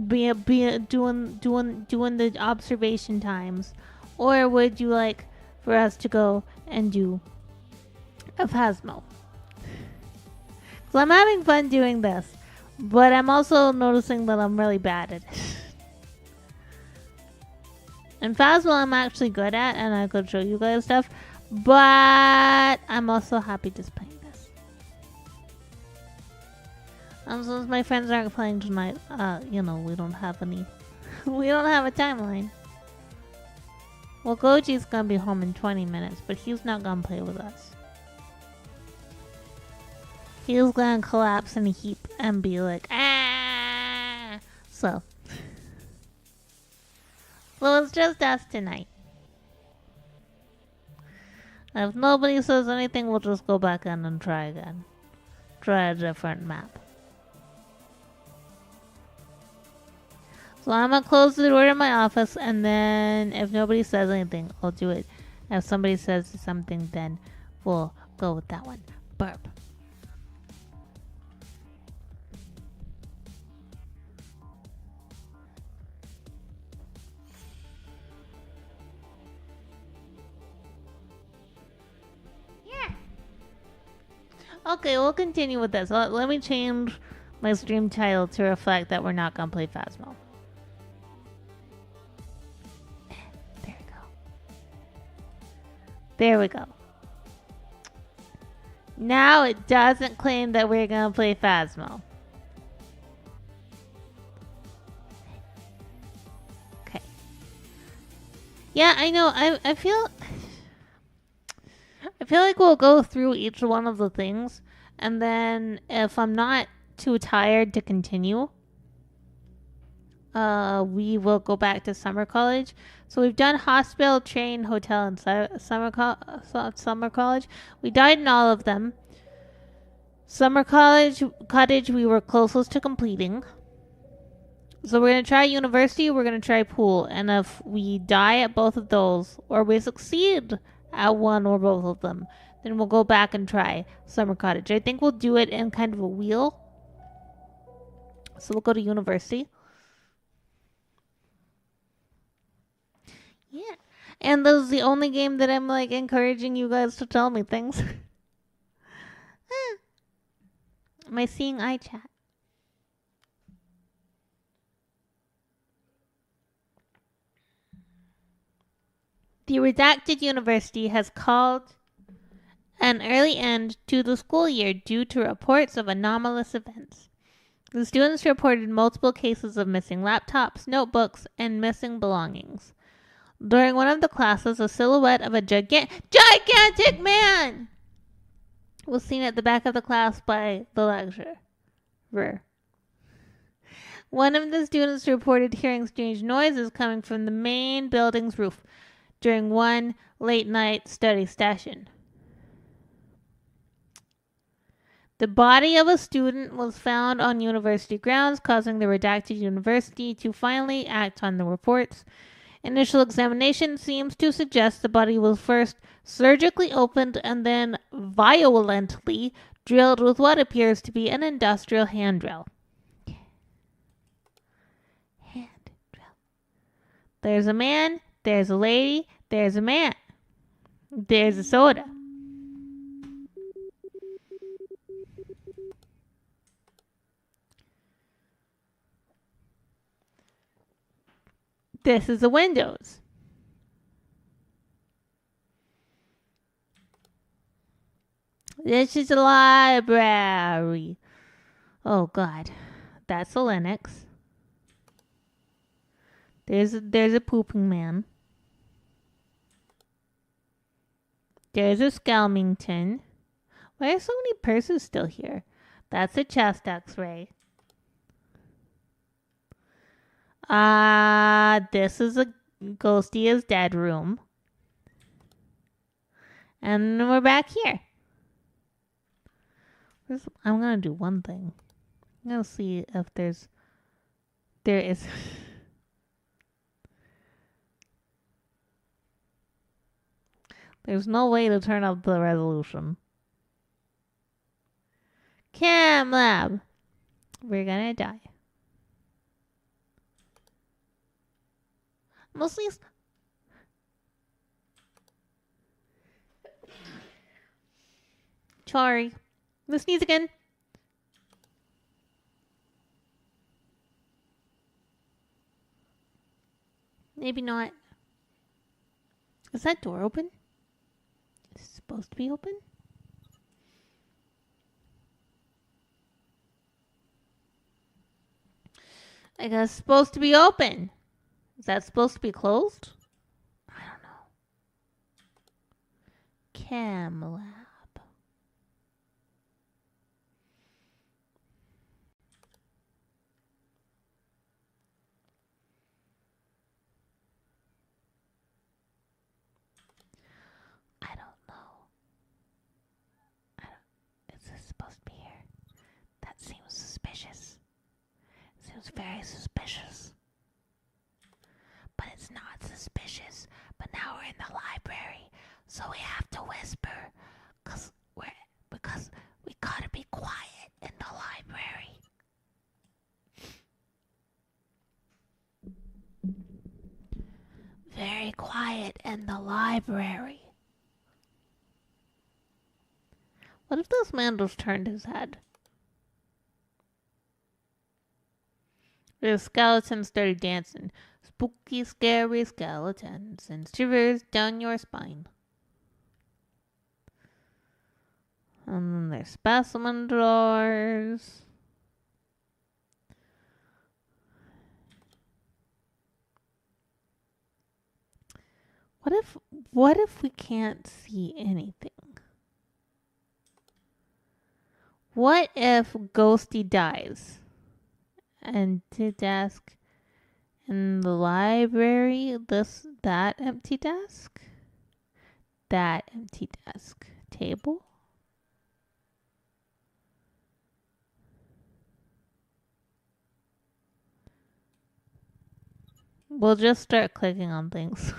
[SPEAKER 1] Be doing the observation times, or would you like for us to go and do a Phasmo? So I'm having fun doing this, but I'm also noticing that I'm really bad at it. And Phasmo I'm actually good at, and I could show you guys stuff, but I'm also happy just playing this. Since my friends aren't playing tonight, we don't have any. We don't have a timeline. Well, Goji's gonna be home in 20 minutes, but he's not gonna play with us. He's gonna collapse in a heap and be like, ah! So. So it's just us tonight. If nobody says anything, we'll just go back in and try again. Try a different map. So I'm gonna close the door to my office, and then if nobody says anything, I'll do it. If somebody says something, then we'll go with that one. Burp. Yeah. Okay, we'll continue with this. Let me change my stream title to reflect that we're not gonna play Phasmo. There we go. There we go. Now it doesn't claim that we're gonna play Phasmo. Okay. Yeah, I know. I feel like we'll go through each one of the things, and then if I'm not too tired to continue, we will go back to summer college. So we've done hospital, train, hotel, and summer college. We died in all of them. Summer cottage we were closest to completing. So we're going to try university, we're going to try pool. And if we die at both of those, or we succeed at one or both of them, then we'll go back and try summer cottage. I think we'll do it in kind of a wheel. So we'll go to university. Yeah. And this is the only game that I'm like encouraging you guys to tell me things. Am I seeing iChat? The redacted university has called an early end to the school year due to reports of anomalous events. The students reported multiple cases of missing laptops, notebooks, and missing belongings. During one of the classes, a silhouette of a gigantic man was seen at the back of the class by the lecturer. One of the students reported hearing strange noises coming from the main building's roof during one late-night study session. The body of a student was found on university grounds, causing the redacted university to finally act on the reports. Initial examination seems to suggest the body was first surgically opened and then violently drilled with what appears to be an industrial hand drill. Hand drill. There's a man, there's a lady, there's a man. There's a soda. This is the windows. This is a library. Oh God, that's a Linux. There's a pooping man. There's a Skelmington. Why are so many purses still here? That's a chest X-ray. This is a Ghostie is dead room. And we're back here. I'm gonna do one thing. I'm gonna see if there is there's no way to turn up the resolution. Cam lab. We're gonna die. Mostly. Sorry. Let's sneeze again. Maybe not. Is that door open? Is it supposed to be open? I guess it's supposed to be open. Is that supposed to be closed? I don't know. Cam lab. library. What if this man just turned his head? The skeletons started dancing. Spooky, scary skeletons and shivers down your spine. And then there's specimen drawers. What if we can't see anything? What if Ghostie dies? And to desk in the library, that empty desk? That empty desk. Table? We'll just start clicking on things.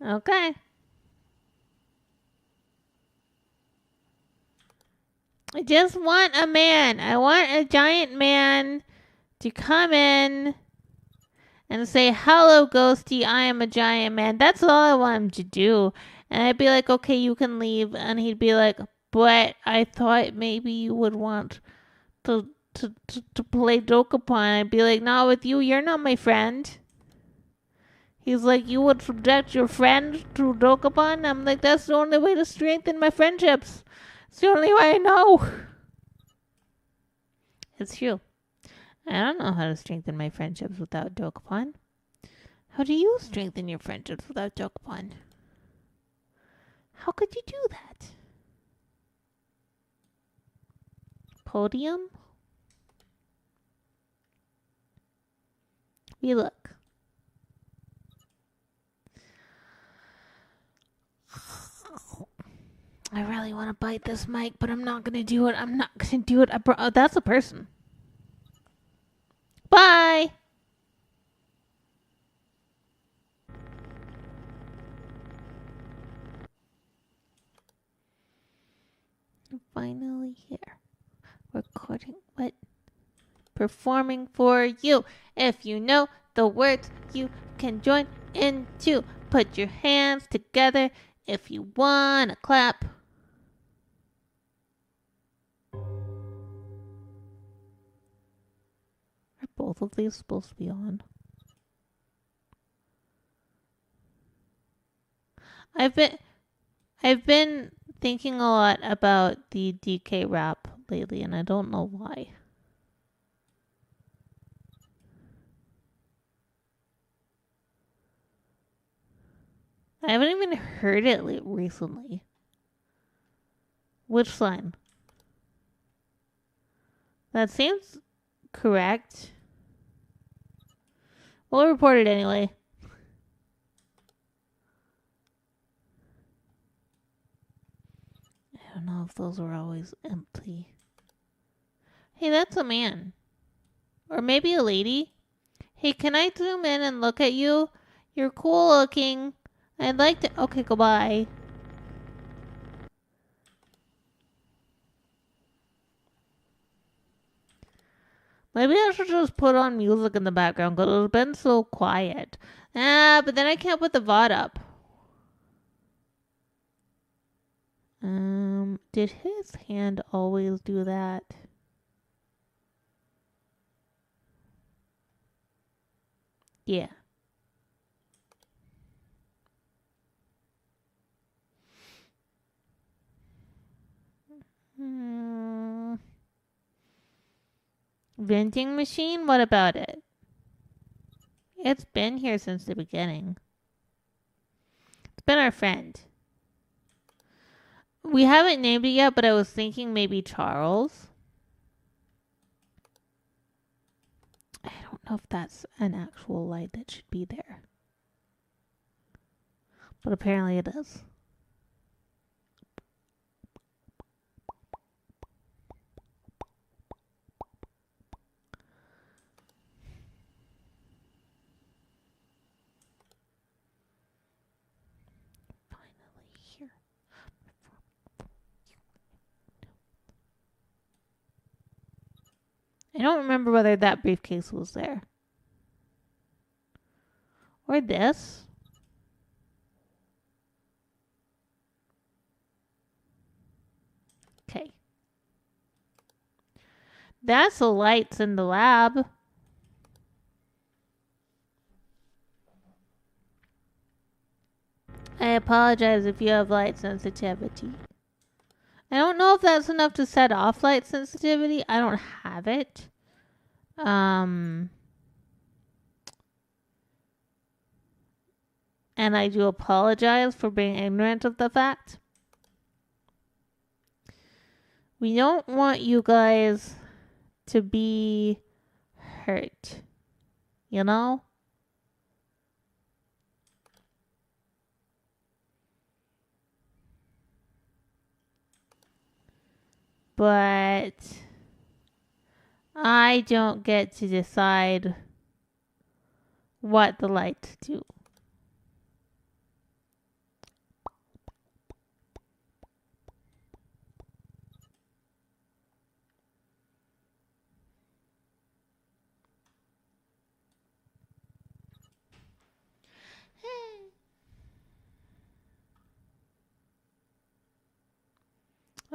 [SPEAKER 1] Okay. I just want a man. I want a giant man to come in and say, "Hello, Ghostie, I am a giant man." That's all I want him to do. And I'd be like, "Okay, you can leave." And he'd be like, "But I thought maybe you would want to play Dokapon." I'd be like, "Not with you. You're not my friend." He's like, "You would subject your friend to Dokapon?" I'm like, "That's the only way to strengthen my friendships. It's the only way I know." It's true. I don't know how to strengthen my friendships without Dokapon. How do you strengthen your friendships without Dokapon? How could you do that? Podium? We look. I really want to bite this mic, but I'm not going to do it. I'm not going to do it. Oh, that's a person. Bye. I'm finally here. Recording what? Performing for you. If you know the words, you can join in too. Put your hands together if you want to clap. Are both of these supposed to be on? I've been thinking a lot about the DK rap lately, and I don't know why. I haven't even heard it recently. Which line? That seems correct. We'll report it anyway. I don't know if those were always empty. Hey, that's a man. Or maybe a lady. Hey, can I zoom in and look at you? You're cool looking. I'd like to... Okay, goodbye. Maybe I should just put on music in the background because it's been so quiet. But then I can't put the VOD up. Did his hand always do that? Yeah. Vending machine? What about it? It's been here since the beginning. It's been our friend. We haven't named it yet, but I was thinking maybe Charles. I don't know if that's an actual light that should be there. But apparently it is. Finally here. don't remember whether that briefcase was there. Or this. Okay. That's the lights in the lab. I apologize if you have light sensitivity. I don't know if that's enough to set off light sensitivity. I don't have it. And I do apologize for being ignorant of the fact. We don't want you guys to be hurt. You know? But I don't get to decide what the lights do.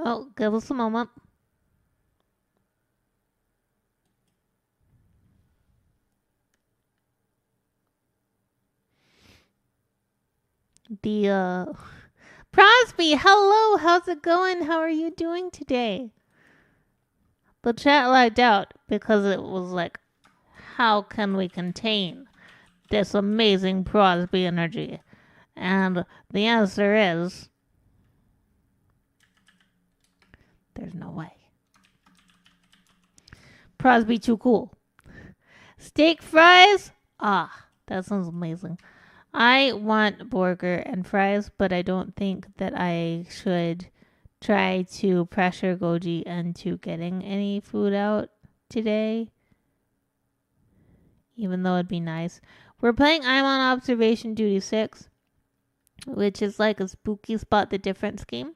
[SPEAKER 1] Oh, give us a moment. Prosby, hello, how's it going? How are you doing today? The chat lagged out because it was like, how can we contain this amazing Prosby energy? And the answer is, there's no way. Prosby too cool. Steak fries? Ah, that sounds amazing. I want burger and fries, but I don't think that I should try to pressure Goji into getting any food out today. Even though it'd be nice. We're playing I'm on Observation Duty 6, which is like a spooky spot the difference game.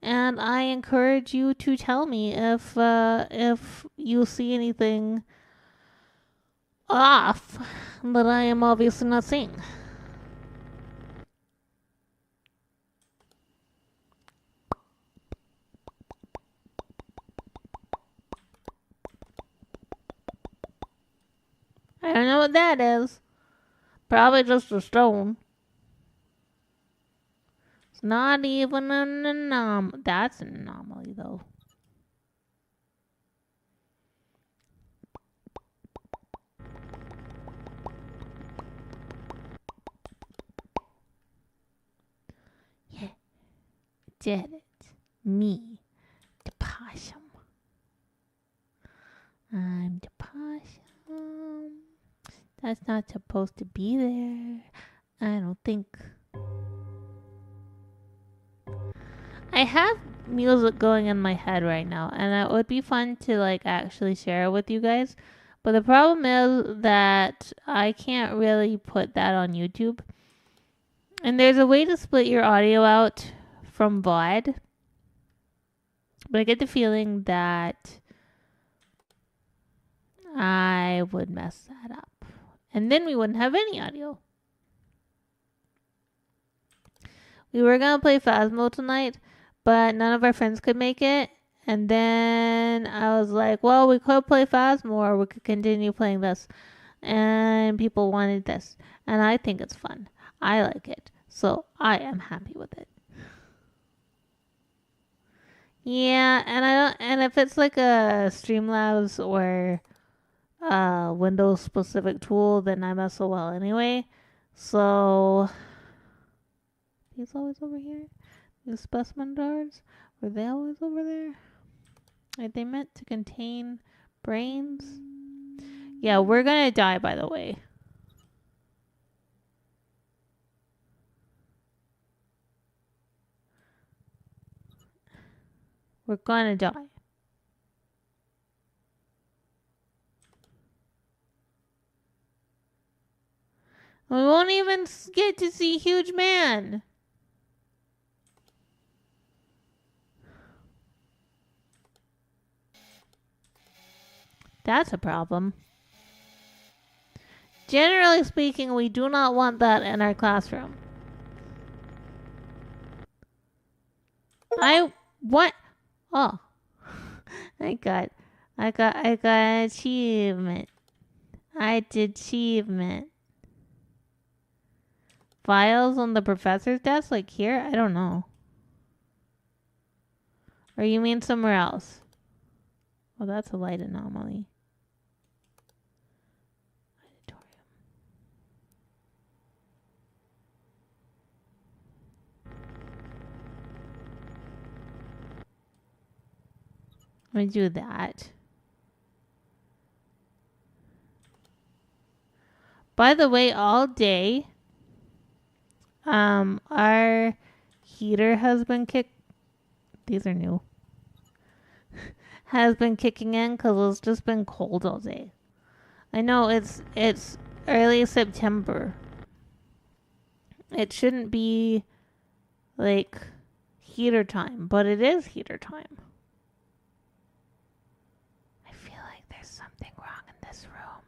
[SPEAKER 1] And I encourage you to tell me if you see anything off that I am obviously not seeing. I don't know what that is. Probably just a stone. It's not even an anomaly. That's an anomaly, though. Yeah. Did it. Me. The possum. I'm the possum. That's not supposed to be there. I don't think. I have music going in my head right now, and it would be fun to like actually share it with you guys. But the problem is that I can't really put that on YouTube. And there's a way to split your audio out from VOD. But I get the feeling that I would mess that up. And then we wouldn't have any audio. We were going to play Phasmo tonight, but none of our friends could make it. And then I was like, well, we could play Phasmo or we could continue playing this. And people wanted this. And I think it's fun. I like it. So I am happy with it. Yeah, and if it's like a Streamlabs or Windows specific tool, then I'm SOL anyway. So he's always over here. These specimen guards, were they always over there? Are they meant to contain brains? Yeah, we're gonna die, by the way. We're gonna die. We won't even get to see Huge Man. That's a problem. Generally speaking, we do not want that in our classroom. What? Oh. I got achievement. I did achievement. Files on the professor's desk, like here? I don't know. Or you mean somewhere else? Oh, that's a light anomaly. Auditorium. Let me do that. By the way, all day, our heater has been These are new. Has been kicking in because it's just been cold all day. I know it's early September. It shouldn't be like heater time, but it is heater time. I feel like there's something wrong in this room.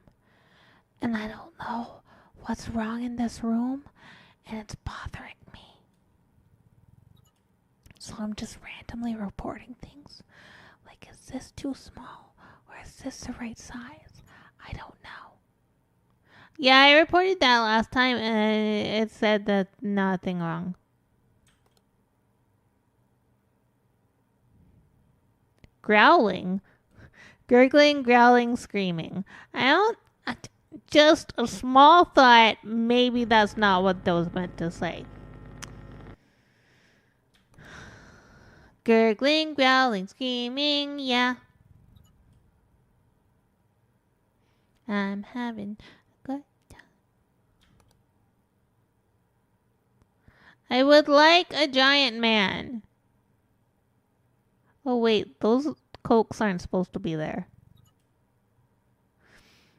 [SPEAKER 1] And I don't know what's wrong in this room, and it's bothering me. So I'm just randomly reporting things. Like, is this too small? Or is this the right size? I don't know. Yeah, I reported that last time, and it said that nothing wrong. Growling? Gurgling, growling, screaming. Just a small thought, maybe that's not what those meant to say. Gurgling, growling, screaming, yeah. I'm having a good time. I would like a giant man. Oh wait, those cokes aren't supposed to be there.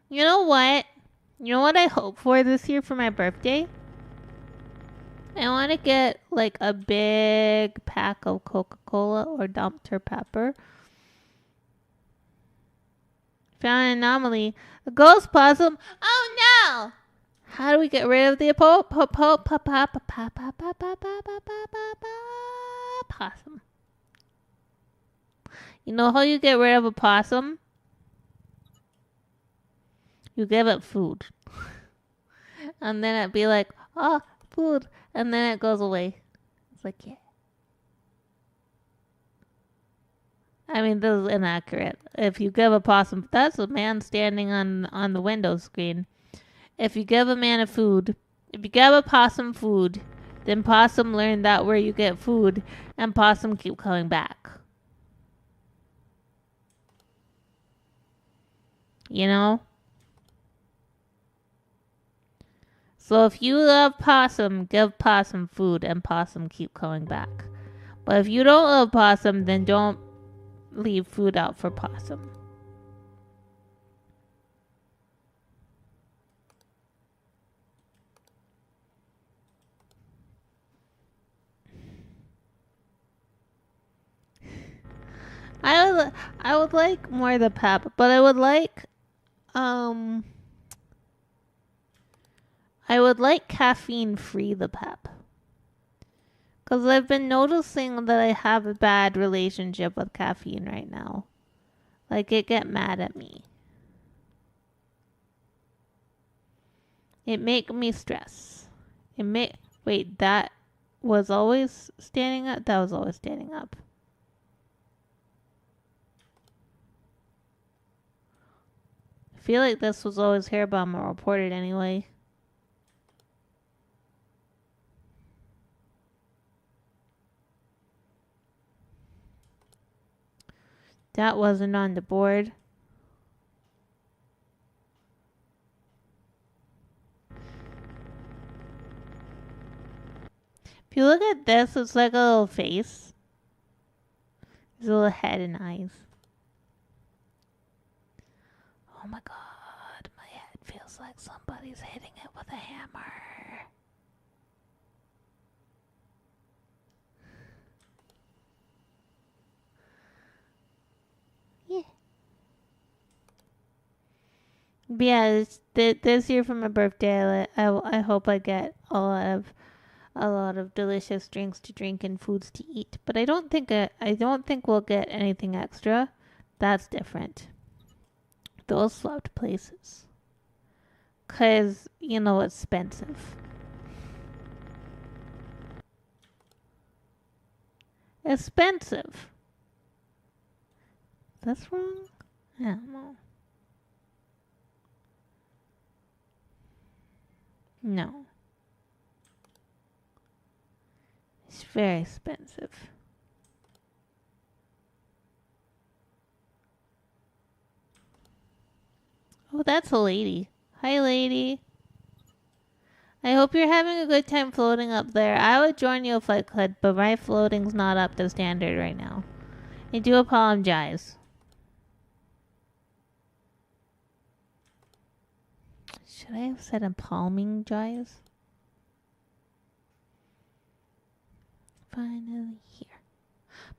[SPEAKER 1] You know what? You know what I hope for this year for my birthday? I want to get like a big pack of Coca-Cola or Dr. Pepper. Found an anomaly. A ghost possum. Oh no! How do we get rid of the possum? You know how you get rid of a possum? You give it food. And then it'd be like, oh, food. And then it goes away. It's like, yeah. I mean, this is inaccurate. If you give a possum, that's a man standing on the window screen. If you give a man a food, if you give a possum food, then possum learn that where you get food, and possum keep coming back. You know? So if you love possum, give possum food, and possum keep coming back. But if you don't love possum, then don't leave food out for possum. I would like more of the pep, but I would like caffeine free the pep. Because I've been noticing that I have a bad relationship with caffeine right now. Like, it get mad at me. It make me stress. Wait, that was always standing up? That was always standing up. I feel like this was always here, but I'm gonna report it anyway. That wasn't on the board. If you look at this, it's like a little face. There's a little head and eyes. Oh my god, my head feels like somebody's hitting it with a hammer. Yeah. But yeah, this year for my birthday, I hope I get a lot of delicious drinks to drink and foods to eat. But I don't think we'll get anything extra. That's different. Those swapped places. 'Cause expensive. Expensive. That's wrong? I don't know. No. It's very expensive. Oh, that's a lady. Hi, lady. I hope you're having a good time floating up there. I would join you if I could, but my floating's not up to standard right now. I do apologize. Should I have said palming jize? Finally here,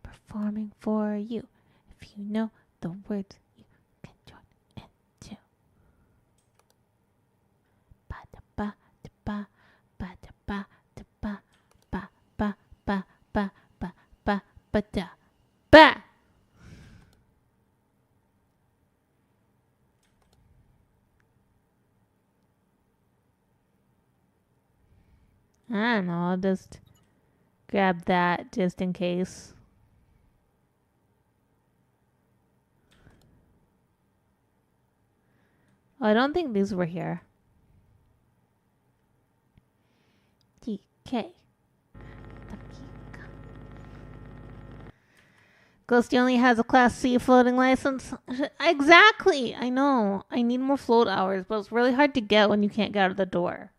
[SPEAKER 1] performing for you. If you know the words, you can join in too. Ba da ba da ba ba da ba da ba ba ba ba ba ba ba ba da ba. I don't know. I'll just grab that just in case. Oh, I don't think these were here. DK. Ghostie only has a Class C floating license. Exactly. I know. I need more float hours, but it's really hard to get when you can't get out of the door.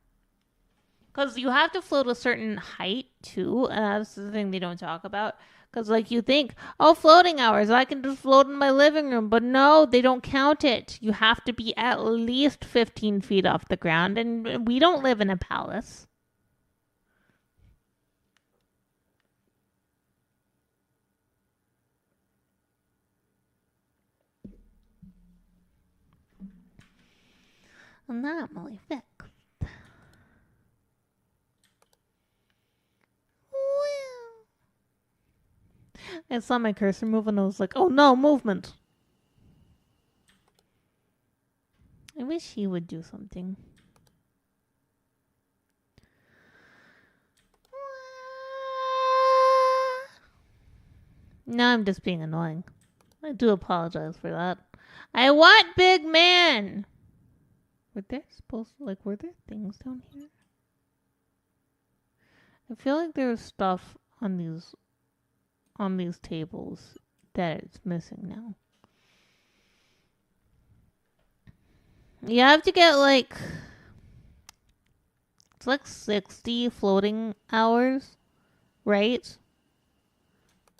[SPEAKER 1] Because you have to float a certain height, too. And that's the thing they don't talk about. Because, you think, oh, floating hours, I can just float in my living room. But no, they don't count it. You have to be at least 15 feet off the ground. And we don't live in a palace. Anomaly fixed. I saw my cursor move and I was like, oh no, movement. I wish he would do something. Now I'm just being annoying. I do apologize for that. I want big man. Were there things down here? I feel like there's stuff on these tables that it's missing now. You have to get it's 60 floating hours, right?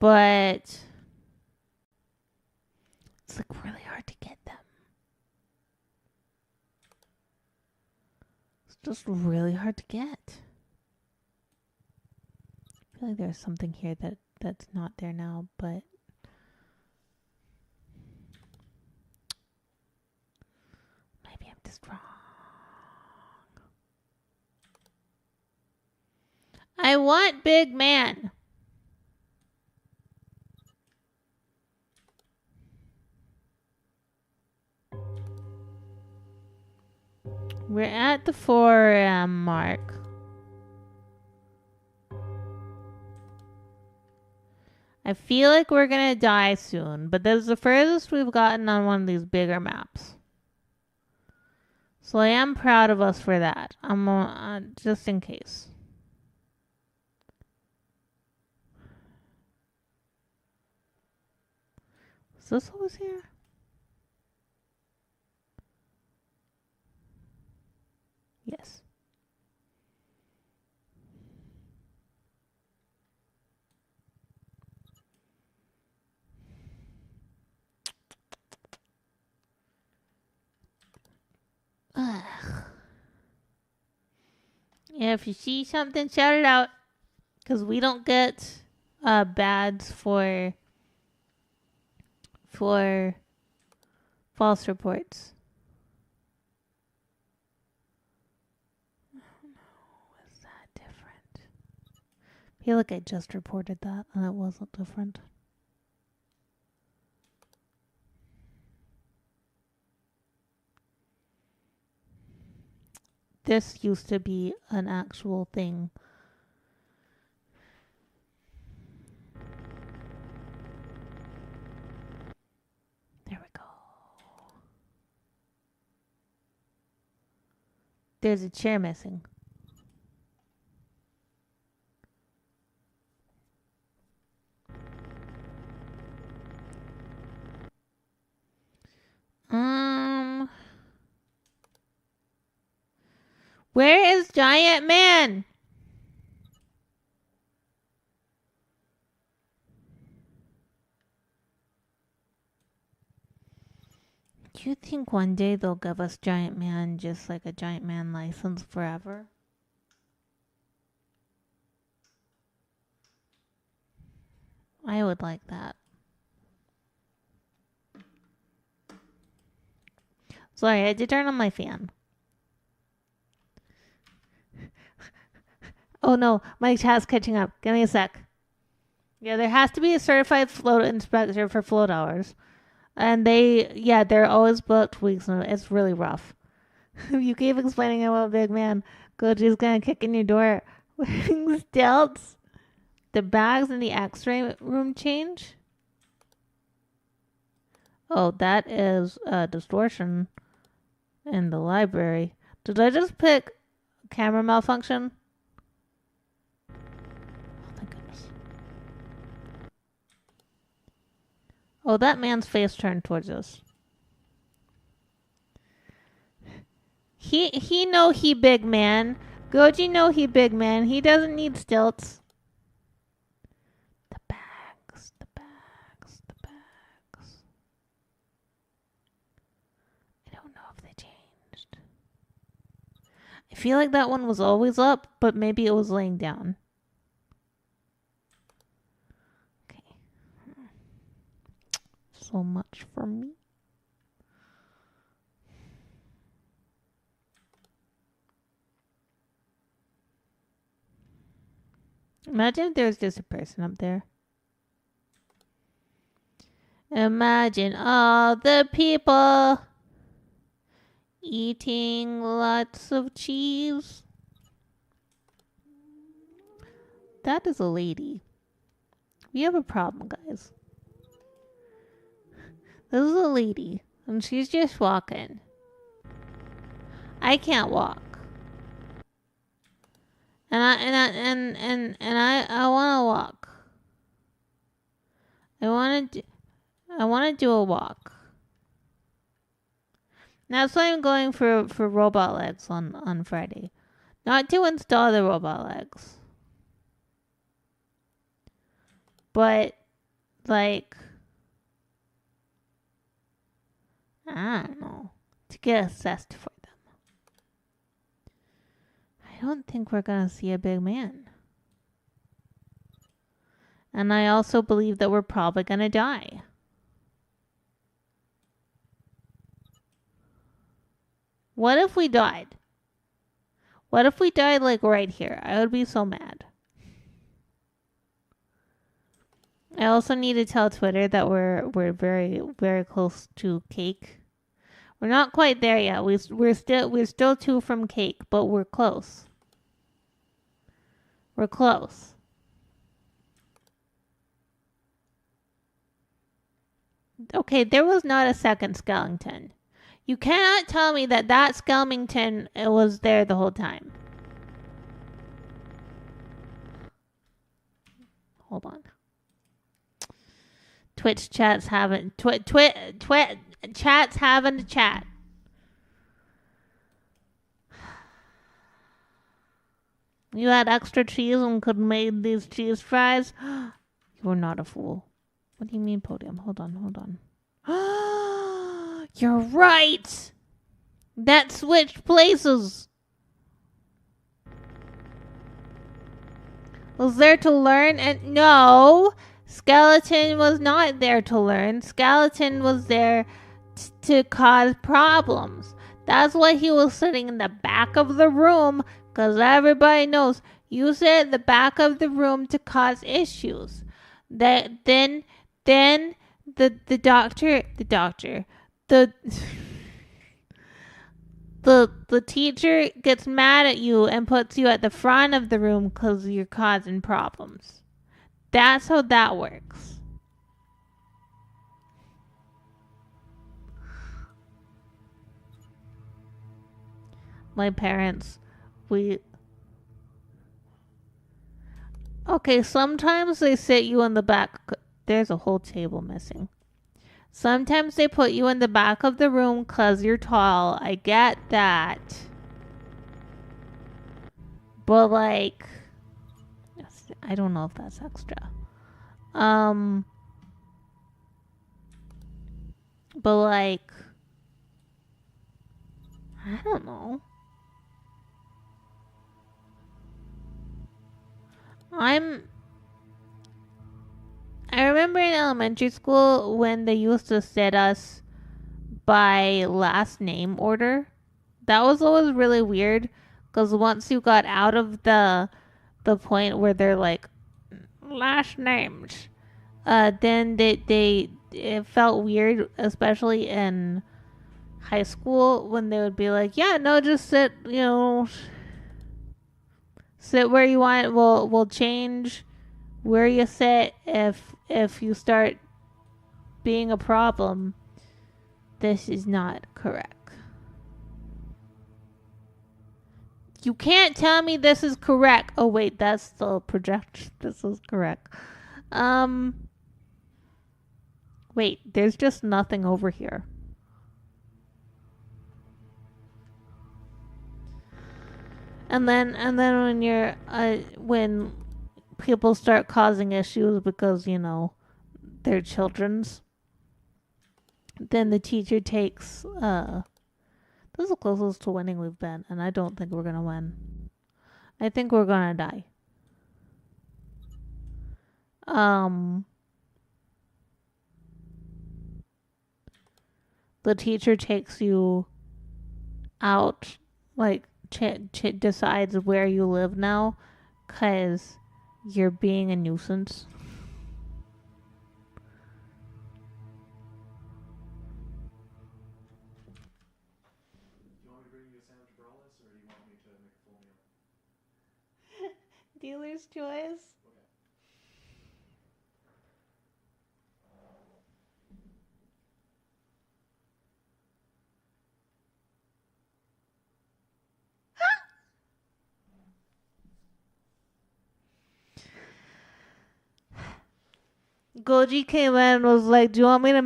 [SPEAKER 1] But it's really hard to get them. It's just really hard to get. I feel like there's something here that's not there now, but maybe I'm just wrong. I want big man. We're at the 4 a.m. mark. I feel like we're gonna die soon, but this is the furthest we've gotten on one of these bigger maps. So I am proud of us for that. I'm just in case. Is this what was here? Yes. Ugh. Yeah, if you see something, shout it out. Because we don't get bads for false reports. I feel like I just reported that and it wasn't different. This used to be an actual thing. There we go. There's a chair missing. Where is Giant Man? Do you think one day they'll give us Giant Man just like a Giant Man license forever? I would like that. Sorry, I had to turn on my fan. Oh no, my chat's catching up. Give me a sec. Yeah, there has to be a certified float inspector for float hours. And they're always booked weeks. It's really rough. You keep explaining about Big Man. Goji's gonna kick in your door. Wearing stilts. The bags in the x-ray room change. Oh, that is distortion in the library. Did I just pick camera malfunction? Oh, thank goodness. Oh, that man's face turned towards us. He know he big man. Goji know he big man. He doesn't need stilts. The bags. I don't know if they changed. I feel like that one was always up, but maybe it was laying down. Okay. So much for me. Imagine if there was just a person up there. Imagine all the people eating lots of cheese. That is a lady. We have a problem, guys. This is a lady, and she's just walking. I can't walk. And I want to walk. I want to do a walk. That's why I'm going for robot legs on Friday. Not to install the robot legs. But like I don't know. To get assessed for them. I don't think we're gonna see a big man. And I also believe that we're probably gonna die. What if we died? What if we died like right here? I would be so mad. I also need to tell Twitter that we're very, very close to cake. We're not quite there yet. We're still 2 from cake, but we're close. We're close. Okay, there was not a second skeleton. You cannot tell me that skeleton was there the whole time. Hold on. Twitch chats having chats having a chat. You had extra cheese and could have made these cheese fries. You were not a fool. What do you mean, podium? Hold on. You're right. That switched places. Was there to learn? And no, Skeleton was not there to learn. Skeleton was there to cause problems. That's why he was sitting in the back of the room, because everybody knows You said the back of the room to cause issues. That then the doctor the the teacher gets mad at you and puts you at the front of the room because you're causing problems. That's how that works. My parents, okay, sometimes they sit you in the back. There's a whole table missing. Sometimes they put you in the back of the room because you're tall. I get that. But, like, I don't know if that's extra. But, like, I don't know. I remember in elementary school when they used to set us by last name order. That was always really weird because once you got out of the point where they're like last names, then it felt weird, especially in high school when they would be like, yeah, no, just sit, sit where you want. We'll change where you sit if you start being a problem. This is not correct. You can't tell me this is correct. Oh wait, that's still projection. This is correct. Wait, there's just nothing over here. And then when people start causing issues because, they're children's, then the teacher takes, this is the closest to winning we've been, and I don't think we're going to win. I think we're going to die. The teacher takes you out, like, decides where you live now, because you're being a nuisance. Dealer's choice. Goji came in and was like, "Do you want me to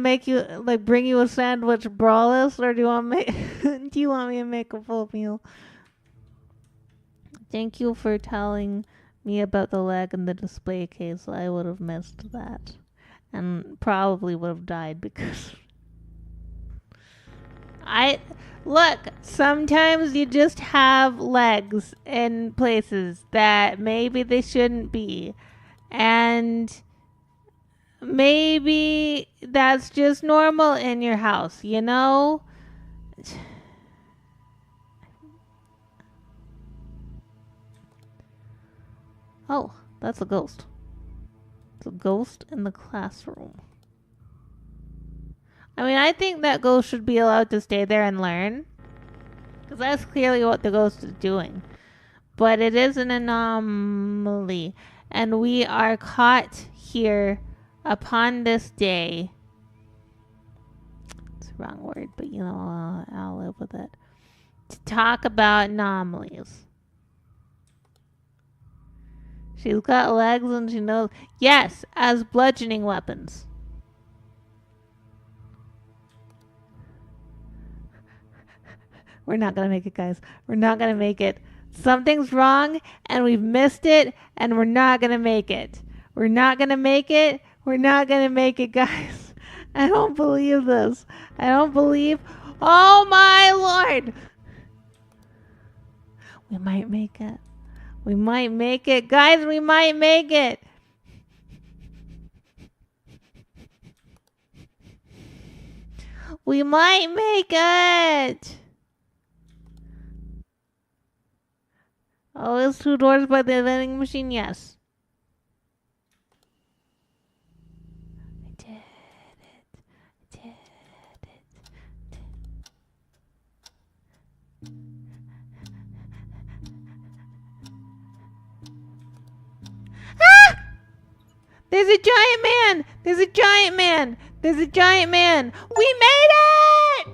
[SPEAKER 1] bring you a sandwich braless, or do you want me to make a full meal?" Thank you for telling me about the leg and the display case. I would have missed that, and probably would have died because look. Sometimes you just have legs in places that maybe they shouldn't be, and maybe that's just normal in your house, Oh, that's a ghost. It's a ghost in the classroom. I mean, I think that ghost should be allowed to stay there and learn, because that's clearly what the ghost is doing. But it is an anomaly, and we are caught here upon this day. It's the wrong word, but I'll live with it. To talk about anomalies. She's got legs and she knows. Yes, as bludgeoning weapons. We're not going to make it, guys. We're not going to make it. Something's wrong and we've missed it and we're not going to make it. We're not going to make it. We're not going to make it, guys. I don't believe this. I don't believe. Oh my Lord. We might make it. We might make it. Guys, we might make it. We might make it. Always 2 doors by the vending machine, yes. I did it. I did it. Ah! There's a giant man! There's a giant man! There's a giant man! We made it!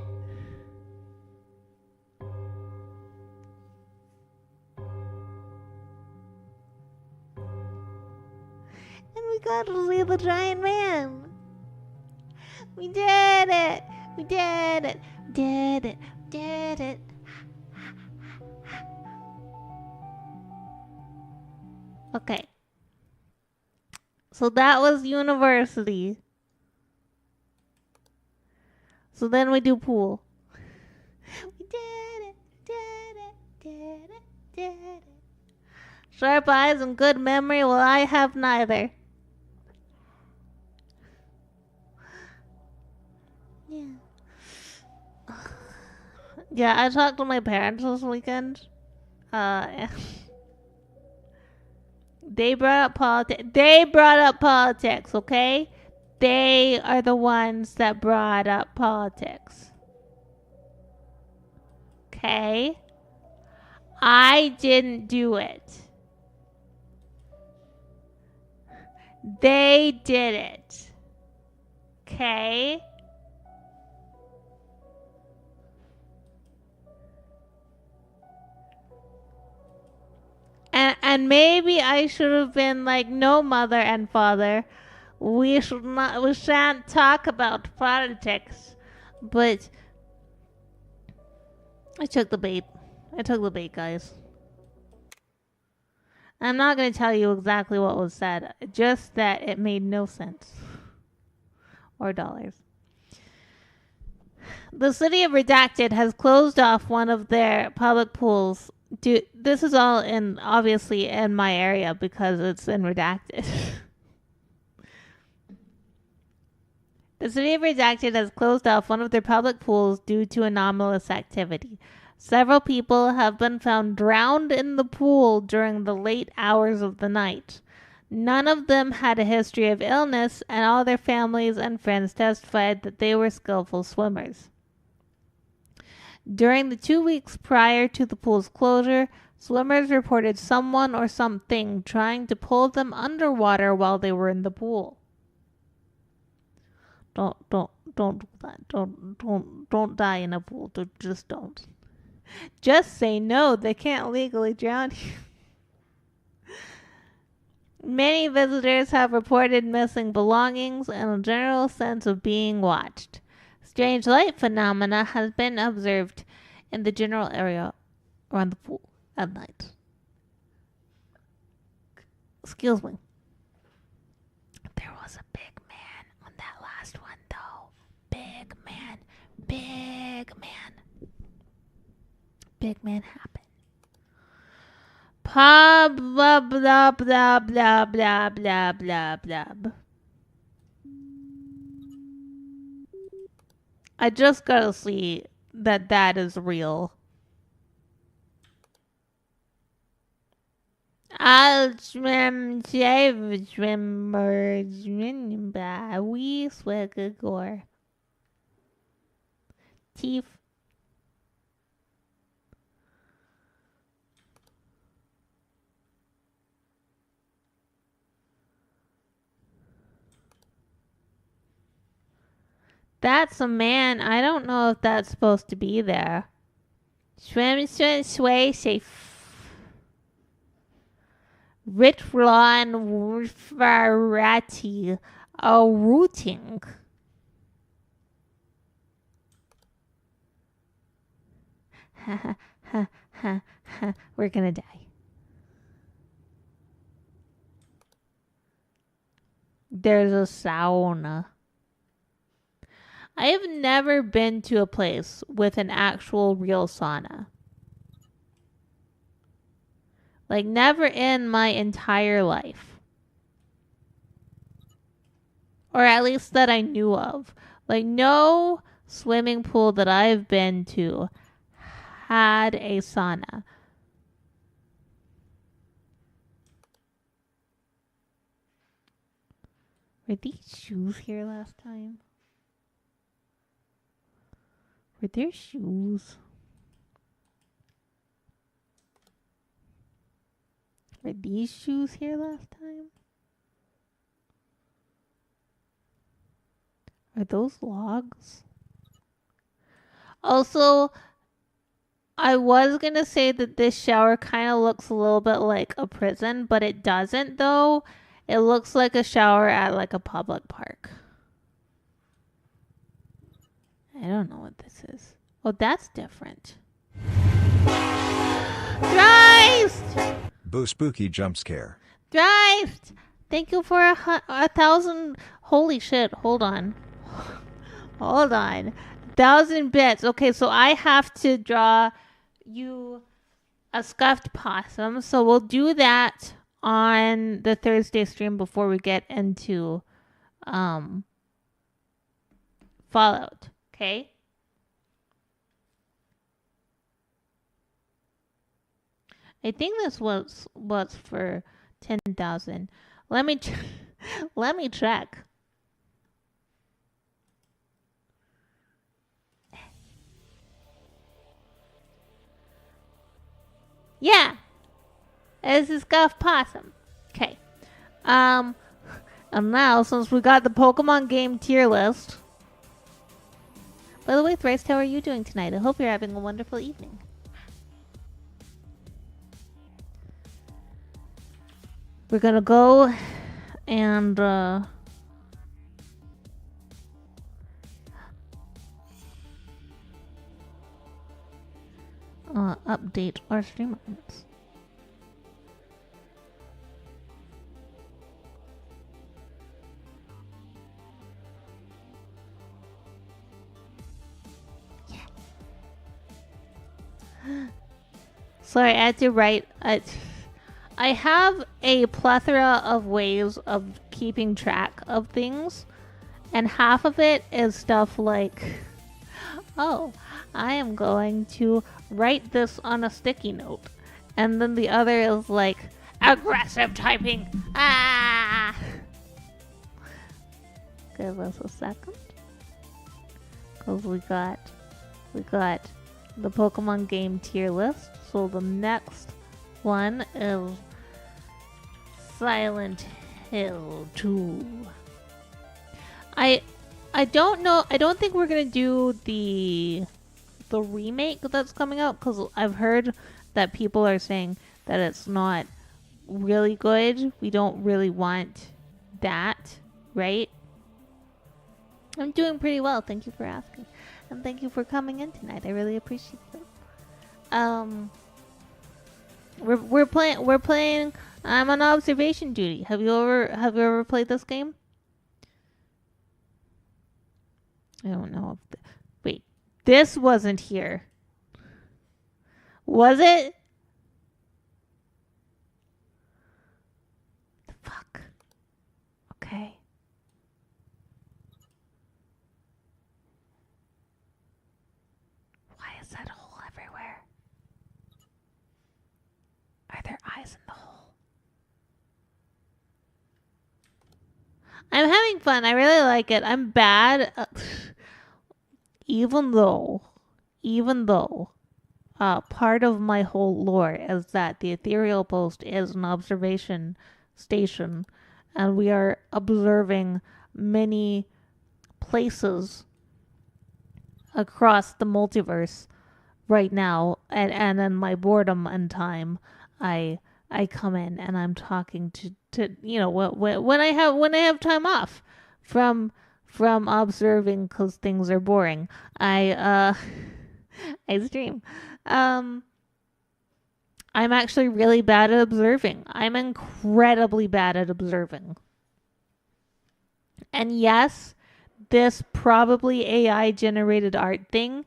[SPEAKER 1] And we got to see the giant man. We did it! We did it! We did it! We did it! Okay. So that was university. So then we do pool. We did it, did it, did it, did it. Sharp eyes and good memory, well, I have neither. Yeah. Yeah, I talked to my parents this weekend. They brought up politics. They brought up politics, okay? They are the ones that brought up politics. Okay? I didn't do it. They did it. Okay? And maybe I should have been like, no, mother and father, we shan't talk about politics. But I took the bait. I took the bait, guys. I'm not going to tell you exactly what was said, just that it made no sense. Or dollars. The city of Redacted has closed off one of their public pools. This is all obviously in my area because it's in Redacted. The city of Redacted has closed off one of their public pools due to anomalous activity. Several people have been found drowned in the pool during the late hours of the night. None of them had a history of illness, and all their families and friends testified that they were skillful swimmers. During the 2 weeks prior to the pool's closure, swimmers reported someone or something trying to pull them underwater while they were in the pool. Don't do that. Don't die in a pool. Just don't. Just say no. They can't legally drown you. Many visitors have reported missing belongings and a general sense of being watched. Strange light phenomena has been observed in the general area around the pool at night. Excuse me. There was a big man on that last one, though. Big man. Big man. Big man happened. Blah, blah, blah, blah, blah, blah, blah, blah, blah. I just gotta see that is real. I'll swim, save swimmers, we swig a gore. Teeth. That's a man. I don't know if that's supposed to be there. Swim, sway, safe. Ritron Varati. A rooting. Ha ha ha ha ha. We're gonna die. There's a sauna. I have never been to a place with an actual real sauna. Like, never in my entire life. Or at least that I knew of. Like, no swimming pool that I've been to had a sauna. Were these shoes here last time? Were there shoes? Were these shoes here last time? Are those logs? Also, I was going to say that this shower kind of looks a little bit like a prison, but it doesn't though. It looks like a shower at like a public park. I don't know what this is. Oh, that's different. Christ!
[SPEAKER 2] Boo spooky jump scare.
[SPEAKER 1] Christ! Thank you for 1,000. Holy shit. Hold on. Hold on. 1,000 bits. Okay, so I have to draw you a scuffed possum. So we'll do that on the Thursday stream before we get into Fallout. Okay? I think this was for 10,000. Let me let me check. Yeah. It's a scuffed possum. Okay. And now, since we got the Pokemon game tier list. By the way, Thrice, how are you doing tonight? I hope you're having a wonderful evening. We're gonna go and update our stream lines. Sorry, I had to write. I have a plethora of ways of keeping track of things, and half of it is stuff like, oh, I am going to write this on a sticky note, and then the other is like, aggressive typing. Ah! Give us a second, because we got the Pokemon game tier list. So the next one is Silent Hill 2. I don't know. I don't think we're gonna do the remake that's coming out, because I've heard that people are saying that it's not really good. We don't really want that, right? I'm doing pretty well. Thank you for asking, and thank you for coming in tonight. I really appreciate it. We're playing. I'm on observation duty. Have you ever played this game? I don't know. Wait, this wasn't here. Was it? The fuck. Okay. Why is that hole everywhere? Are there eyes in the hole? I'm having fun. I really like it. I'm bad. Even though, part of my whole lore is that the ethereal post is an observation station, and we are observing many places across the multiverse right now, and in my boredom and time, I come in and I'm talking to when I have time off from observing, because things are boring. I stream. I'm actually really bad at observing. I'm incredibly bad at observing. And yes, this probably AI generated art thing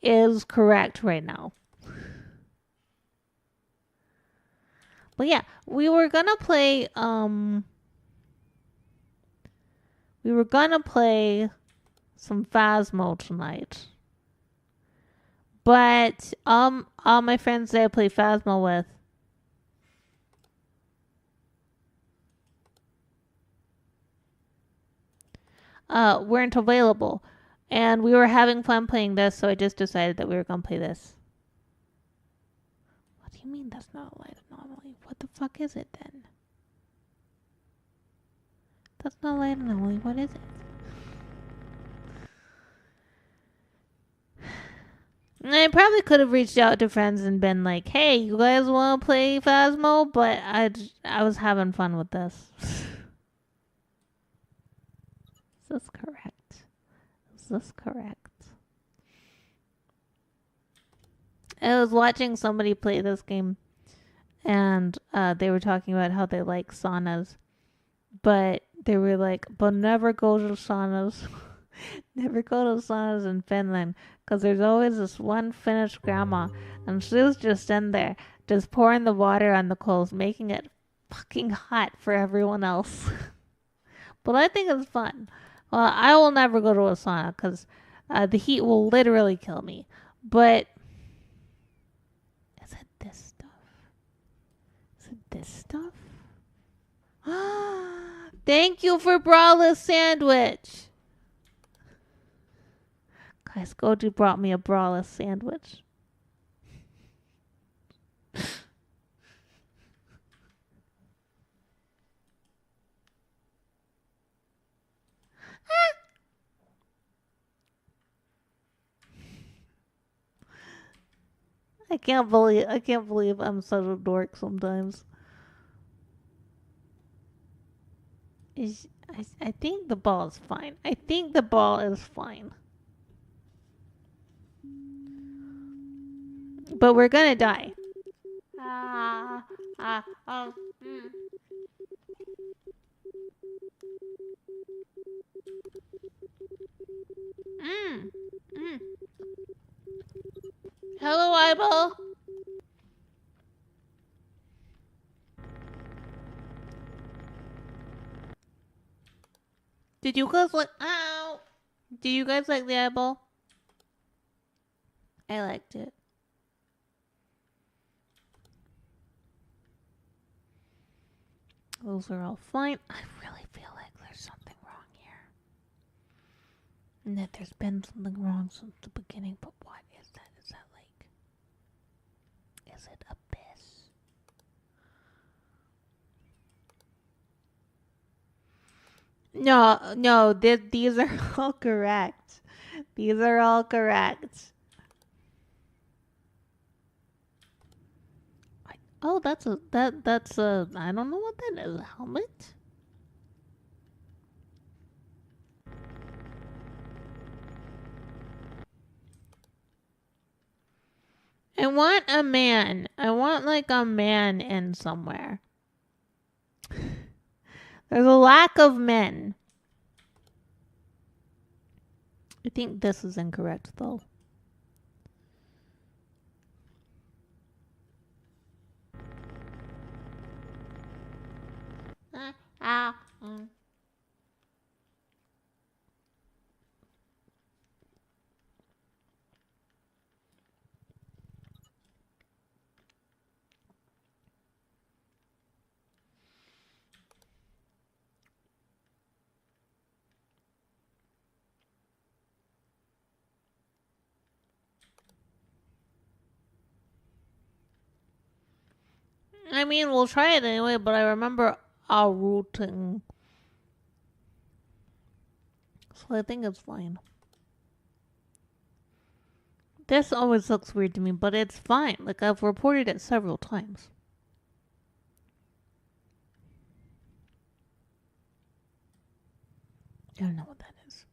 [SPEAKER 1] is correct right now. But yeah, we were gonna play some Phasmo tonight. But all my friends that I play Phasmo with, weren't available. And we were having fun playing this, so I just decided that we were going to play this. What do you mean that's not a light anomaly? What the fuck is it then? That's not a light anomaly. What is it? I probably could have reached out to friends and been like, hey, you guys want to play Phasmo? But I was having fun with this. Is this correct? Is this correct? I was watching somebody play this game, and they were talking about how they like saunas, but they were like, but never go to saunas. Never go to saunas in Finland, because there's always this one Finnish grandma, and she was just in there, just pouring the water on the coals, making it fucking hot for everyone else. But I think it's fun. Well, I will never go to a sauna, because the heat will literally kill me. But is it this stuff? Is it this stuff? Thank you for Braless sandwich. Guys, Goji brought me a Braless sandwich. I can't believe I'm such a dork sometimes. I think the ball is fine. I think the ball is fine. But we're gonna die. Hello, eyeball. Did you guys like? Ow! Did you guys like the eyeball? I liked it. Those are all fine. I really feel like there's something wrong here. And that there's been something wrong since the beginning, but what is that? Is that like... Is it abyss? No, these are all correct. These are all correct. Oh, that's a I don't know what that is. A helmet? I want a man. I want like a man in somewhere. There's a lack of men. I think this is incorrect though. I mean, we'll try it anyway, but I remember our routing. So I think it's fine. This always looks weird to me, but it's fine. Like, I've reported it several times. I don't know what that is.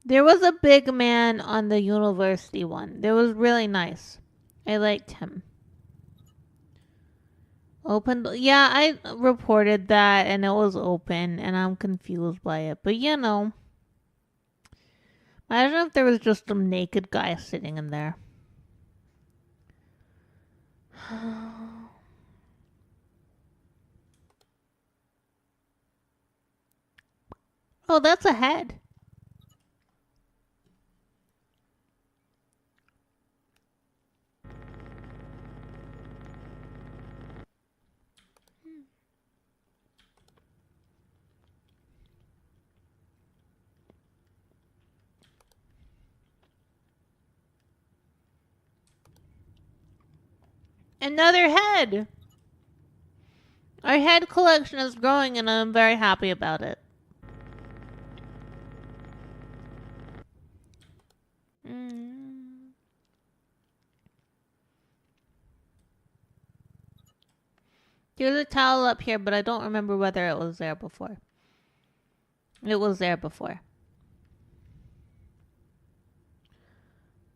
[SPEAKER 1] There was a big man on the university one. That was really nice. I liked him. Open. Yeah, I reported that and it was open and I'm confused by it. But you know. Imagine if there was just some naked guy sitting in there. Oh, that's a head. Another head! Our head collection is growing and I'm very happy about it. There's a towel up here, but I don't remember whether it was there before. It was there before.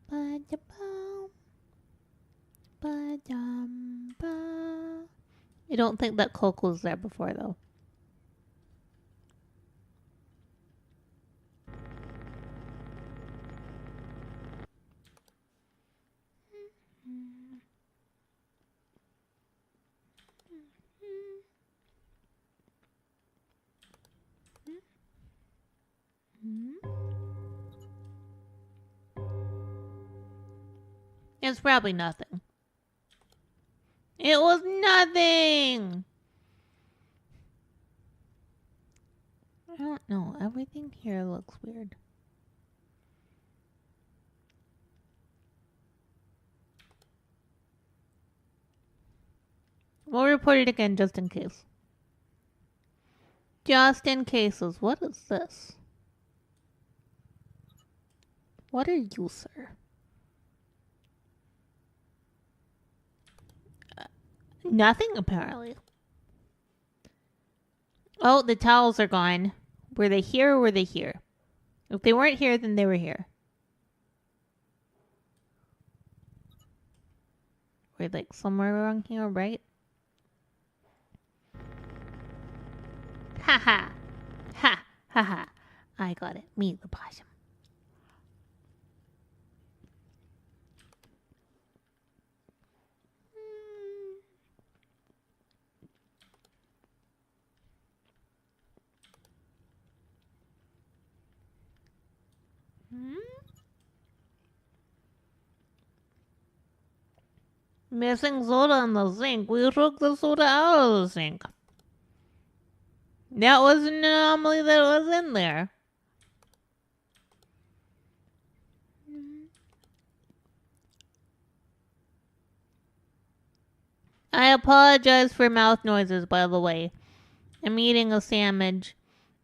[SPEAKER 1] I don't think that Coke was there before, though. It's probably nothing. It was nothing! I don't know. Everything here looks weird. We'll report it again just in case. Just in cases. What is this? What are you, sir? Nothing, apparently. Oh, the towels are gone. Were they here or were they here? If they weren't here, then they were here. We're like somewhere around here, right? Ha ha. Ha ha ha. I got it. Me, the possum. Missing soda in the sink. We took the soda out of the sink. That was an anomaly that was in there. I apologize for mouth noises, by the way. I'm eating a sandwich.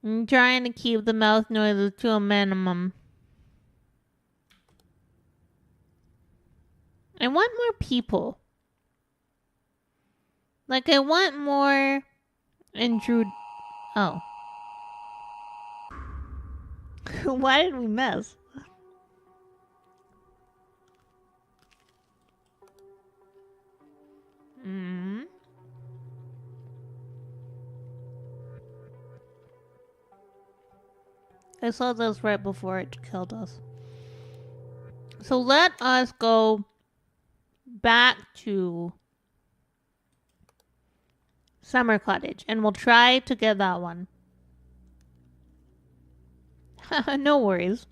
[SPEAKER 1] I'm trying to keep the mouth noises to a minimum. I want more people. Like, I want more intrude. Oh. Why did we miss? I saw this right before it killed us. So let us go back to Summer Cottage and we'll try to get that one. No worries.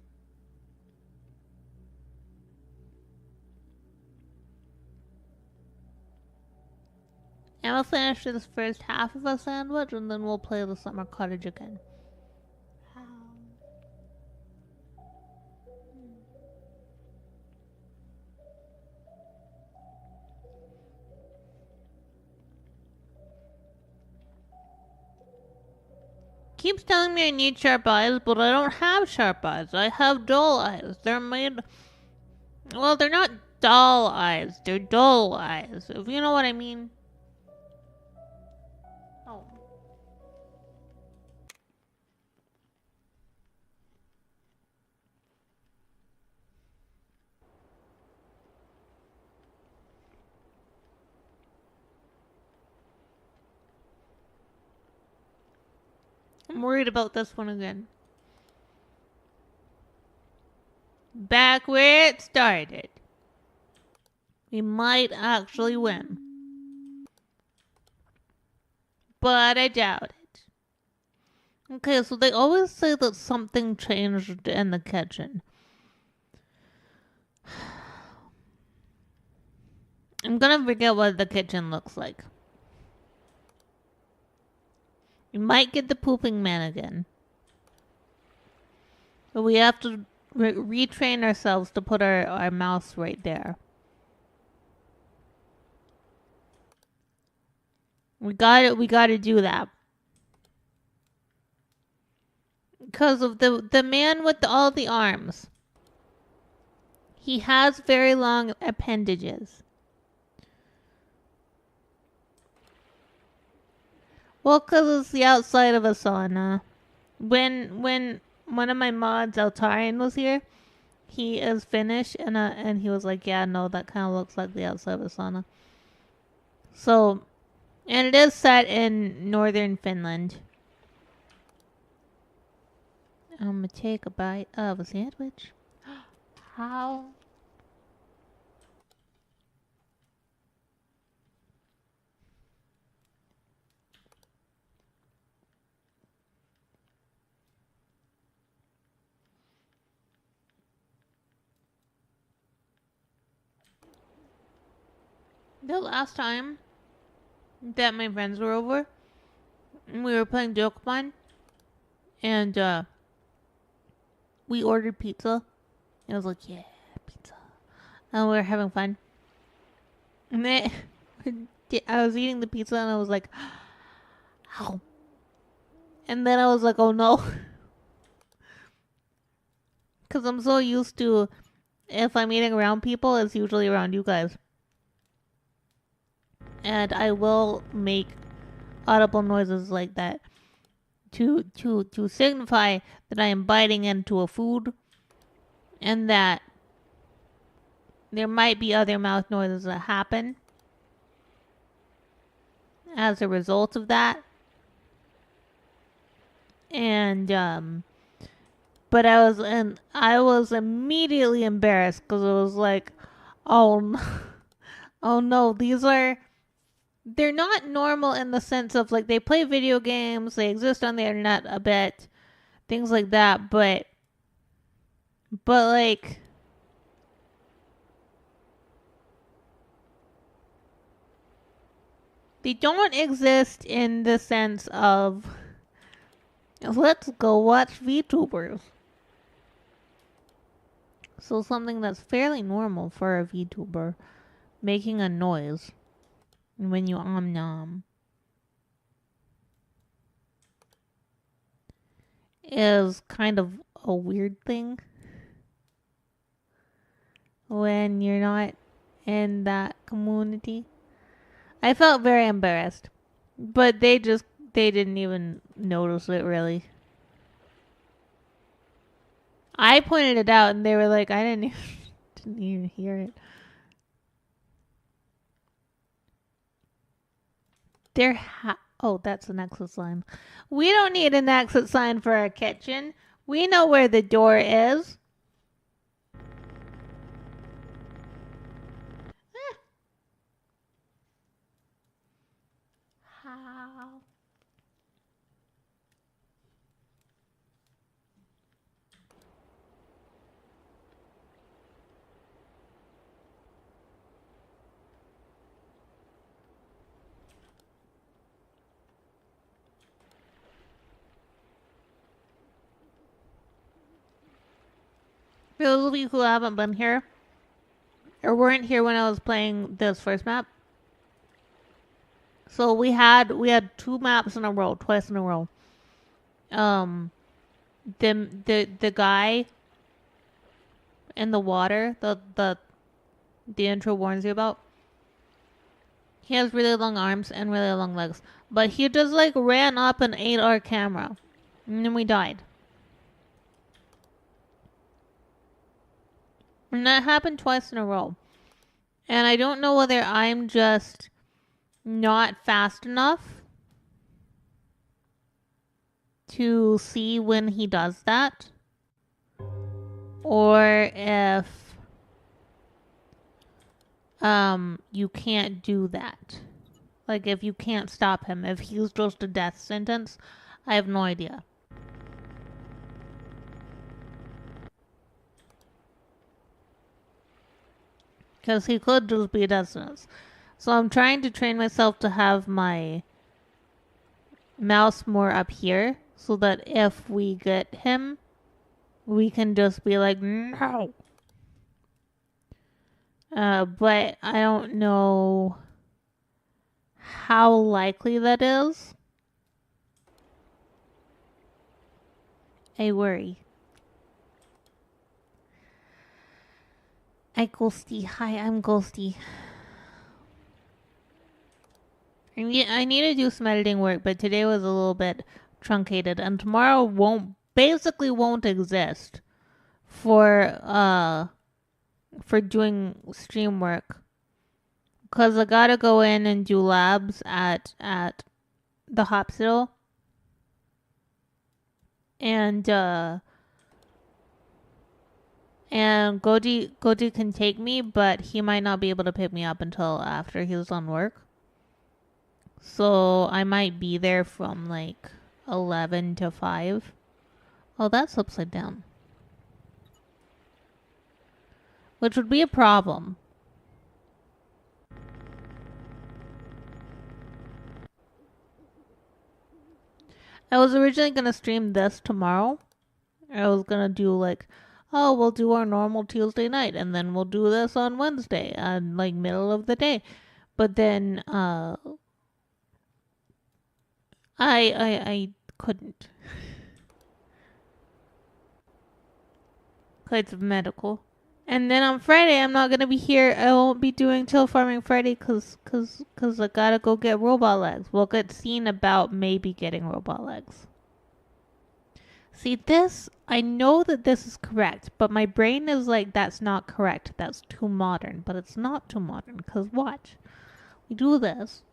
[SPEAKER 1] And we'll finish this first half of a sandwich and then we'll play the Summer Cottage again. Keeps telling me I need sharp eyes, but I don't have sharp eyes. I have dull eyes. They're made... Well, they're not dull eyes. They're dull eyes. If you know what I mean. Oh. I'm worried about this one again. Back where it started. We might actually win. But I doubt it. Okay, so they always say that something changed in the kitchen. I'm gonna forget what the kitchen looks like. You might get the pooping man again. But we have to retrain ourselves to put our mouse right there. We gotta do that. Because of the man with all the arms. He has very long appendages. Well, because it's the outside of a sauna. When one of my mods, Altarian, was here, he is Finnish, and he was like, yeah, no, that kind of looks like the outside of a sauna. So, and it is set in northern Finland. I'm gonna take a bite of a sandwich. How? The last time that my friends were over, we were playing Dokkan, and we ordered pizza. And I was like, yeah, pizza. And we were having fun. And then I was eating the pizza and I was like, ow. And then I was like, oh no. Because I'm so used to, if I'm eating around people, it's usually around you guys. And I will make audible noises like that to signify that I am biting into a food and that there might be other mouth noises that happen as a result of that. And but I was immediately embarrassed because it was like, oh no, oh no, they're not normal in the sense of like they play video games, they exist on the internet a bit, things like that, but like they don't exist in the sense of let's go watch VTubers. So something that's fairly normal for a VTuber, making a noise when you nom, is kind of a weird thing when you're not in that community. I felt very embarrassed, but they didn't even notice it really. I pointed it out and they were like, I didn't even hear it. Oh, that's an exit sign. We don't need an exit sign for our kitchen. We know where the door is. How? For those of you who haven't been here, or weren't here when I was playing this first map, so we had 2 maps in a row, twice in a row. The guy in the water, the intro warns you about, he has really long arms and really long legs, but he just like ran up and ate our camera, and then we died. And that happened twice in a row. And I don't know whether I'm just not fast enough to see when he does that, or if you can't do that. Like if you can't stop him, if he's just a death sentence, I have no idea. Because he could just be a death sentence. So I'm trying to train myself to have my mouse more up here, so that if we get him, we can just be like, no. But I don't know how likely that is, I worry. Ghostie. Hi, I'm Ghostie. I need to do some editing work, but today was a little bit truncated, and tomorrow won't exist for doing stream work, cause I gotta go in and do labs at the hospital, and Goji can take me, but he might not be able to pick me up until after he's done work. So I might be there from like 11 to 5. Oh, that's upside down. Which would be a problem. I was originally going to stream this tomorrow. I was going to do like, oh, we'll do our normal Tuesday night, and then we'll do this on Wednesday, like middle of the day. But then, I couldn't. Because of medical. And then on Friday, I'm not gonna be here. I won't be doing Chill Farming Friday cause I gotta go get robot legs. We'll get seen about maybe getting robot legs. See, this, I know that this is correct, but my brain is like, that's not correct. That's too modern. But it's not too modern, because watch. We do this.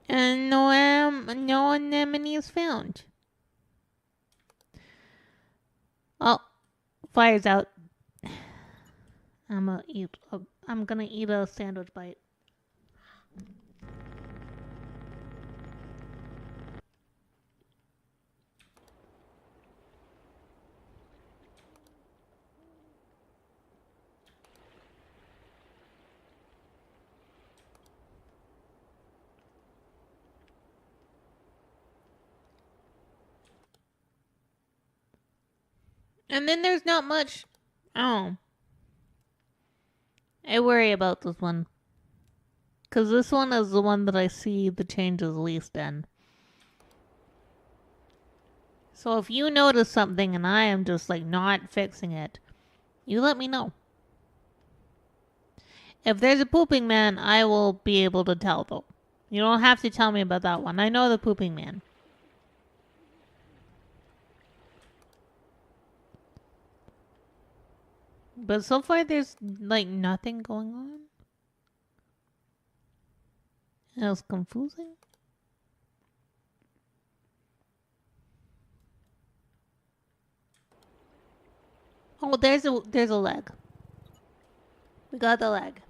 [SPEAKER 1] And no anemone is found. Oh, fire's out. I'm gonna eat a sandwich bite. And then there's not much. Oh. I worry about this one. Because this one is the one that I see the changes least in. So if you notice something and I am just like not fixing it, you let me know. If there's a pooping man, I will be able to tell though. You don't have to tell me about that one. I know the pooping man. But so far there's like nothing going on. It was confusing. Oh, there's a leg. We got the leg.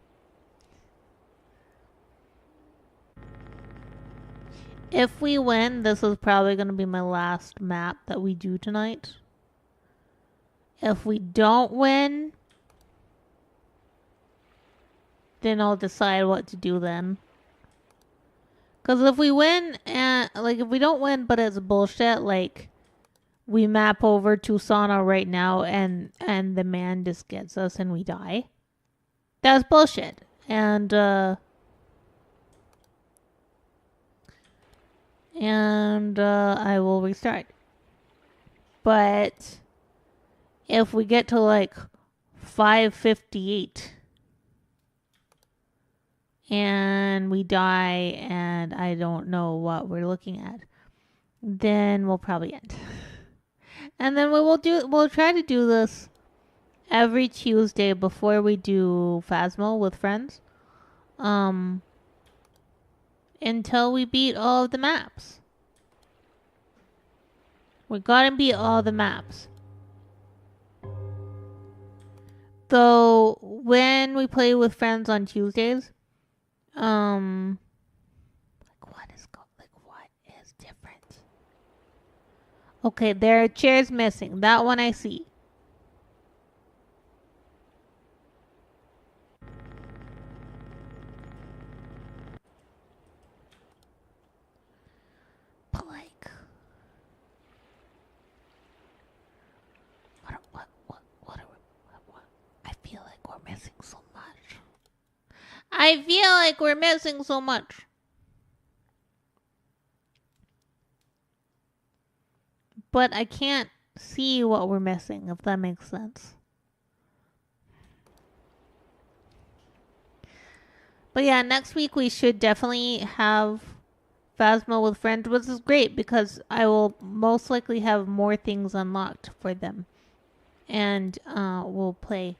[SPEAKER 1] If we win, this is probably going to be my last map that we do tonight. If we don't win, then I'll decide what to do then. Because if we win, and like if we don't win, but it's bullshit, like we map over to Sauna right now, and the man just gets us and we die. That's bullshit. And I will restart. But if we get to like 558 and we die and I don't know what we're looking at, then we'll probably end. And then we'll try to do this every Tuesday before we do Phasmo with friends. Until we beat all of the maps. We gotta beat all the maps. Though when we play with friends on Tuesdays, what is different? Okay, there are chairs missing. That one I see. But like, what? I feel like we're missing so much. I feel like we're missing so much. But I can't see what we're missing, if that makes sense. But yeah, next week we should definitely have Phasma with friends, which is great because I will most likely have more things unlocked for them. And we'll play.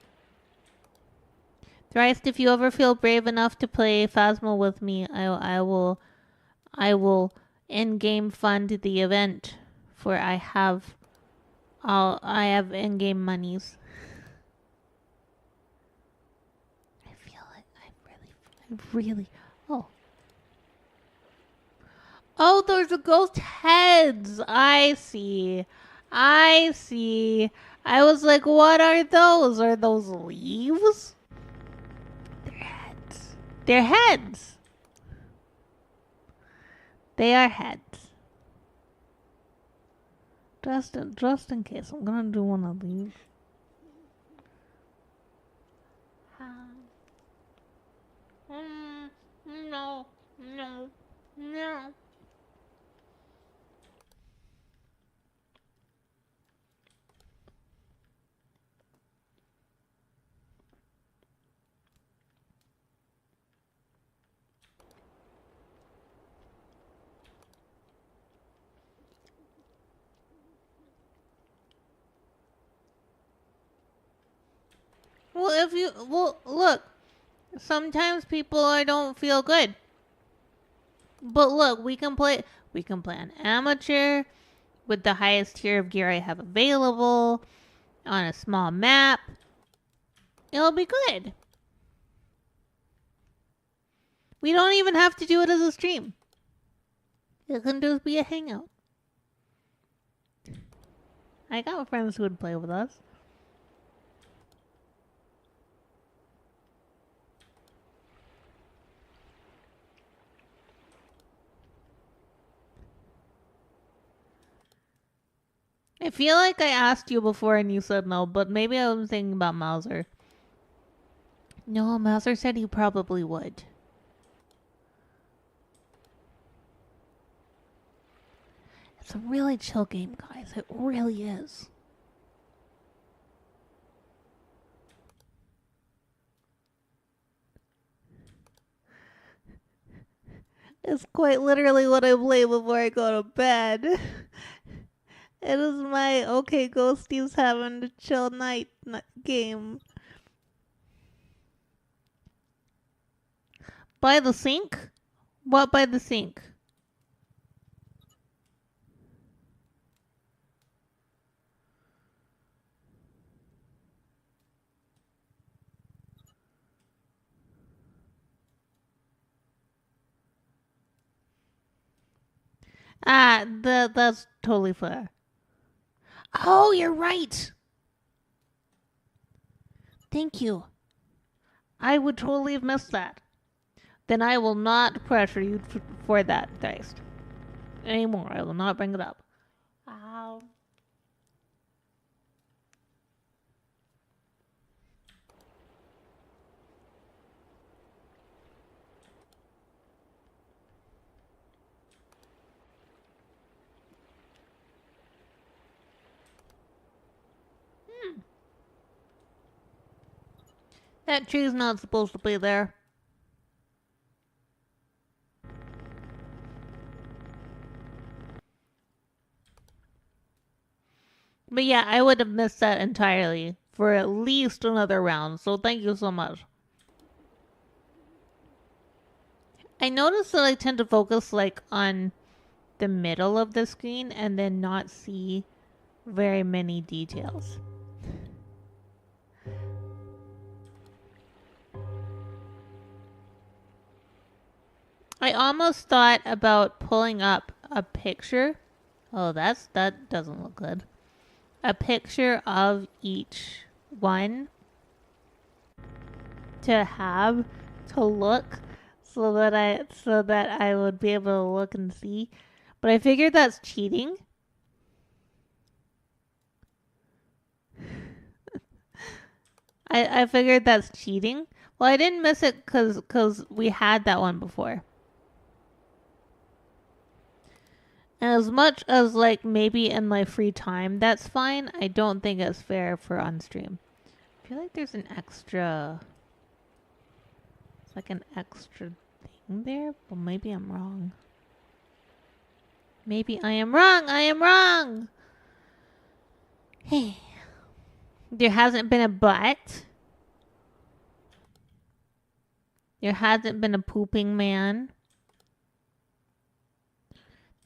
[SPEAKER 1] Thrice, if you ever feel brave enough to play Phasma with me, I will in-game fund the event, for I have in-game monies. I feel like I really. Oh, those are ghost heads. I see. I was like, what are those? Are those leaves? They're heads. They're heads. They are heads. Just in case, I'm gonna do one of these. No. Well, look, sometimes people don't feel good. But look, we can play on amateur with the highest tier of gear I have available on a small map. It'll be good. We don't even have to do it as a stream. It can just be a hangout. I got friends who would play with us. I feel like I asked you before and you said no, but maybe I was thinking about Mauser. No, Mauser said he probably would. It's a really chill game, guys. It really is. It's quite literally what I play before I go to bed. It is my okay, Ghostie's having a chill night game. By the sink? What by the sink? That's totally fair. Oh, you're right. Thank you. I would totally have missed that. Then I will not pressure you for that, Dice. Anymore. I will not bring it up. Ow. That tree's not supposed to be there. But yeah, I would have missed that entirely for at least another round, so thank you so much. I noticed that I tend to focus like on the middle of the screen and then not see very many details. I almost thought about pulling up a picture. Oh, that doesn't look good. A picture of each one to have to look so that I would be able to look and see. But I figured that's cheating. I figured that's cheating. Well, I didn't miss it because we had that one before. And as much as, like, maybe in my free time, that's fine. I don't think it's fair for on stream. I feel like there's an extra... It's like an extra thing there, but maybe I'm wrong. Maybe I am wrong. I am wrong. Hey. There hasn't been a butt. There hasn't been a pooping man.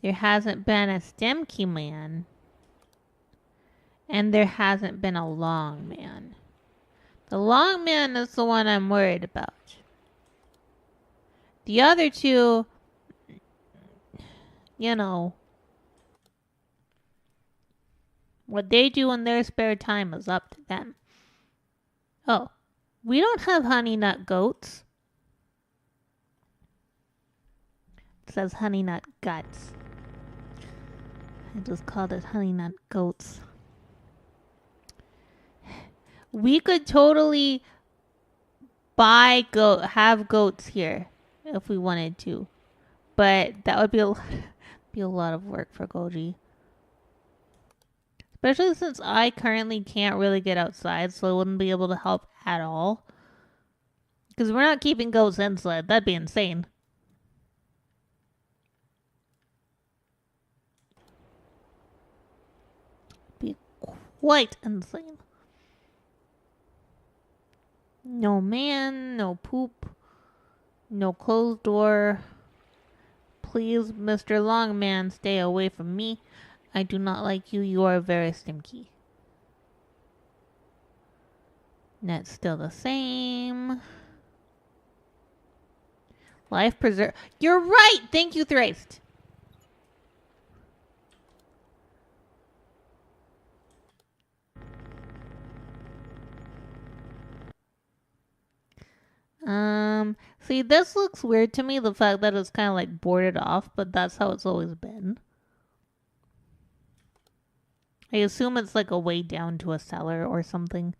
[SPEAKER 1] There hasn't been a stemkey man. And there hasn't been a long man. The long man is the one I'm worried about. The other two, you know, what they do in their spare time is up to them. Oh, we don't have honey nut goats. It says honey nut guts. I just called it honey nut goats. We could totally have goats here if we wanted to, but that would be a lot of work for Goji. Especially since I currently can't really get outside, so I wouldn't be able to help at all. Because we're not keeping goats inside. That'd be insane. Be quite insane. No man, no poop, no closed door. Please, Mr. Longman, stay away from me. I do not like you. You are very stinky. Net's still the same. Life preserve. You're right! Thank you, Thraist. See, this looks weird to me, the fact that it's kind of like boarded off, but that's how it's always been. I assume it's like a way down to a cellar or something.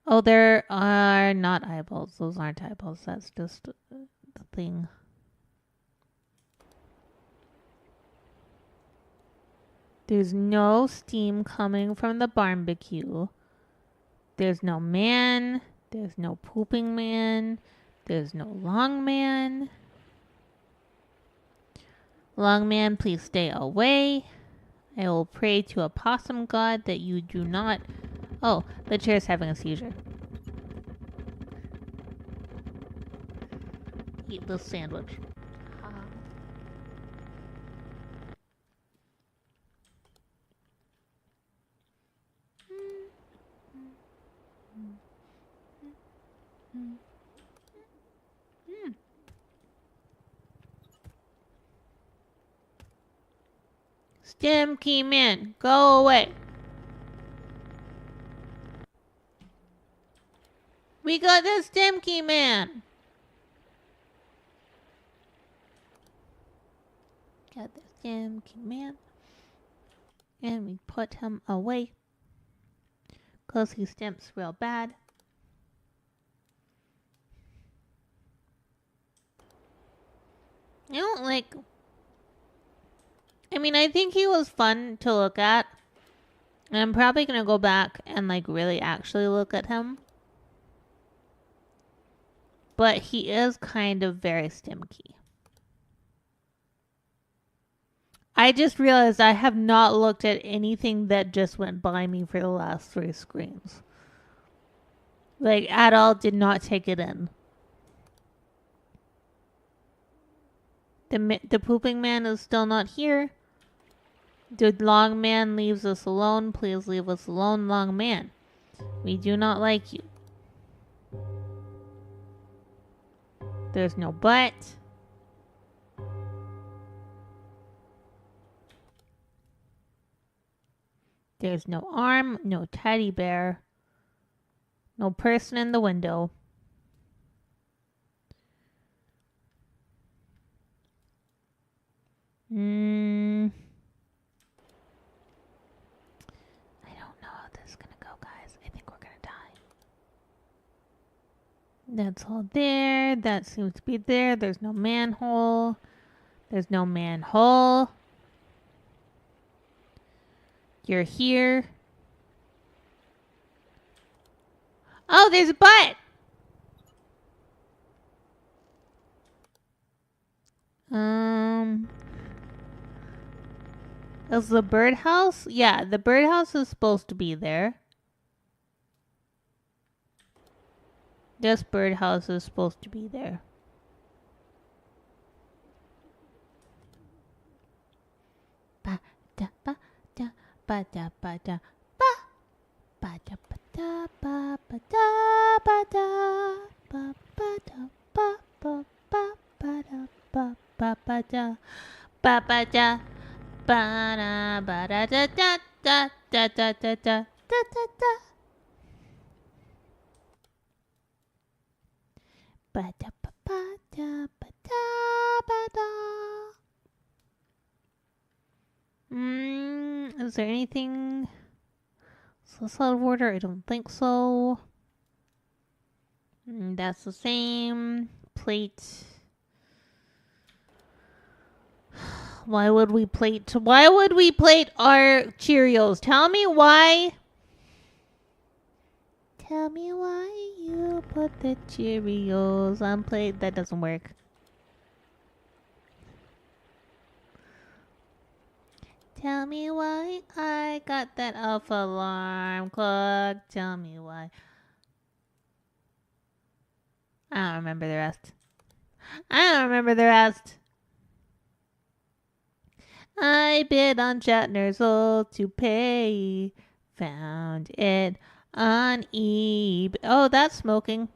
[SPEAKER 1] Oh, there are not eyeballs. Those aren't eyeballs. That's just the thing. There's no steam coming from the barbecue. There's no man. There's no pooping man. There's no long man. Long man, please stay away. I will pray to a possum god that you do not... Oh, the chair's having a seizure. Eat this sandwich. Stem key man, go away. We got the stem key man. Got the stem key man. And we put him away. Cause he stamps real bad. I don't like... I mean, I think he was fun to look at. And I'm probably going to go back and, like, really actually look at him. But he is kind of very stimky. I just realized I have not looked at anything that just went by me for the last 3 screens. Like, at all, did not take it in. The pooping man is still not here. The long man leaves us alone. Please leave us alone, long man. We do not like you. There's no butt. There's no arm, no teddy bear. No person in the window. I don't know how this is gonna go, guys. I think we're gonna die. That's all there. That seems to be there. There's no manhole. There's no manhole. You're here. Oh, there's a butt. Is the birdhouse? Yeah, the birdhouse is supposed to be there. This birdhouse is supposed to be there. Ba da ba da ba da ba da ba ba da ba da ba ba da ba da ba ba da ba ba ba ba da ba ba ba da ba ba da ba da ba da da da da da da da da da da. Ba da ba ba da ba da ba da. Is there anything else out of order? I don't think so. That's the same plate. Why would we plate our Cheerios? Tell me why. Tell me why you put the Cheerios on plate. That doesn't work. Tell me why I got that off alarm clock. Tell me why. I don't remember the rest. I bid on Shatner's old toupee. Found it on eBay. Oh, that's smoking.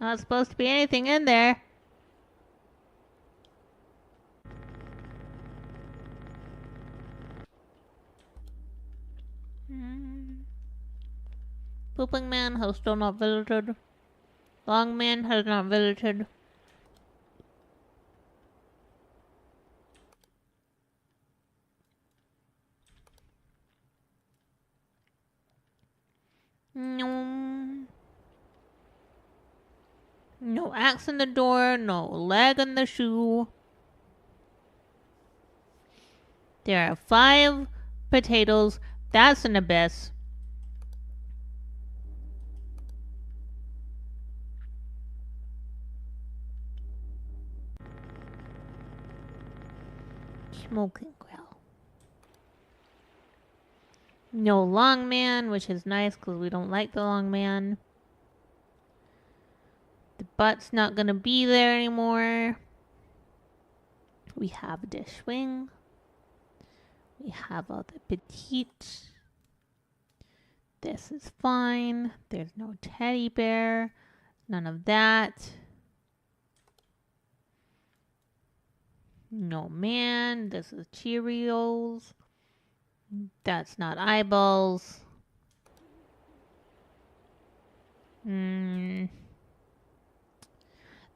[SPEAKER 1] Not supposed to be anything in there. Pooping man has still not visited. Long man has not visited. No. No axe in the door, no leg in the shoe. There are 5 potatoes. That's an abyss. Smoking grill. No long man, which is nice because we don't like the long man. The butt's not gonna be there anymore. We have the swing. We have all the petite. This is fine. There's no teddy bear. None of that. No man. This is Cheerios. That's not eyeballs. The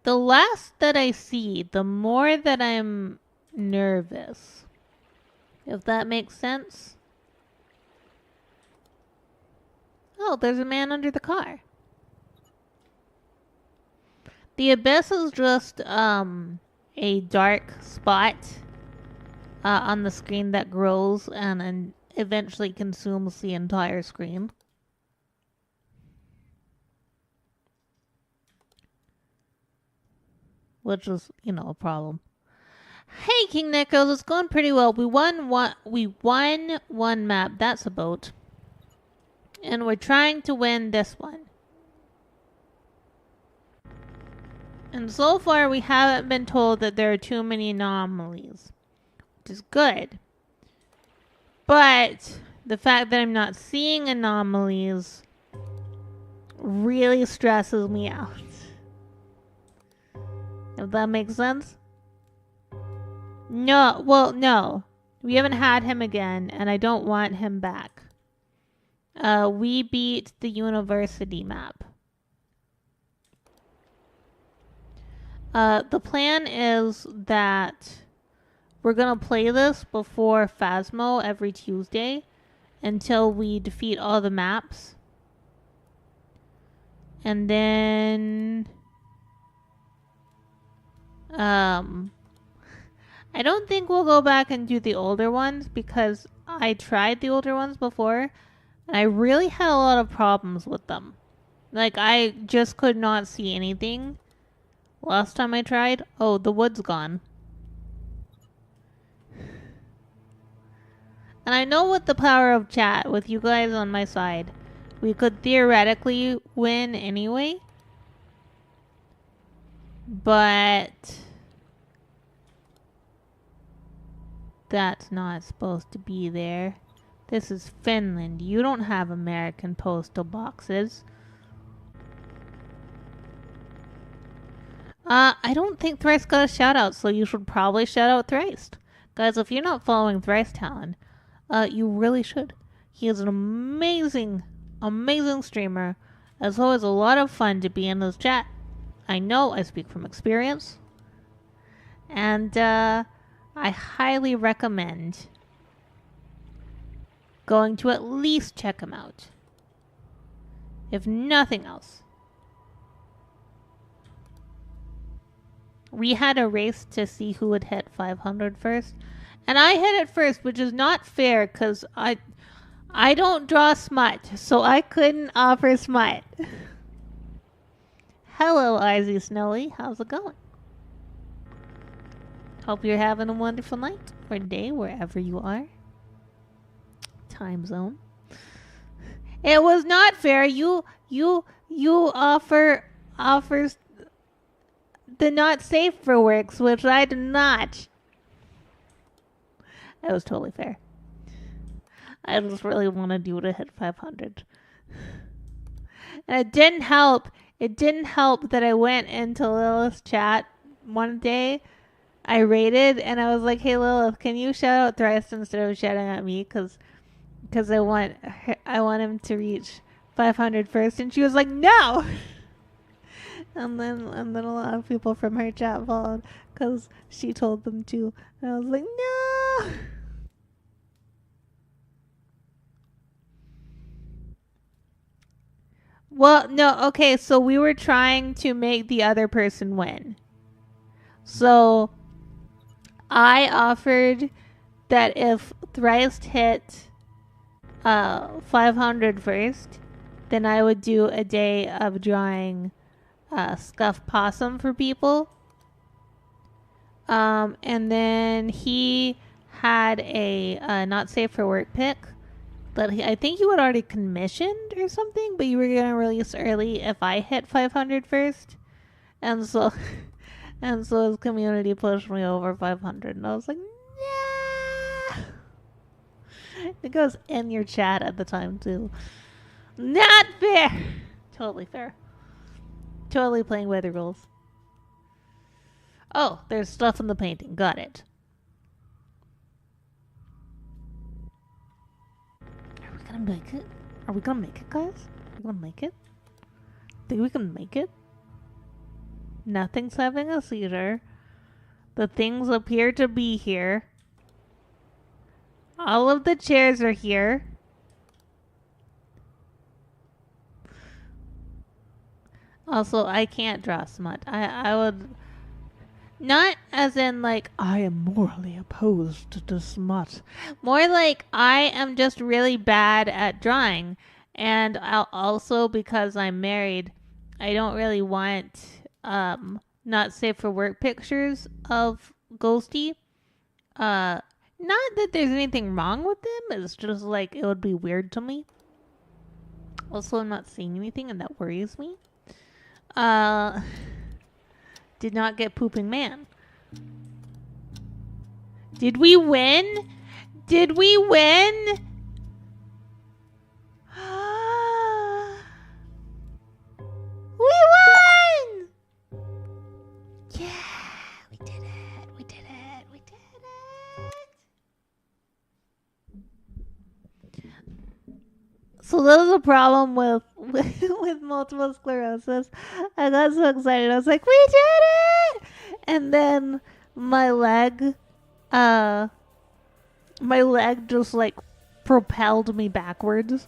[SPEAKER 1] less that I see, the more that I'm nervous. If that makes sense. Oh, there's a man under the car. The abyss is just a dark spot on the screen that grows and eventually consumes the entire screen. Which is, a problem. Hey, King Nickos, it's going pretty well. We won one map. That's a boat. And we're trying to win this one. And so far, we haven't been told that there are too many anomalies. Which is good. But the fact that I'm not seeing anomalies really stresses me out. If that makes sense? No. We haven't had him again, and I don't want him back. We beat the university map. The plan is that we're gonna play this before Phasmo every Tuesday until we defeat all the maps. And then I don't think we'll go back and do the older ones because I tried the older ones before and I really had a lot of problems with them. Like, I just could not see anything last time I tried. Oh, the wood's gone. And I know with the power of chat, with you guys on my side, we could theoretically win anyway. But that's not supposed to be there. This is Finland. You don't have American postal boxes. I don't think Thrice got a shout out, so you should probably shout out Thrice. Guys, if you're not following Thrice Talon, you really should. He is an amazing, amazing streamer. It's always a lot of fun to be in this chat. I know, I speak from experience. And, I highly recommend going to at least check him out. If nothing else. We had a race to see who would hit 500 first. And I hit it first, which is not fair because I don't draw smut. So I couldn't offer smut. Hello, Izzy Snowy. How's it going? Hope you're having a wonderful night or day wherever you are. Time zone. It was not fair. You offers the not safe for works, which I did not. That was totally fair. I just really wanted you to hit 500. And it didn't help. It didn't help that I went into Lilith's chat one day. I rated and I was like, "Hey Lilith, can you shout out Thrice instead of shouting at me? Because I want him to reach 500 first." And she was like, "No." And then a lot of people from her chat followed because she told them to. And I was like, "No." Well, no, okay, so we were trying to make the other person win. So I offered that if Thrice hit 500 first, then I would do a day of drawing scuffed possum for people. And then he had a not safe for work pick that I think you had already commissioned or something, but you were going to release early if I hit 500 first. And so his community pushed me over 500, and I was like, nah. It goes in your chat at the time, too. Not fair. Totally fair. Totally playing by the rules. Oh, there's stuff in the painting. Got it. Are we gonna make it? Are we gonna make it, guys? Are we gonna make it? Think we can make it? Nothing's having a seizure. The things appear to be here. All of the chairs are here. Also, I can't draw smut. I would... Not as in, like, I am morally opposed to smut. More like, I am just really bad at drawing. And also, because I'm married, I don't really want... not safe for work pictures of Ghostie. Not that there's anything wrong with them, it's just like it would be weird to me. Also, I'm not seeing anything and that worries me. Did not get pooping man. Did we win? Did we win? We won! Yeah, we did it. We did it. We did it. So that was a problem with multiple sclerosis. I got so excited. I was like, we did it! And then my leg just like propelled me backwards.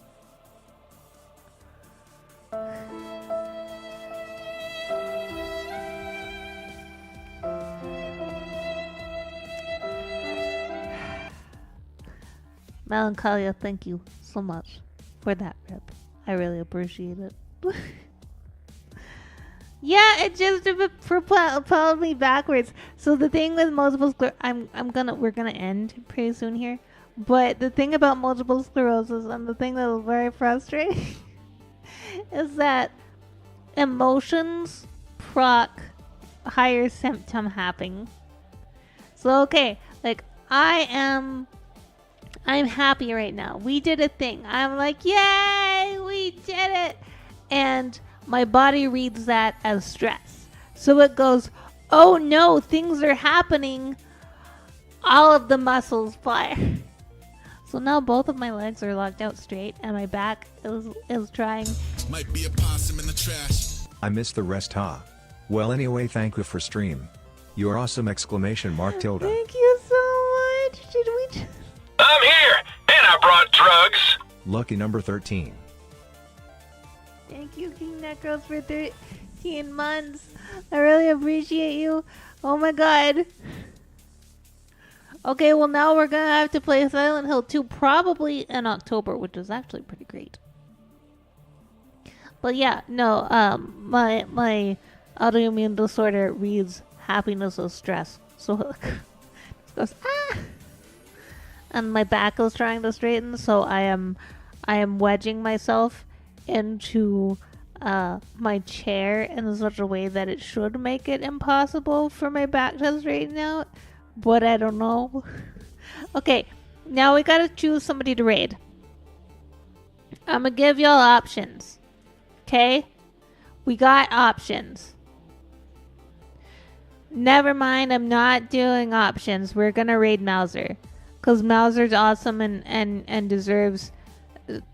[SPEAKER 1] Melancholia, thank you so much for that rip. I really appreciate it. Yeah, it just propelled me backwards. So the thing with multiple sclerosis, we're gonna end pretty soon here. But the thing about multiple sclerosis and the thing that was very frustrating is that emotions proc higher symptom happening. So okay, like I'm happy right now. We did a thing. I'm like, yay, we did it. And my body reads that as stress. So it goes, oh no, things are happening. All of the muscles fire. So now both of my legs are locked out straight and my back is trying.
[SPEAKER 5] Might be a possum in the trash.
[SPEAKER 2] I missed the rest, huh? Well, anyway, thank you for stream. You're awesome! Exclamation mark tilde.
[SPEAKER 1] Thank you so much. Did we?
[SPEAKER 4] I'm here, and I brought drugs.
[SPEAKER 2] Lucky number 13.
[SPEAKER 1] Thank you, King Necros, for 13 months. I really appreciate you. Oh my god. Okay, well now we're gonna have to play Silent Hill 2 probably in October, which is actually pretty great. But yeah, no, my autoimmune disorder reads happiness as stress. So it goes, ah! And my back is trying to straighten, so I am wedging myself into my chair in such a way that it should make it impossible for my back to straighten out, but I don't know. Okay, now we gotta choose somebody to raid. I'm gonna give y'all options. Okay? We got options. Never mind, I'm not doing options. We're gonna raid Mauser. Because Mauser's awesome and deserves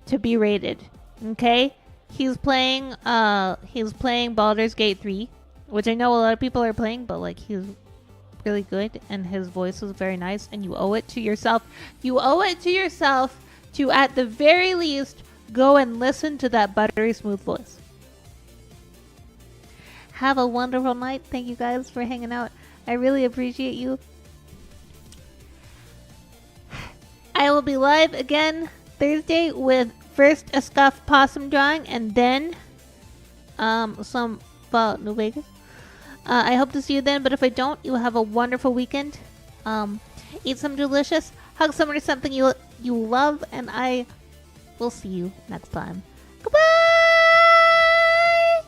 [SPEAKER 1] to be rated. Okay? He's playing Baldur's Gate 3, which I know a lot of people are playing, but like he's really good and his voice is very nice, and you owe it to yourself. You owe it to yourself to at the very least go and listen to that buttery smooth voice. Have a wonderful night. Thank you guys for hanging out. I really appreciate you. I will be live again Thursday with first a scuffed possum drawing and then some Fallout New Vegas. I hope to see you then, but if I don't, you have a wonderful weekend. Eat some delicious, hug someone or something you love, and I will see you next time.